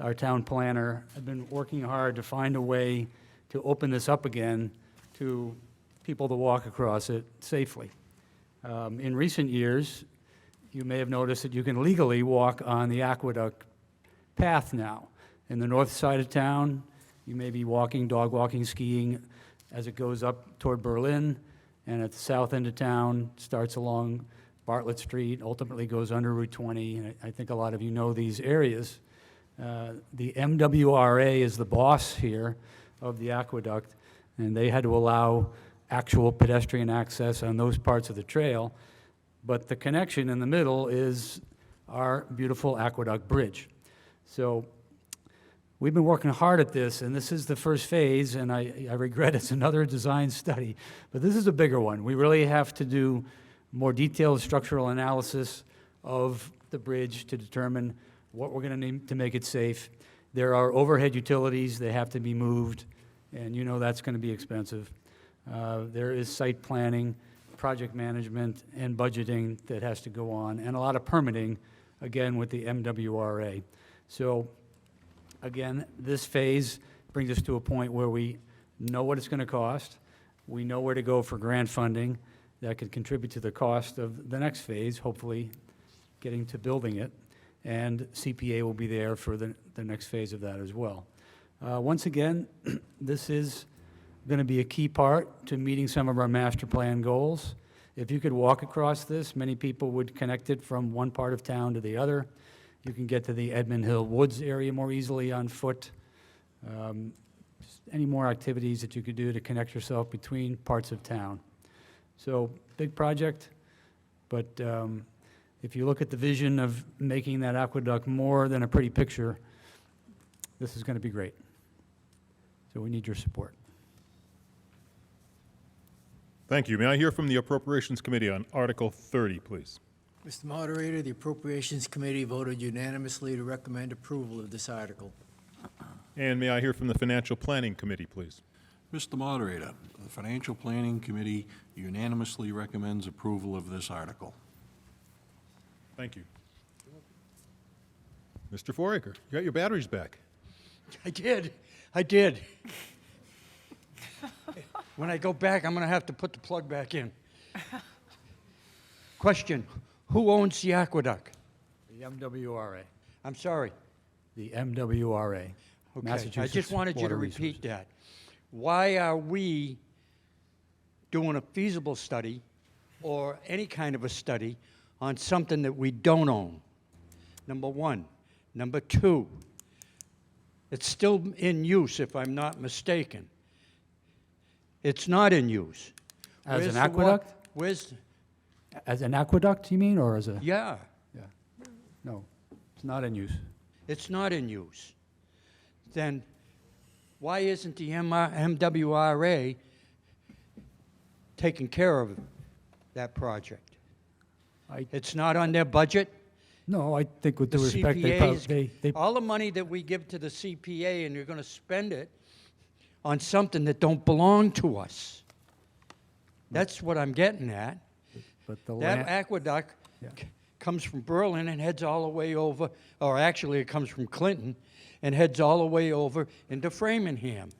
our town planner have been working hard to find a way to open this up again to people to walk across it safely. In recent years, you may have noticed that you can legally walk on the aqueduct path now. In the north side of town, you may be walking, dog walking, skiing as it goes up toward Berlin, and at the south end of town, starts along Bartlett Street, ultimately goes under Route 20, and I think a lot of you know these areas. The MWRA is the boss here of the aqueduct, and they had to allow actual pedestrian access on those parts of the trail, but the connection in the middle is our beautiful aqueduct bridge. So we've been working hard at this, and this is the first phase, and I regret it's another design study, but this is a bigger one. We really have to do more detailed structural analysis of the bridge to determine what we're going to need to make it safe. There are overhead utilities, they have to be moved, and you know that's going to be expensive. There is site planning, project management, and budgeting that has to go on, and a lot of permitting, again, with the MWRA. So, again, this phase brings us to a point where we know what it's going to cost, we know where to go for grant funding that could contribute to the cost of the next phase, hopefully getting to building it, and CPA will be there for the next phase of that as well. Once again, this is going to be a key part to meeting some of our master plan goals. If you could walk across this, many people would connect it from one part of town to the other. You can get to the Edmund Hill Woods area more easily on foot. Just any more activities that you could do to connect yourself between parts of town. So, big project, but if you look at the vision of making that aqueduct more than a pretty picture, this is going to be great. So we need your support. Thank you. May I hear from the Appropriations Committee on Article 30, please? Mr. Moderator, the Appropriations Committee voted unanimously to recommend approval of this article. And may I hear from the Financial Planning Committee, please? Mr. Moderator, the Financial Planning Committee unanimously recommends approval of this article. Thank you. Mr. Foraker, you got your batteries back. I did. When I go back, I'm going to have to put the plug back in. Question, who owns the aqueduct? The MWRA. I'm sorry. The MWRA. Okay, Massachusetts I just wanted you Water to repeat Resources. that. Why are we doing a feasible study or any kind of a study on something that we don't own? Number one. Number two, it's still in use, if I'm not mistaken. It's not in use. As Where's an the aqueduct? Where's, As an aqueduct, you mean, or as a? yeah, No, it's not in use. it's not in use. Then why isn't the MWRA taking care of that project? It's not on their budget? No, I think with The due respect, CPAs, they all the money that we give to the CPA, and you're going to spend it on something that don't belong to us. That's what I'm getting at. but the That land, aqueduct Yeah. comes from Berlin and heads all the way over, or actually it comes from Clinton and heads all the way over into Framingham.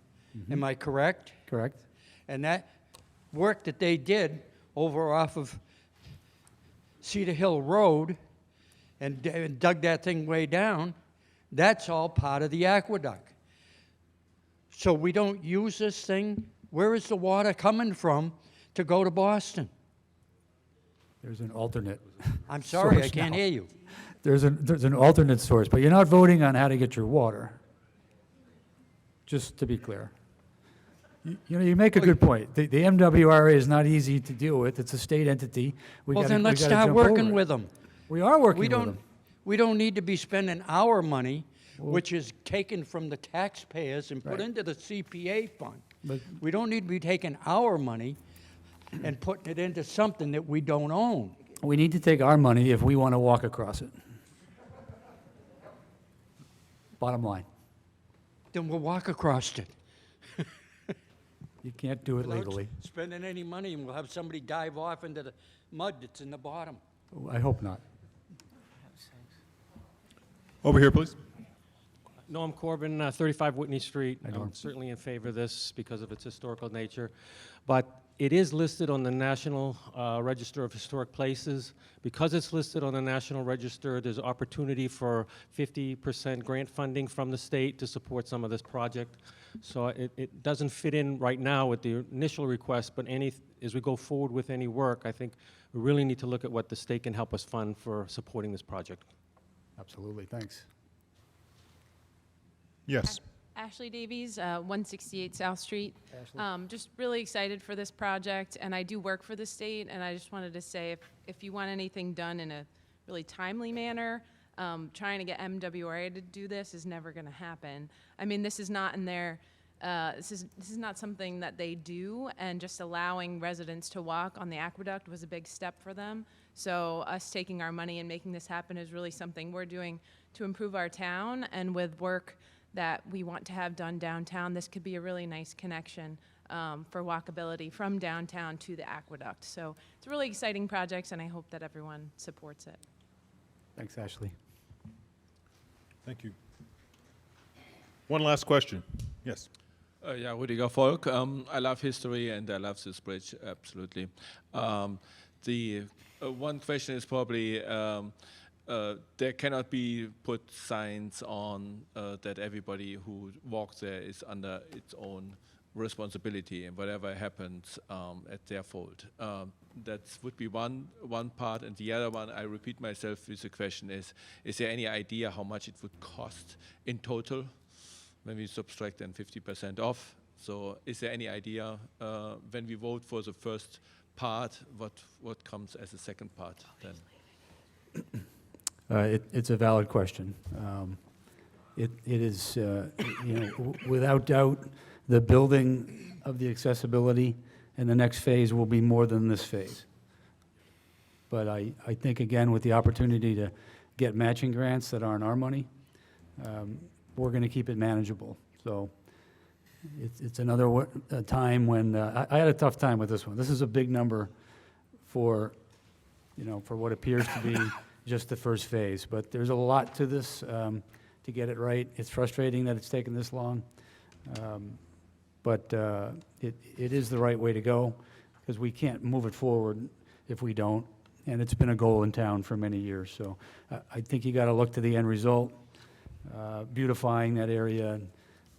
Am I correct? correct? And that work that they did over off of Cedar Hill Road and dug that thing way down, that's all part of the aqueduct. So we don't use this thing. Where is the water coming from to go to Boston? There's an alternate. I'm sorry, I source can't now. hear you. There's an alternate source, but you're not voting on how to get your water. Just to be clear. You know, you make a good point. The MWRA is not easy to deal with. It's a state entity. Well, then let's start working with them. We are working We with don't, them. we don't need to be spending our money, which is taken from the taxpayers and put Right. into the CPA fund. But- We don't need to be taking our money and putting it into something that we don't own. We need to take our money if we want to walk across it. Bottom line. Then we'll walk across it. You can't do it Without legally. spending any money, and we'll have somebody dive off into the mud that's in the bottom. I hope not. Over here, please. Norm Corbin, 35 Whitney Street. Hi, Norm. I'm certainly in favor of this because of its historical nature. But it is listed on the National Register of Historic Places. Because it's listed on the National Register, there's opportunity for 50% grant funding from the state to support some of this project. So it doesn't fit in right now with the initial request, but as we go forward with any work, I think we really need to look at what the state can help us fund for supporting this project. Absolutely, thanks. Yes. Ashley Davies, 168 South Street. Just really excited for this project, and I do work for the state, and I just wanted to say if you want anything done in a really timely manner, trying to get MWRA to do this is never going to happen. I mean, this is not in their, this is not something that they do, and just allowing residents to walk on the aqueduct was a big step for them. So us taking our money and making this happen is really something we're doing to improve our town, and with work that we want to have done downtown, this could be a really nice connection for walkability from downtown to the aqueduct. So it's a really exciting project, and I hope that everyone supports it. Thanks, Ashley. Thank you. One last question. Yes. Yeah, Rüdiger Volk. I love history and I love this bridge, absolutely. The one question is probably there cannot be put signs on that everybody who walks there is under its own responsibility, and whatever happens at their fault. That would be one part, and the other one, I repeat myself with the question is there any idea how much it would cost in total when we subtract then 50% off? So is there any idea when we vote for the first part, what comes as a second part then? It's a valid question. It is, without doubt, the building of the accessibility in the next phase will be more than this phase. But I think, again, with the opportunity to get matching grants that aren't our money, we're going to keep it manageable. So it's another time when I had a tough time with this one. This is a big number for what appears to be just the first phase. But there's a lot to this to get it right. It's frustrating that it's taken this long. But it is the right way to go, because we can't move it forward if we don't. And it's been a goal in town for many years. So I think you got to look to the end result, beautifying that area, and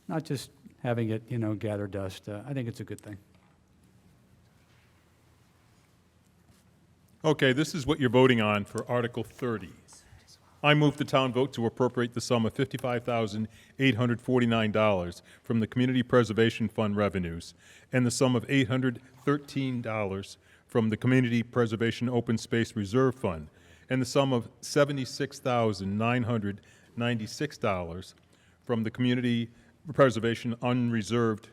not just having it, gather dust. I think it's a good thing. Okay, this is what you're voting on for Article 30. I move the town vote to appropriate the sum of $55,849 from the Community Preservation Fund revenues and the sum of $813 from the Community Preservation Open Space Reserve Fund and the sum of $76,996 from the Community Preservation Unreserved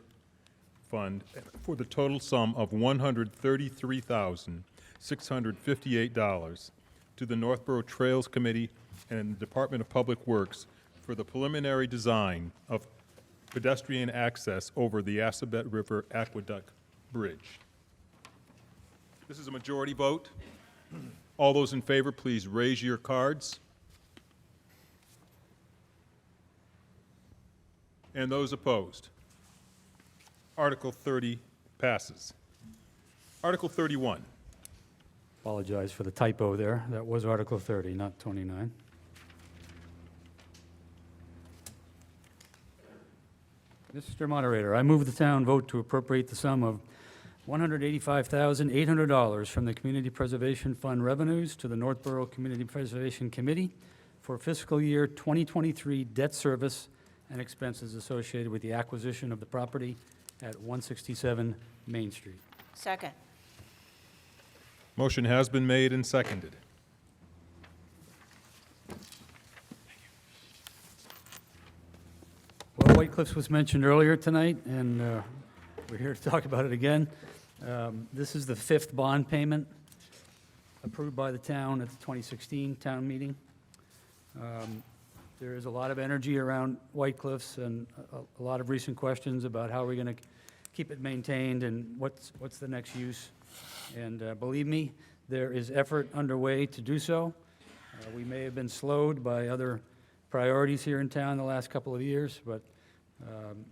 Fund for the total sum of $133,658 to the Northboro Trails Committee and the Department of Public Works for the preliminary design of pedestrian access over the Assabet River Aqueduct Bridge. This is a majority vote. All those in favor, please raise your cards. And those opposed? Article 30 passes. Article 31. Apologize for the typo there. That was Article 30, not 29. Mr. Moderator, I move the town vote to appropriate the sum of $185,800 from the Community Preservation Fund revenues to the Northboro Community Preservation Committee for fiscal year 2023 debt service and expenses associated with the acquisition of the property at 167 Main Street. Second. Motion has been made and seconded. Well, White Cliffs was mentioned earlier tonight, and we're here to talk about it again. This is the 5th bond payment approved by the town at the 2016 town meeting. There is a lot of energy around White Cliffs and a lot of recent questions about how we're going to keep it maintained and what's the next use. And believe me, there is effort underway to do so. We may have been slowed by other priorities here in town the last couple of years, but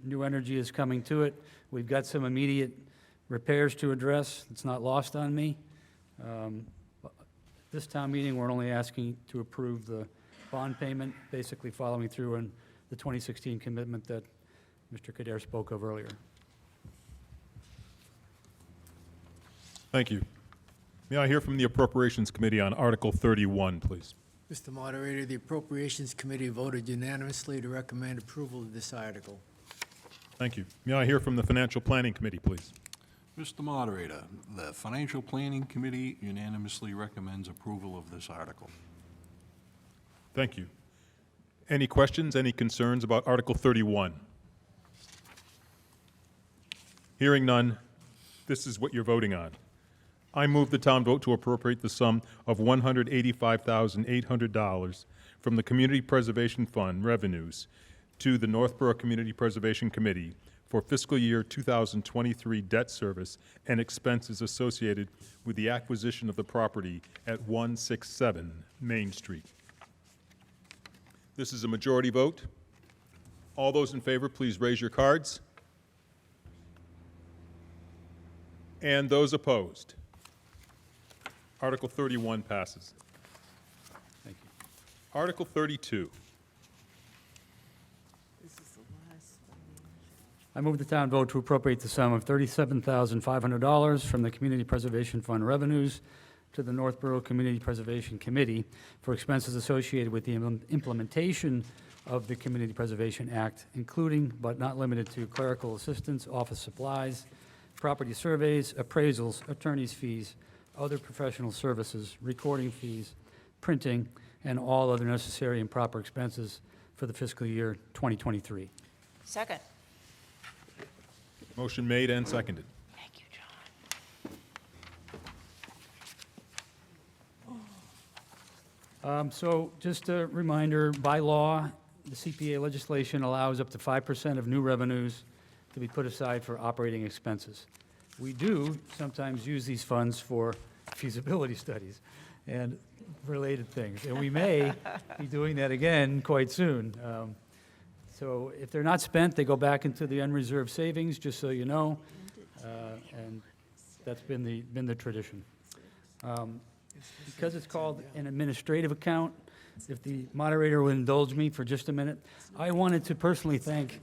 new energy is coming to it. We've got some immediate repairs to address. It's not lost on me. This town meeting, we're only asking to approve the bond payment, basically following through on the 2016 commitment that Mr. Kader spoke of earlier. Thank you. May I hear from the Appropriations Committee on Article 31, please? Mr. Moderator, the Appropriations Committee voted unanimously to recommend approval of this article. Thank you. May I hear from the Financial Planning Committee, please? Mr. Moderator, the Financial Planning Committee unanimously recommends approval of this article. Thank you. Any questions, any concerns about Article 31? Hearing none, this is what you're voting on. I move the town vote to appropriate the sum of $185,800 from the Community Preservation Fund revenues to the Northborough Community Preservation Committee for fiscal year 2023 debt service and expenses associated with the acquisition of the property at 167 Main Street. This is a majority vote. All those in favor, please raise your cards. And those opposed? Article 31 passes. Thank you. Article 32. I move the town vote to appropriate the sum of $37,500 from the Community Preservation Fund revenues to the Northborough Community Preservation Committee for expenses associated with the implementation of the Community Preservation Act, including but not limited to clerical assistance, office supplies, property surveys, appraisals, attorney's fees, other professional services, recording fees, printing, and all other necessary and proper expenses for the fiscal year 2023. Second. Motion made and seconded. Thank you, John. So just a reminder, by law, the CPA legislation allows up to 5% of new revenues to be put aside for operating expenses. We do sometimes use these funds for feasibility studies and related things, and we may be doing that again quite soon. So if they're not spent, they go back into the unreserved savings, just so you know, and that's been the tradition. Because it's called an administrative account, if the moderator will indulge me for just a minute, I wanted to personally thank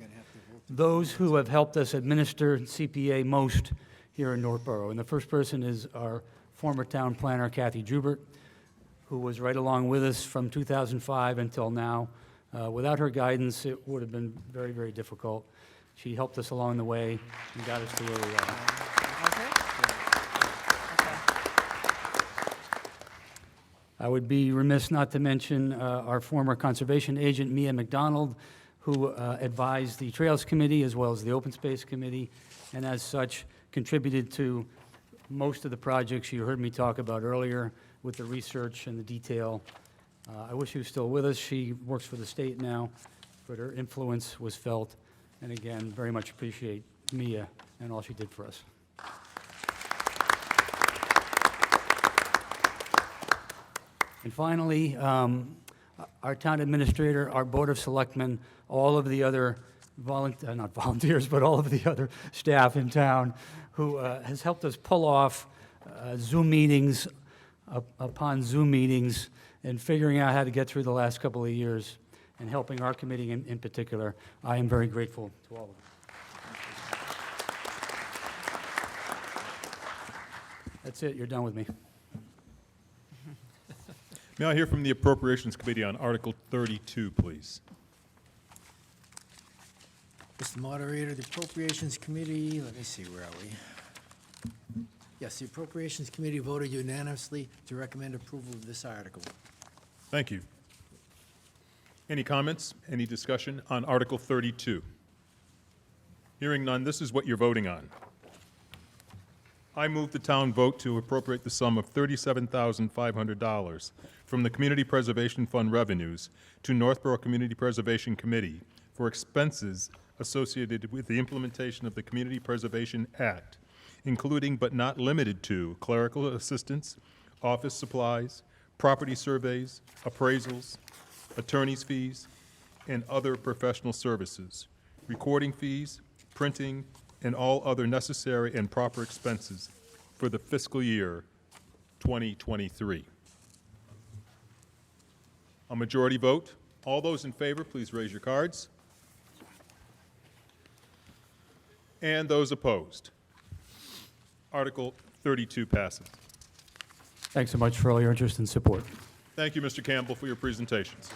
those who have helped us administer CPA most here in Northborough. And the first person is our former town planner, Kathy Jubert, who was right along with us from 2005 until now. Without her guidance, it would have been very, very difficult. She helped us along the way and got us to where we are. I would be remiss not to mention our former conservation agent, Mia McDonald, who advised the Trails Committee as well as the Open Space Committee, and as such contributed to most of the projects you heard me talk about earlier with the research and the detail. I wish she was still with us. She works for the state now, but her influence was felt. And again, very much appreciate Mia and all she did for us. And finally, our town administrator, our board of selectmen, all of the other not volunteers, but all of the other staff in town who has helped us pull off Zoom meetings upon Zoom meetings and figuring out how to get through the last couple of years and helping our committee in particular. I am very grateful to all of them. That's it, you're done with me. May I hear from the Appropriations Committee on Article 32, please? Mr. Moderator, the Appropriations Committee, let me see, where are we? Yes, the Appropriations Committee voted unanimously to recommend approval of this article. Thank you. Any comments, any discussion on Article 32? Hearing none, this is what you're voting on. I move the town vote to appropriate the sum of $37,500 from the Community Preservation Fund revenues to Northboro Community Preservation Committee for expenses associated with the implementation of the Community Preservation Act, including but not limited to clerical assistance, office supplies, property surveys, appraisals, attorney's fees, and other professional services, recording fees, printing, and all other necessary and proper expenses for the fiscal year 2023. A majority vote. All those in favor, please raise your cards. And those opposed. Article 32 passes. Thanks so much for all your interest and support. Thank you, Mr. Campbell, for your presentations.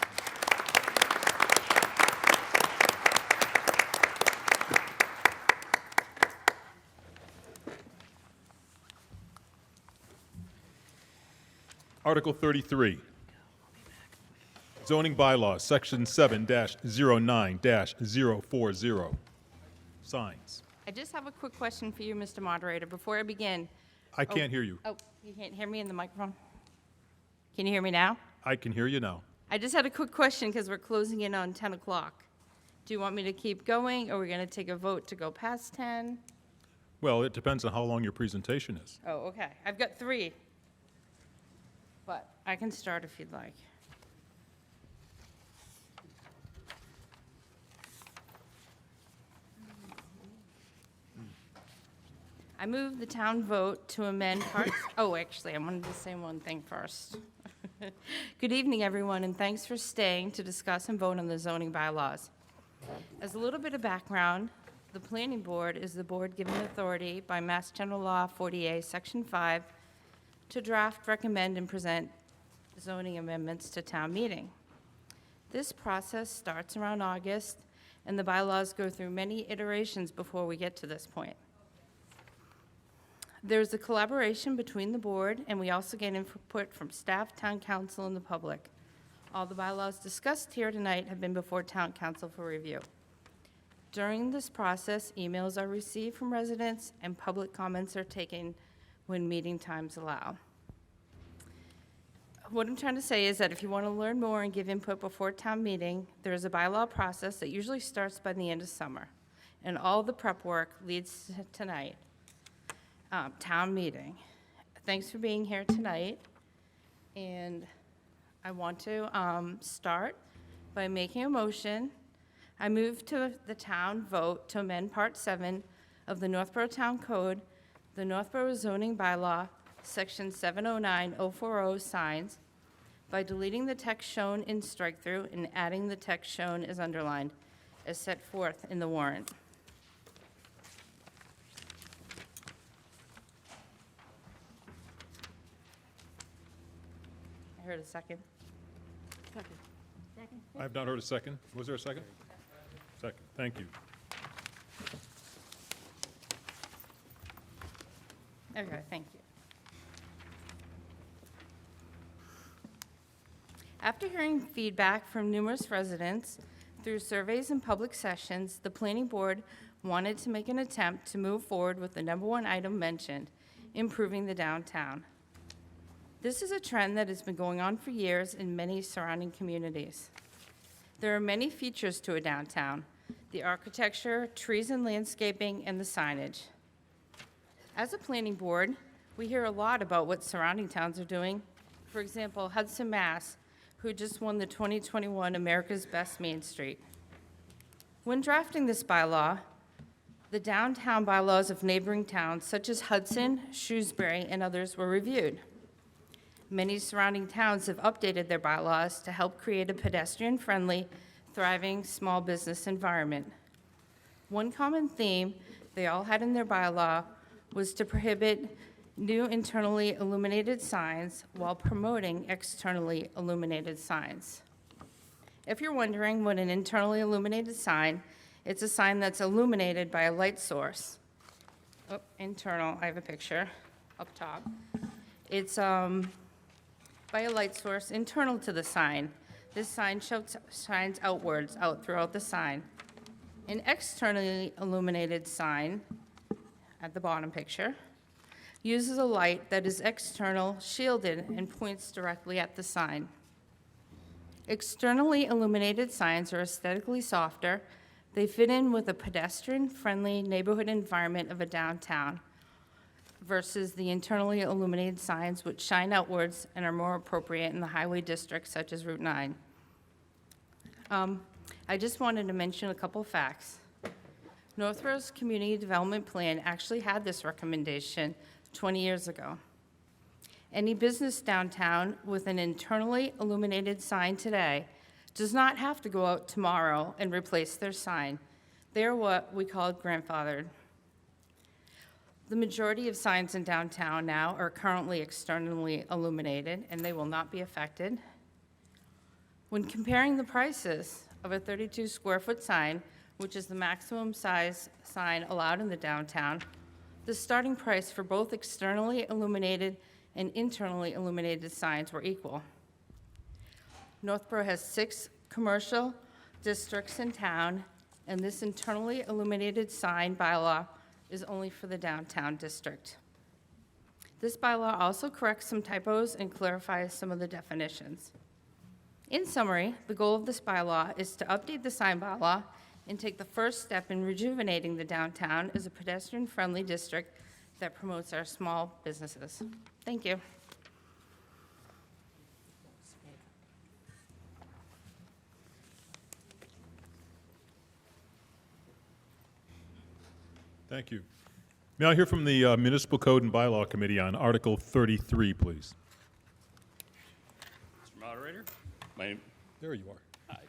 Article 33, zoning bylaws, section 7-09-040, signs. I just have a quick question for you, Mr. Moderator, before I begin. I can't hear you. Oh, you can't hear me in the microphone? Can you hear me now? I can hear you now. I just had a quick question because we're closing in on 10 o'clock. Do you want me to keep going, or are we going to take a vote to go past 10? Well, it depends on how long your presentation is. Oh, okay. I've got 3. But I can start if you'd like. I move the town vote to amend parts. Oh, actually, I wanted to say one thing first. Good evening, everyone, and thanks for staying to discuss and vote on the zoning bylaws. As a little bit of background, the Planning Board is the board given authority by Mass General Law 40A, Section 5, to draft, recommend, and present zoning amendments to town meeting. This process starts around August, and the bylaws go through many iterations before we get to this point. There's a collaboration between the board, and we also get input from staff, town council, and the public. All the bylaws discussed here tonight have been before town council for review. During this process, emails are received from residents, and public comments are taken when meeting times allow. What I'm trying to say is that if you want to learn more and give input before town meeting, there is a bylaw process that usually starts by the end of summer, and all the prep work leads to tonight, town meeting. Thanks for being here tonight, and I want to start by making a motion. I move to the town vote to amend Part 7 of the Northboro Town Code, the Northboro zoning bylaw, Section 709-040 signs, by deleting the text shown in strike-through and adding the text shown as underlined, as set forth in the warrant. I heard a second. Second. I have not heard a second. Was there a second? Second. Thank you. Okay, thank you. After hearing feedback from numerous residents through surveys and public sessions, the planning board wanted to make an attempt to move forward with the #1 item mentioned, improving the downtown. This is a trend that has been going on for years in many surrounding communities. There are many features to a downtown: the architecture, trees and landscaping, and the signage. As a planning board, we hear a lot about what surrounding towns are doing. For example, Hudson, Mass., who just won the 2021 America's Best Main Street. When drafting this bylaw, the downtown bylaws of neighboring towns such as Hudson, Shrewsbury, and others were reviewed. Many surrounding towns have updated their bylaws to help create a pedestrian-friendly, thriving small business environment. One common theme they all had in their bylaw was to prohibit new internally illuminated signs while promoting externally illuminated signs. If you're wondering what an internally illuminated sign, it's a sign that's illuminated by a light source. Oh, internal, I have a picture up top. It's by a light source internal to the sign. This sign shines outwards, out throughout the sign. An externally illuminated sign, at the bottom picture, uses a light that is external, shielded, and points directly at the sign. Externally illuminated signs are aesthetically softer. They fit in with a pedestrian-friendly neighborhood environment of a downtown versus the internally illuminated signs which shine outwards and are more appropriate in the highway districts such as Route 9. I just wanted to mention a couple facts. Northborough's community development plan actually had this recommendation 20 years ago. Any business downtown with an internally illuminated sign today does not have to go out tomorrow and replace their sign. They're what we call grandfathered. The majority of signs in downtown now are currently externally illuminated, and they will not be affected. When comparing the prices of a 32 square foot sign, which is the maximum size sign allowed in the downtown, the starting price for both externally illuminated and internally illuminated signs were equal. Northborough has 6 commercial districts in town, and this internally illuminated sign bylaw is only for the downtown district. This bylaw also corrects some typos and clarifies some of the definitions. In summary, the goal of this bylaw is to update the sign bylaw and take the first step in rejuvenating the downtown as a pedestrian-friendly district that promotes our small businesses. Thank you. Thank you. May I hear from the Municipal Code and Bylaw Committee on Article 33, please? Mr. Moderator, There you are. Hi.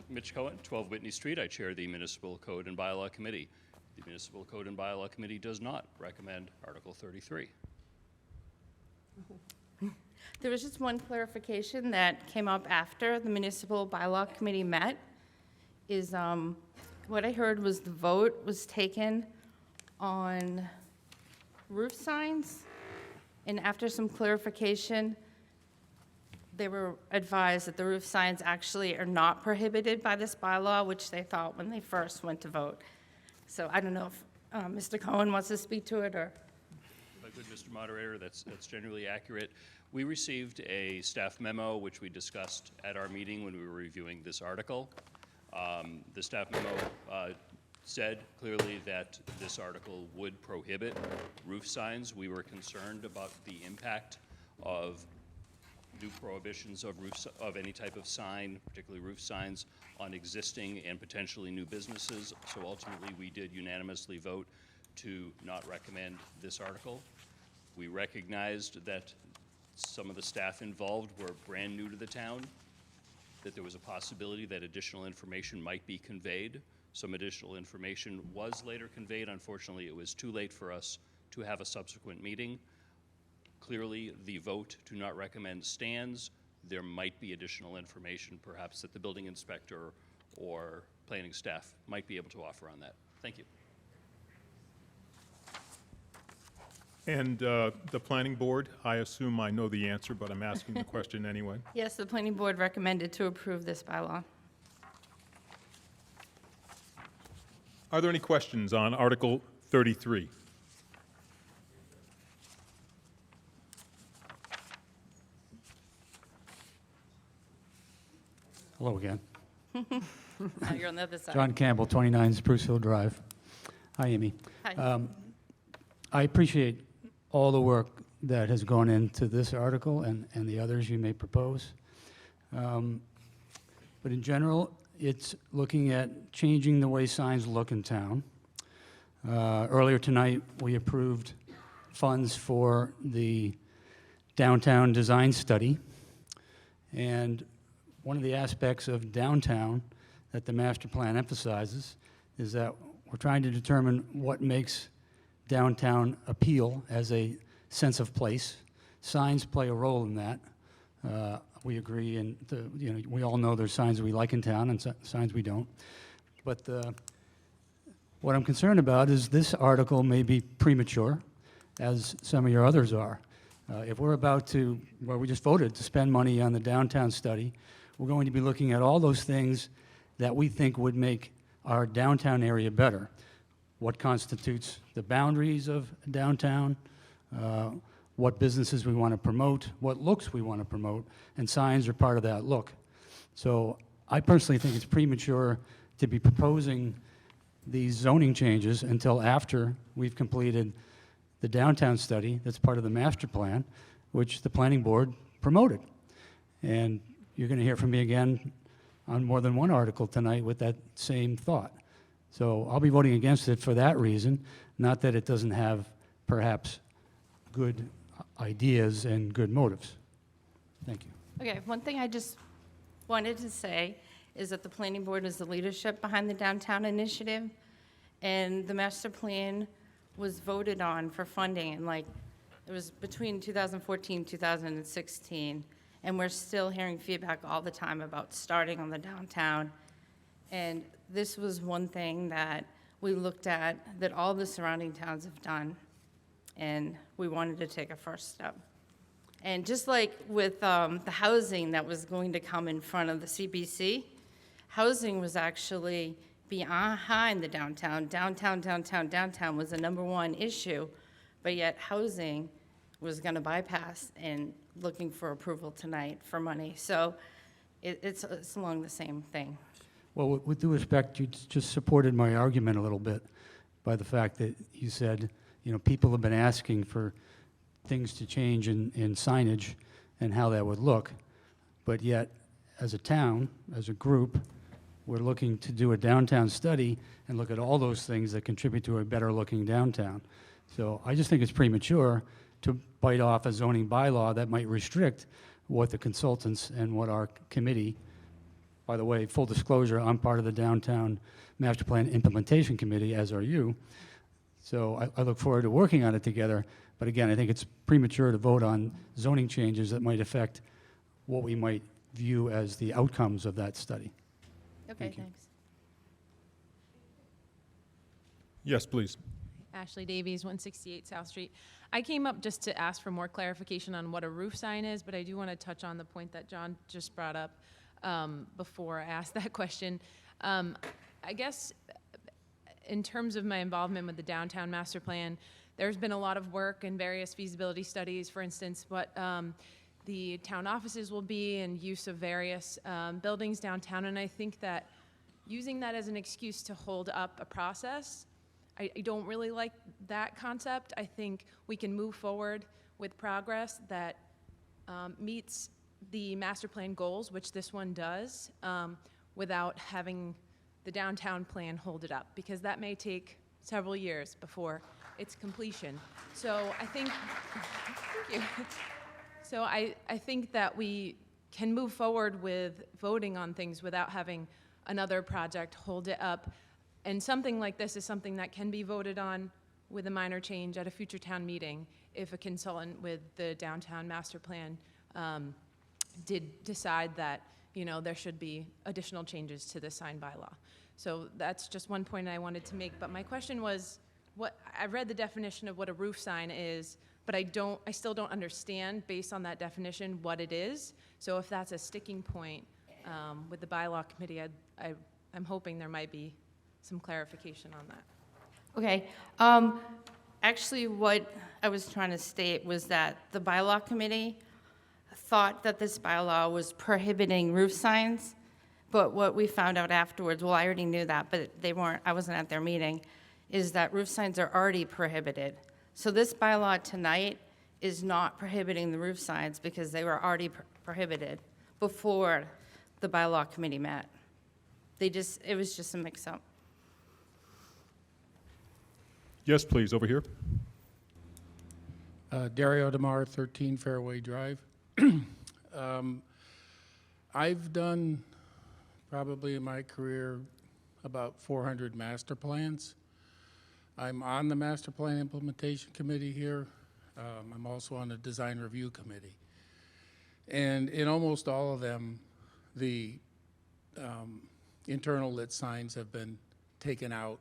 Mitch Cohen, 12 Whitney Street. I chair the Municipal Code and Bylaw Committee. The Municipal Code and Bylaw Committee does not recommend Article 33. There was just one clarification that came up after the Municipal Bylaw Committee met, is what I heard was the vote was taken on roof signs, and after some clarification, they were advised that the roof signs actually are not prohibited by this bylaw, which they thought when they first went to vote. So I don't know if Mr. Cohen wants to speak to it, or? If I could, Mr. Moderator, that's generally accurate. We received a staff memo, which we discussed at our meeting when we were reviewing this article. The staff memo said clearly that this article would prohibit roof signs. We were concerned about the impact of new prohibitions of any type of sign, particularly roof signs, on existing and potentially new businesses. So ultimately, we did unanimously vote to not recommend this article. We recognized that some of the staff involved were brand new to the town, that there was a possibility that additional information might be conveyed. Some additional information was later conveyed. Unfortunately, it was too late for us to have a subsequent meeting. Clearly, the vote to not recommend stands. There might be additional information, perhaps, that the building inspector or planning staff might be able to offer on that. Thank you. And the planning board, I assume I know the answer, but I'm asking the question anyway. Yes, the planning board recommended to approve this bylaw. Are there any questions on Article 33? Hello again. Now you're on the other side. John Campbell, 29 Spruce Hill Drive. Hi, Amy. Hi. I appreciate all the work that has gone into this article and the others you may propose. But in general, it's looking at changing the way signs look in town. Earlier tonight, we approved funds for the downtown design study. And one of the aspects of downtown that the master plan emphasizes is that we're trying to determine what makes downtown appeal as a sense of place. Signs play a role in that. We agree, and we all know there's signs we like in town and signs we don't. But what I'm concerned about is this article may be premature, as some of your others are. If we're about to, well, we just voted to spend money on the downtown study, we're going to be looking at all those things that we think would make our downtown area better. What constitutes the boundaries of downtown, what businesses we want to promote, what looks we want to promote, and signs are part of that look. So I personally think it's premature to be proposing these zoning changes until after we've completed the downtown study that's part of the master plan, which the planning board promoted. And you're going to hear from me again on more than one article tonight with that same thought. So I'll be voting against it for that reason, not that it doesn't have perhaps good ideas and good motives. Thank you. Okay, one thing I just wanted to say is that the planning board is the leadership behind the downtown initiative, and the master plan was voted on for funding, and it was between 2014 and 2016, and we're still hearing feedback all the time about starting on the downtown. And this was one thing that we looked at that all the surrounding towns have done, and we wanted to take a first step. And just like with the housing that was going to come in front of the CBC, housing was actually behind the downtown. Downtown was the #1 issue, but yet housing was going to bypass and looking for approval tonight for money. So it's along the same thing. Well, with due respect, you just supported my argument a little bit by the fact that you said, people have been asking for things to change in signage and how that would look, but yet, as a town, as a group, we're looking to do a downtown study and look at all those things that contribute to a better-looking downtown. So I just think it's premature to bite off a zoning bylaw that might restrict what the consultants and what our committee, by the way, full disclosure, I'm part of the Downtown Master Plan Implementation Committee, as are you. So I look forward to working on it together. But again, I think it's premature to vote on zoning changes that might affect what we might view as the outcomes of that study. Okay, thanks. Yes, please. Ashley Davies, 168 South Street. I came up just to ask for more clarification on what a roof sign is, but I do want to touch on the point that John just brought up before I asked that question. I guess in terms of my involvement with the downtown master plan, there's been a lot of work and various feasibility studies, for instance, what the town offices will be and use of various buildings downtown, and I think that using that as an excuse to hold up a process, I don't really like that concept. I think we can move forward with progress that meets the master plan goals, which this one does, without having the downtown plan hold it up, because that may take several years before its completion. So I think, thank you. So I think that we can move forward with voting on things without having another project hold it up. And something like this is something that can be voted on with a minor change at a future town meeting if a consultant with the downtown master plan did decide that, there should be additional changes to the sign bylaw. So that's just one point I wanted to make. But my question was, I read the definition of what a roof sign is, but I still don't understand, based on that definition, what it is. So if that's a sticking point with the bylaw committee, I'm hoping there might be some clarification on that. Okay. Actually, what I was trying to state was that the bylaw committee thought that this bylaw was prohibiting roof signs, but what we found out afterwards, well, I already knew that, but I wasn't at their meeting, is that roof signs are already prohibited. So this bylaw tonight is not prohibiting the roof signs because they were already prohibited before the bylaw committee met. It was just a mix-up. Yes, please, over here. Dario DeMar, 13 Fairway Drive. I've done, probably in my career, about 400 master plans. I'm on the Master Plan Implementation Committee here, I'm also on the Design Review Committee. And in almost all of them, the internal lit signs have been taken out,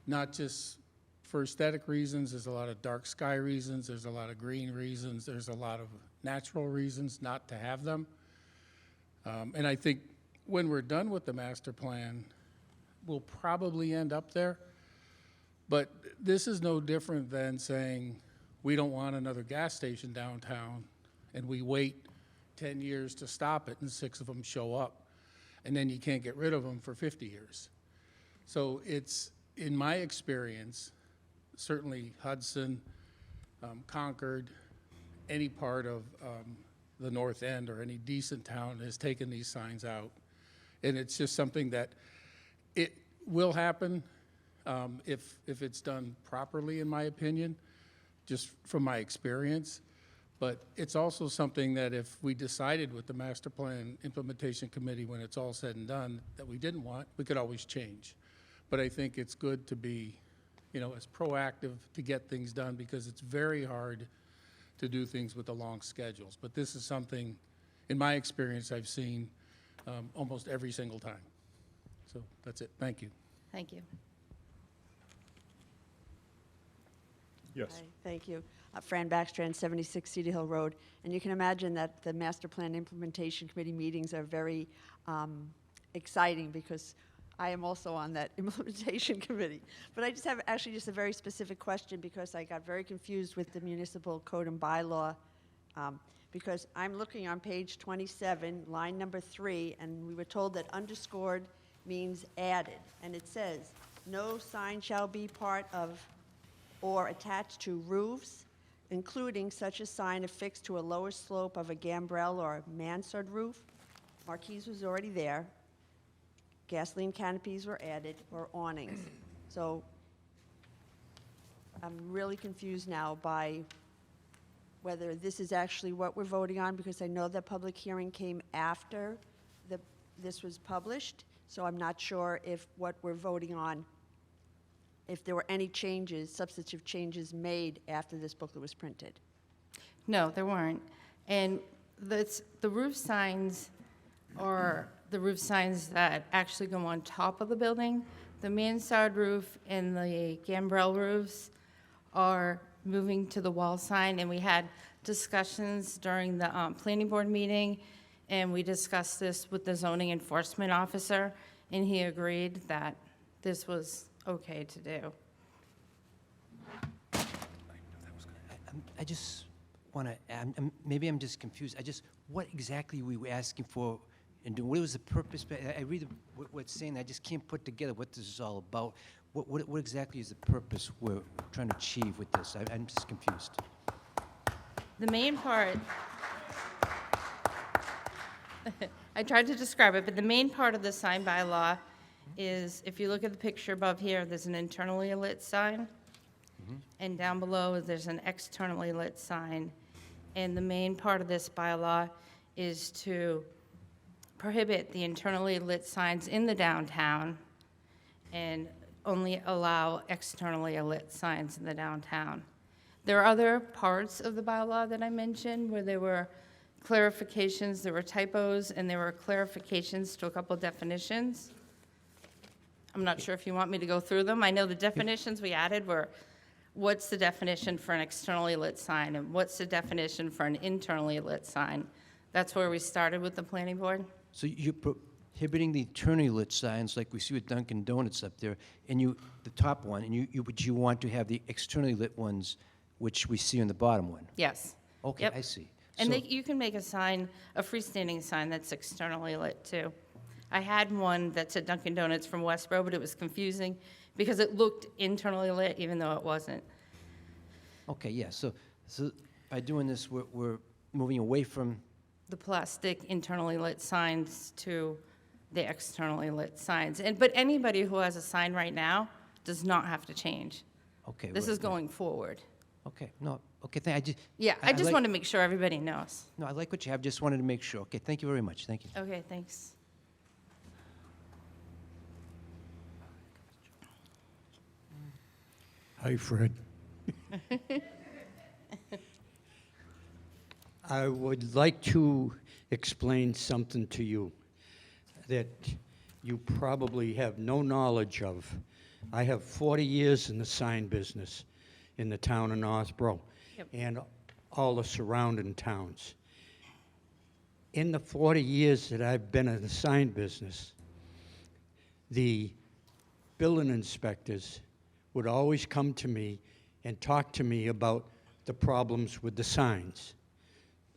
not just for aesthetic reasons. There's a lot of dark sky reasons, there's a lot of green reasons, there's a lot of natural reasons not to have them. And I think when we're done with the master plan, we'll probably end up there. But this is no different than saying, we don't want another gas station downtown, and we wait 10 years to stop it, and 6 of them show up. And then you can't get rid of them for 50 years. So it's, in my experience, certainly Hudson, Concord, any part of the North End or any decent town has taken these signs out. And it's just something that it will happen if it's done properly, in my opinion, just from my experience. But it's also something that if we decided with the Master Plan Implementation Committee, when it's all said and done, that we didn't want, we could always change. But I think it's good to be, you know, as proactive to get things done, because it's very hard to do things with the long schedules. But this is something, in my experience, I've seen almost every single time. So that's it. Thank you. Thank you. Yes. Hi, thank you. Fran Backstrand, 76 Cedar Hill Road. And you can imagine that the Master Plan Implementation Committee meetings are very exciting, because I am also on that implementation committee. But I just have actually just a very specific question, because I got very confused with the municipal code and bylaw, because I'm looking on page 27, line number 3, and we were told that underscored means added. And it says, no sign shall be part of or attached to roofs, including such a sign affixed to a lower slope of a gambrel or mansard roof. Marquees was already there. Gasoline canopies were added, or awnings. So I'm really confused now by whether this is actually what we're voting on, because I know the public hearing came after this was published, so I'm not sure if what we're voting on, if there were any changes, substantive changes made after this booklet was printed. No, there weren't. And the roof signs are the roof signs that actually go on top of the building. The mansard roof and the gambrel roofs are moving to the wall sign, and we had discussions during the planning board meeting, and we discussed this with the zoning enforcement officer, and he agreed that this was okay to do. I just want to, maybe I'm just confused. What exactly were we asking for and doing? What was the purpose? I read what's saying, I just can't put together what this is all about. What exactly is the purpose we're trying to achieve with this? I'm just confused. The main part, I tried to describe it, but the main part of the sign bylaw is, if you look at the picture above here, there's an internally lit sign, and down below there's an externally lit sign. And the main part of this bylaw is to prohibit the internally lit signs in the downtown and only allow externally lit signs in the downtown. There are other parts of the bylaw that I mentioned where there were clarifications, there were typos, and there were clarifications to a couple definitions. I'm not sure if you want me to go through them. I know the definitions we added were, what's the definition for an externally lit sign, and what's the definition for an internally lit sign? That's where we started with the planning board. So you're prohibiting the internally lit signs like we see with Dunkin' Donuts up there, and the top one, and but you want to have the externally lit ones, which we see on the bottom one? Yes. Okay, Yep. I see. And So- you can make a sign, a freestanding sign that's externally lit too. I had one that said Dunkin' Donuts from Westboro, but it was confusing because it looked internally lit even though it wasn't. Okay, yeah, so by doing this, we're moving away from, The plastic internally lit signs to the externally lit signs. But anybody who has a sign right now does not have to change. okay. This right, is going forward. Okay, no, okay, I just. Yeah, I just like- want to make sure everybody knows. No, I like what you have, just wanted to make sure. Okay, thank you very much, thank you. Okay, thanks. Hi, Fred. I would like to explain something to you that you probably have no knowledge of. I have 40 years in the sign business in the town of Northbrook and all the surrounding towns. In the 40 years that I've been in the sign business, the building inspectors would always come to me and talk to me about the problems with the signs.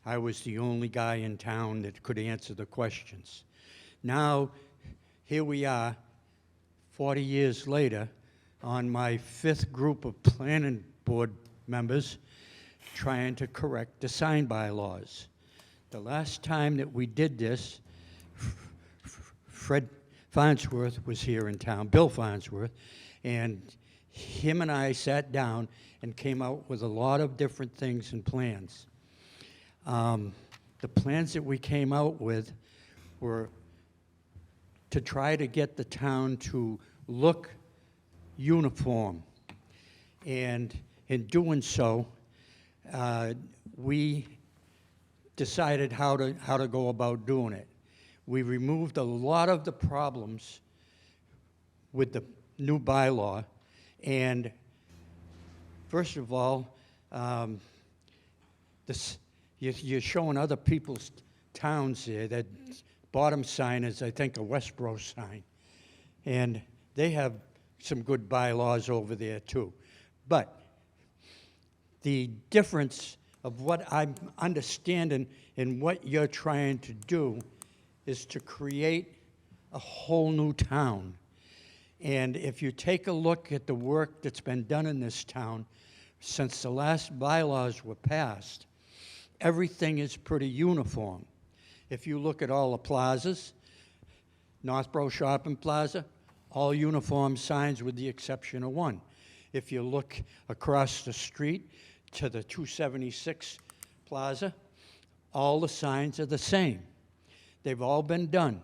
I was the only guy in town that could answer the questions. Now, here we are, 40 years later, on my 5th group of planning board members trying to correct the sign bylaws. The last time that we did this, Fred Farnsworth was here in town, Bill Farnsworth, and him and I sat down and came out with a lot of different things and plans. The plans that we came out with were to try to get the town to look uniform. And in doing so, we decided how to go about doing it. We removed a lot of the problems with the new bylaw. And first of all, you're showing other people's towns there. That bottom sign is, I think, a Westboro sign. And they have some good bylaws over there, too. But the difference of what I'm understanding and what you're trying to do is to create a whole new town. And if you take a look at the work that's been done in this town since the last bylaws were passed, everything is pretty uniform. If you look at all the plazas, Northboro Shopping Plaza, all uniform signs with the exception of one. If you look across the street to the 276 Plaza, all the signs are the same. They've all been done.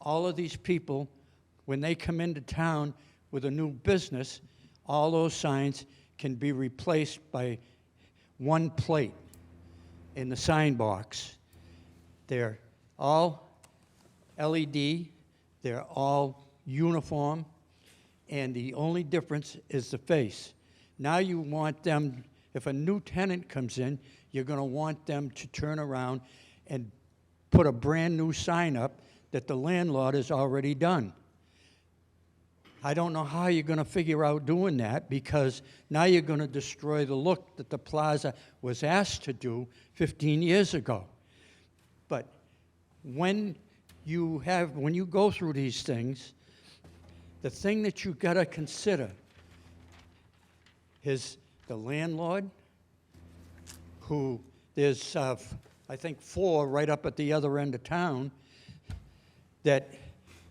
All of these people, when they come into town with a new business, all those signs can be replaced by one plate in the sign box. They're all LED, they're all uniform, and the only difference is the face. Now you want them, if a new tenant comes in, you're going to want them to turn around and put a brand new sign up that the landlord has already done. I don't know how you're going to figure out doing that, because now you're going to destroy the look that the plaza was asked to do 15 years ago. But when you go through these things, the thing that you've got to consider is the landlord, who there's, I think, 4 right up at the other end of town that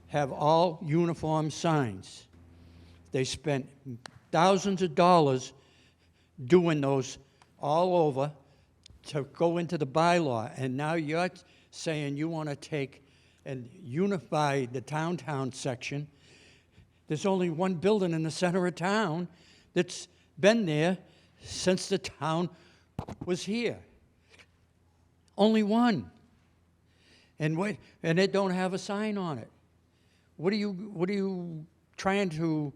have all uniform signs. They spent thousands of dollars doing those all over to go into the bylaw, and now you're saying you want to take and unify the downtown section. There's only one building in the center of town that's been there since the town was here. Only one. And it don't have a sign on it. What are you trying to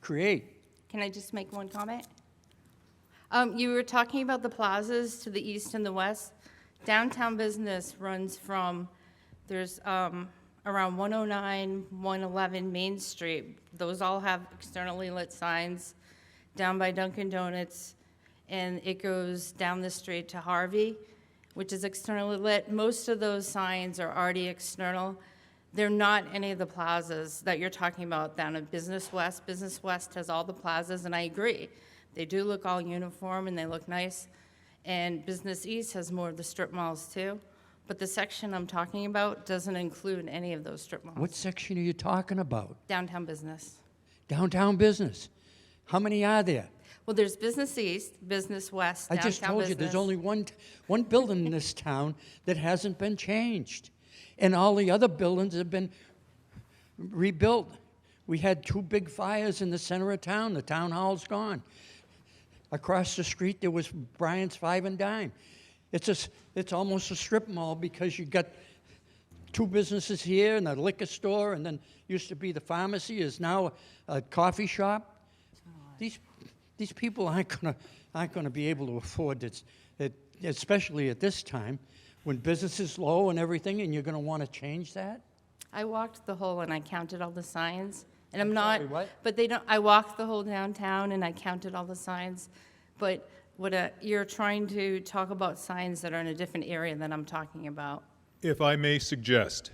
create? Can I just make one comment? You were talking about the plazas to the east and the west. Downtown business runs from, there's around 109, 111 Main Street. Those all have externally lit signs down by Dunkin' Donuts, and it goes down the street to Harvey, which is externally lit. Most of those signs are already external. They're not any of the plazas that you're talking about down at Business West. Business West has all the plazas, and I agree. They do look all uniform, and they look nice. And Business East has more of the strip malls, too. But the section I'm talking about doesn't include any of those strip malls. What section are you talking about? Downtown business. Downtown business. How many are there? Well, there's Business East, Business West, I downtown just told you business. there's only one building in this town that hasn't been changed. And all the other buildings have been rebuilt. We had 2 big fires in the center of town. The town hall's gone. Across the street, there was Brian's Five and Dime. It's almost a strip mall because you got two businesses here and a liquor store, and then used to be the pharmacy is now a coffee shop. These people aren't gonna be able to afford it, especially at this time when business is low and everything, and you're gonna want to change that. I walked the whole and I counted all the signs, and I'm not. sorry, what? But they don't. I walked the whole downtown and I counted all the signs, but you're trying to talk about signs that are in a different area than I'm talking about. If I may suggest,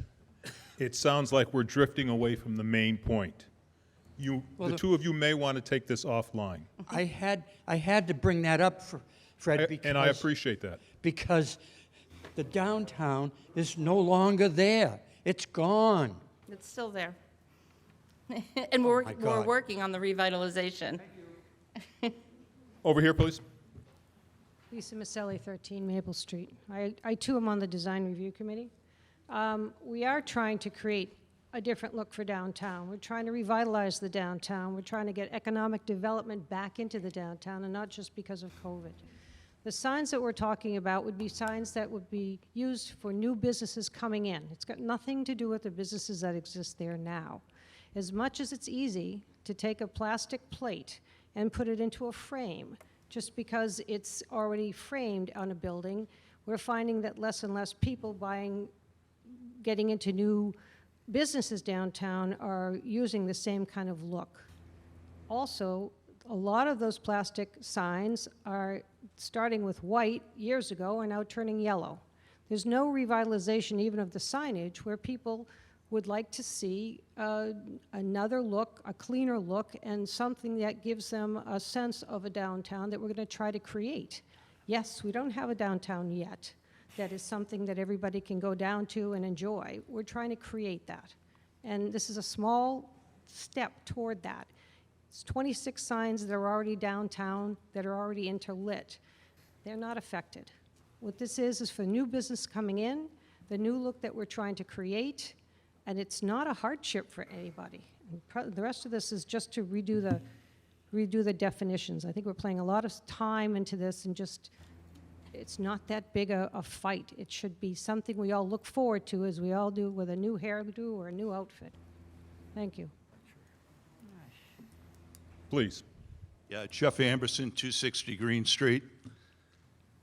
it sounds like we're drifting away from the main point. The two of you may want to take this offline. I had to bring that up, Fred, because... And I appreciate that. Because the downtown is no longer there. It's gone. It's still there. And we're my God. working on the revitalization. Over here, please. Lisa Maselli, 13 Maple Street. I too am on the Design Review Committee. We are trying to create a different look for downtown. We're trying to revitalize the downtown. We're trying to get economic development back into the downtown, and not just because of COVID. The signs that we're talking about would be signs that would be used for new businesses coming in. It's got nothing to do with the businesses that exist there now. As much as it's easy to take a plastic plate and put it into a frame, just because it's already framed on a building, we're finding that less and less people getting into new businesses downtown are using the same kind of look. Also, a lot of those plastic signs are starting with white years ago and now turning yellow. There's no revitalization even of the signage where people would like to see another look, a cleaner look, and something that gives them a sense of a downtown that we're going to try to create. Yes, we don't have a downtown yet. That is something that everybody can go down to and enjoy. We're trying to create that. And this is a small step toward that. It's 26 signs that are already downtown, that are already interlit. They're not affected. What this is for new business coming in, the new look that we're trying to create, and it's not a hardship for anybody. The rest of this is just to redo the definitions. I think we're playing a lot of time into this, and just, it's not that big a fight. It should be something we all look forward to, as we all do with a new hairdo or a new outfit. Thank you. Please. Yeah, Jeff Amberson, 260 Green Street.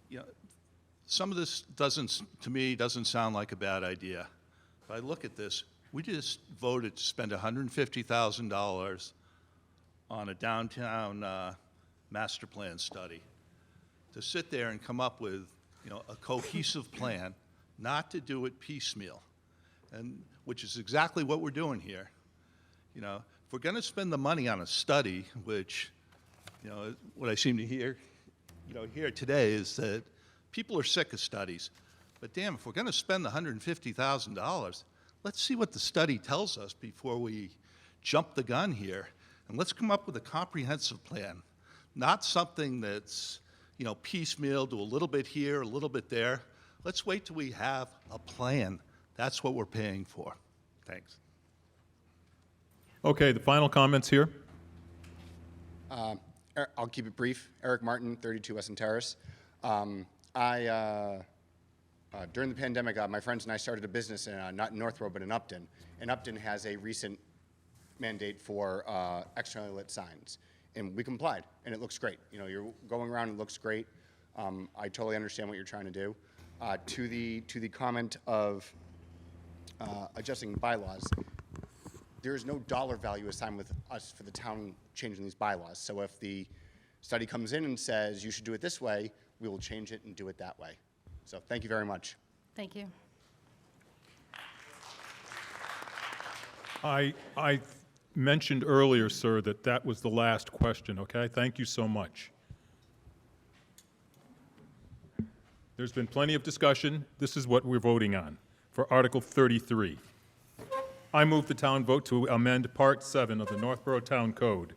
Yeah, some of this to me, doesn't sound like a bad idea. If I look at this, we just voted to spend $150,000 on a downtown master plan study. To sit there and come up with, a cohesive plan, not to do it piecemeal, and which is exactly what we're doing here. If we're going to spend the money on a study, which, what I seem to hear, here today is that people are sick of studies. But damn, if we're going to spend the $150,000, let's see what the study tells us before we jump the gun here, and let's come up with a comprehensive plan, not something that's, piecemeal, do a little bit here, a little bit there. Let's wait till we have a plan. That's what we're paying for. Thanks. Okay, the final comments here. I'll keep it brief. Eric Martin, 32 Weston Terrace. During the pandemic, my friends and I started a business not in Northboro, but in Upton. And Upton has a recent mandate for externally lit signs. And we complied, and it looks great. You're going around, it looks great. I totally understand what you're trying to do. To the comment of adjusting bylaws, there is no dollar value assigned with us for the town changing these bylaws. So if the study comes in and says you should do it this way, we will change it and do it that way. So thank you very much. Thank you. I mentioned earlier, sir, that was the last question, okay? Thank you so much. There's been plenty of discussion. This is what we're voting on for Article 33. I move the town vote to amend Part 7 of the Northboro Town Code,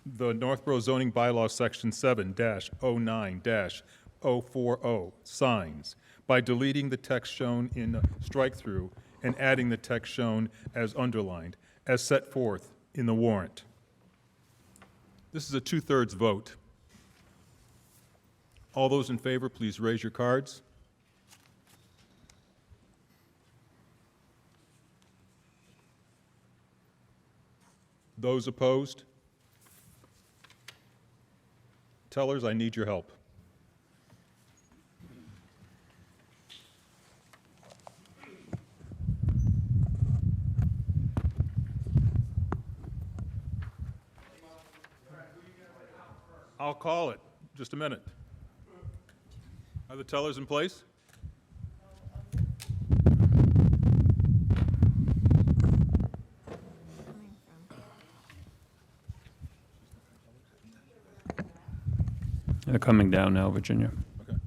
the Northboro zoning bylaw section 7-09-040, signs, by deleting the text shown in the strike-through and adding the text shown as underlined, as set forth in the warrant. This is a 2/3 vote. All those in favor, please raise your cards. Those opposed? Tellers, I need your help. I'll call it. Just a minute. Are the tellers in place? They're coming down now, Virginia. Okay.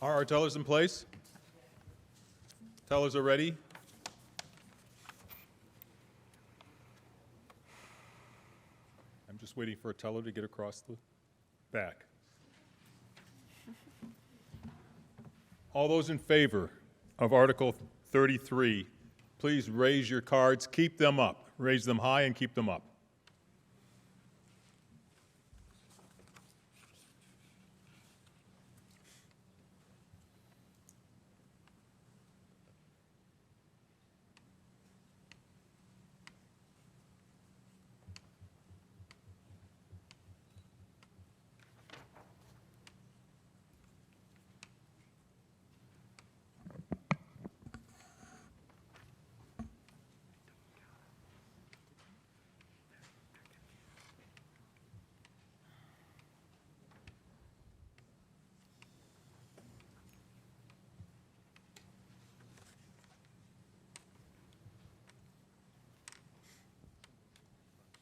Are our tellers in place? Tellers are ready? I'm just waiting for a teller to get across the back. All those in favor of Article 33, please raise your cards. Keep them up. Raise them high and keep them up.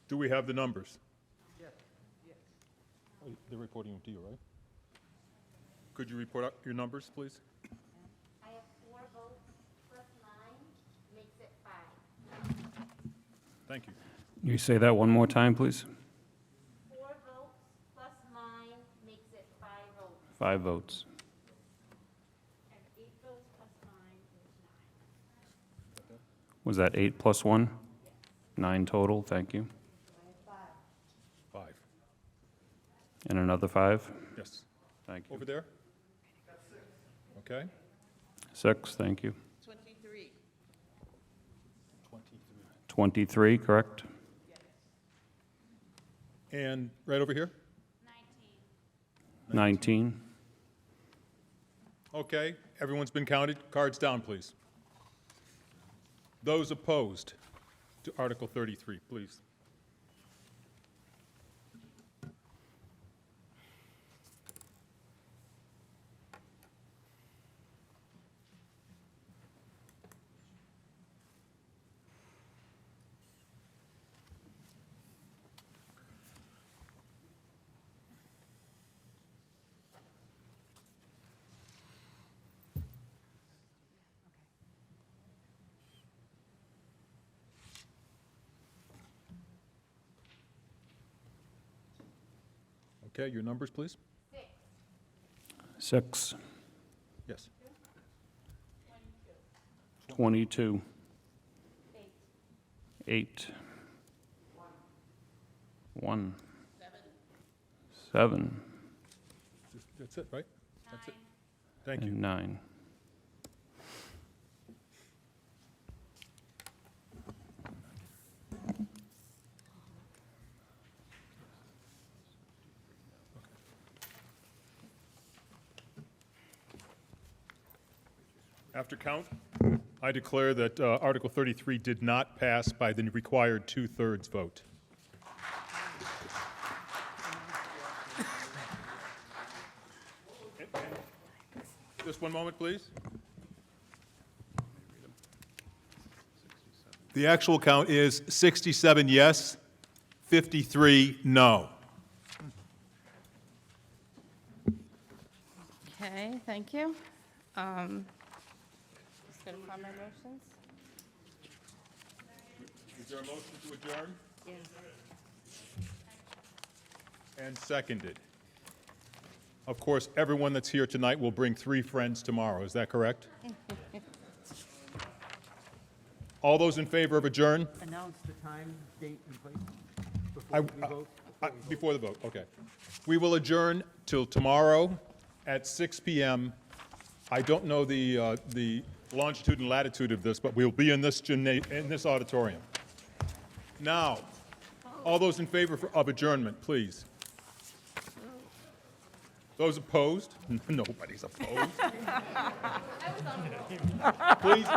Do we have the numbers? Yes. Oh, they're reporting them to you, right? Could you report out your numbers, please? I have 4 votes plus 9 makes it 5. Thank you. You say that one more time, please? 4 votes plus 9 makes it 5 votes. 5 votes. And 8 votes plus 9 is 9. Was that 8 plus 1? 9 total, thank you. 5. And another 5? Yes. Thank you. Over there? Okay. 6, thank you. 23. 23, correct? And right over here? 19. Okay, everyone's been counted. Cards down, please. Those opposed to Article 33, please. Okay, your numbers, please. 6. Yes. 22. 8. 1. 7. That's it, right? That's it. Thank you. And 9. After count, I declare that Article 33 did not pass by the required 2/3 vote. Just one moment, please. The actual count is 67 yes, 53 no. Okay, thank you. Just gonna find my motions. Is there a motion to adjourn? Yes. And seconded. Of course, everyone that's here tonight will bring 3 friends tomorrow. Is that correct? All those in favor of adjourn? Announce the time, date, and place Before the vote, okay. We will adjourn till tomorrow at 6 p.m. I don't know the longitude and latitude of this, but we'll be in this auditorium. Now, all those in favor of adjournment, please. Those opposed? Nobody's opposed. Please.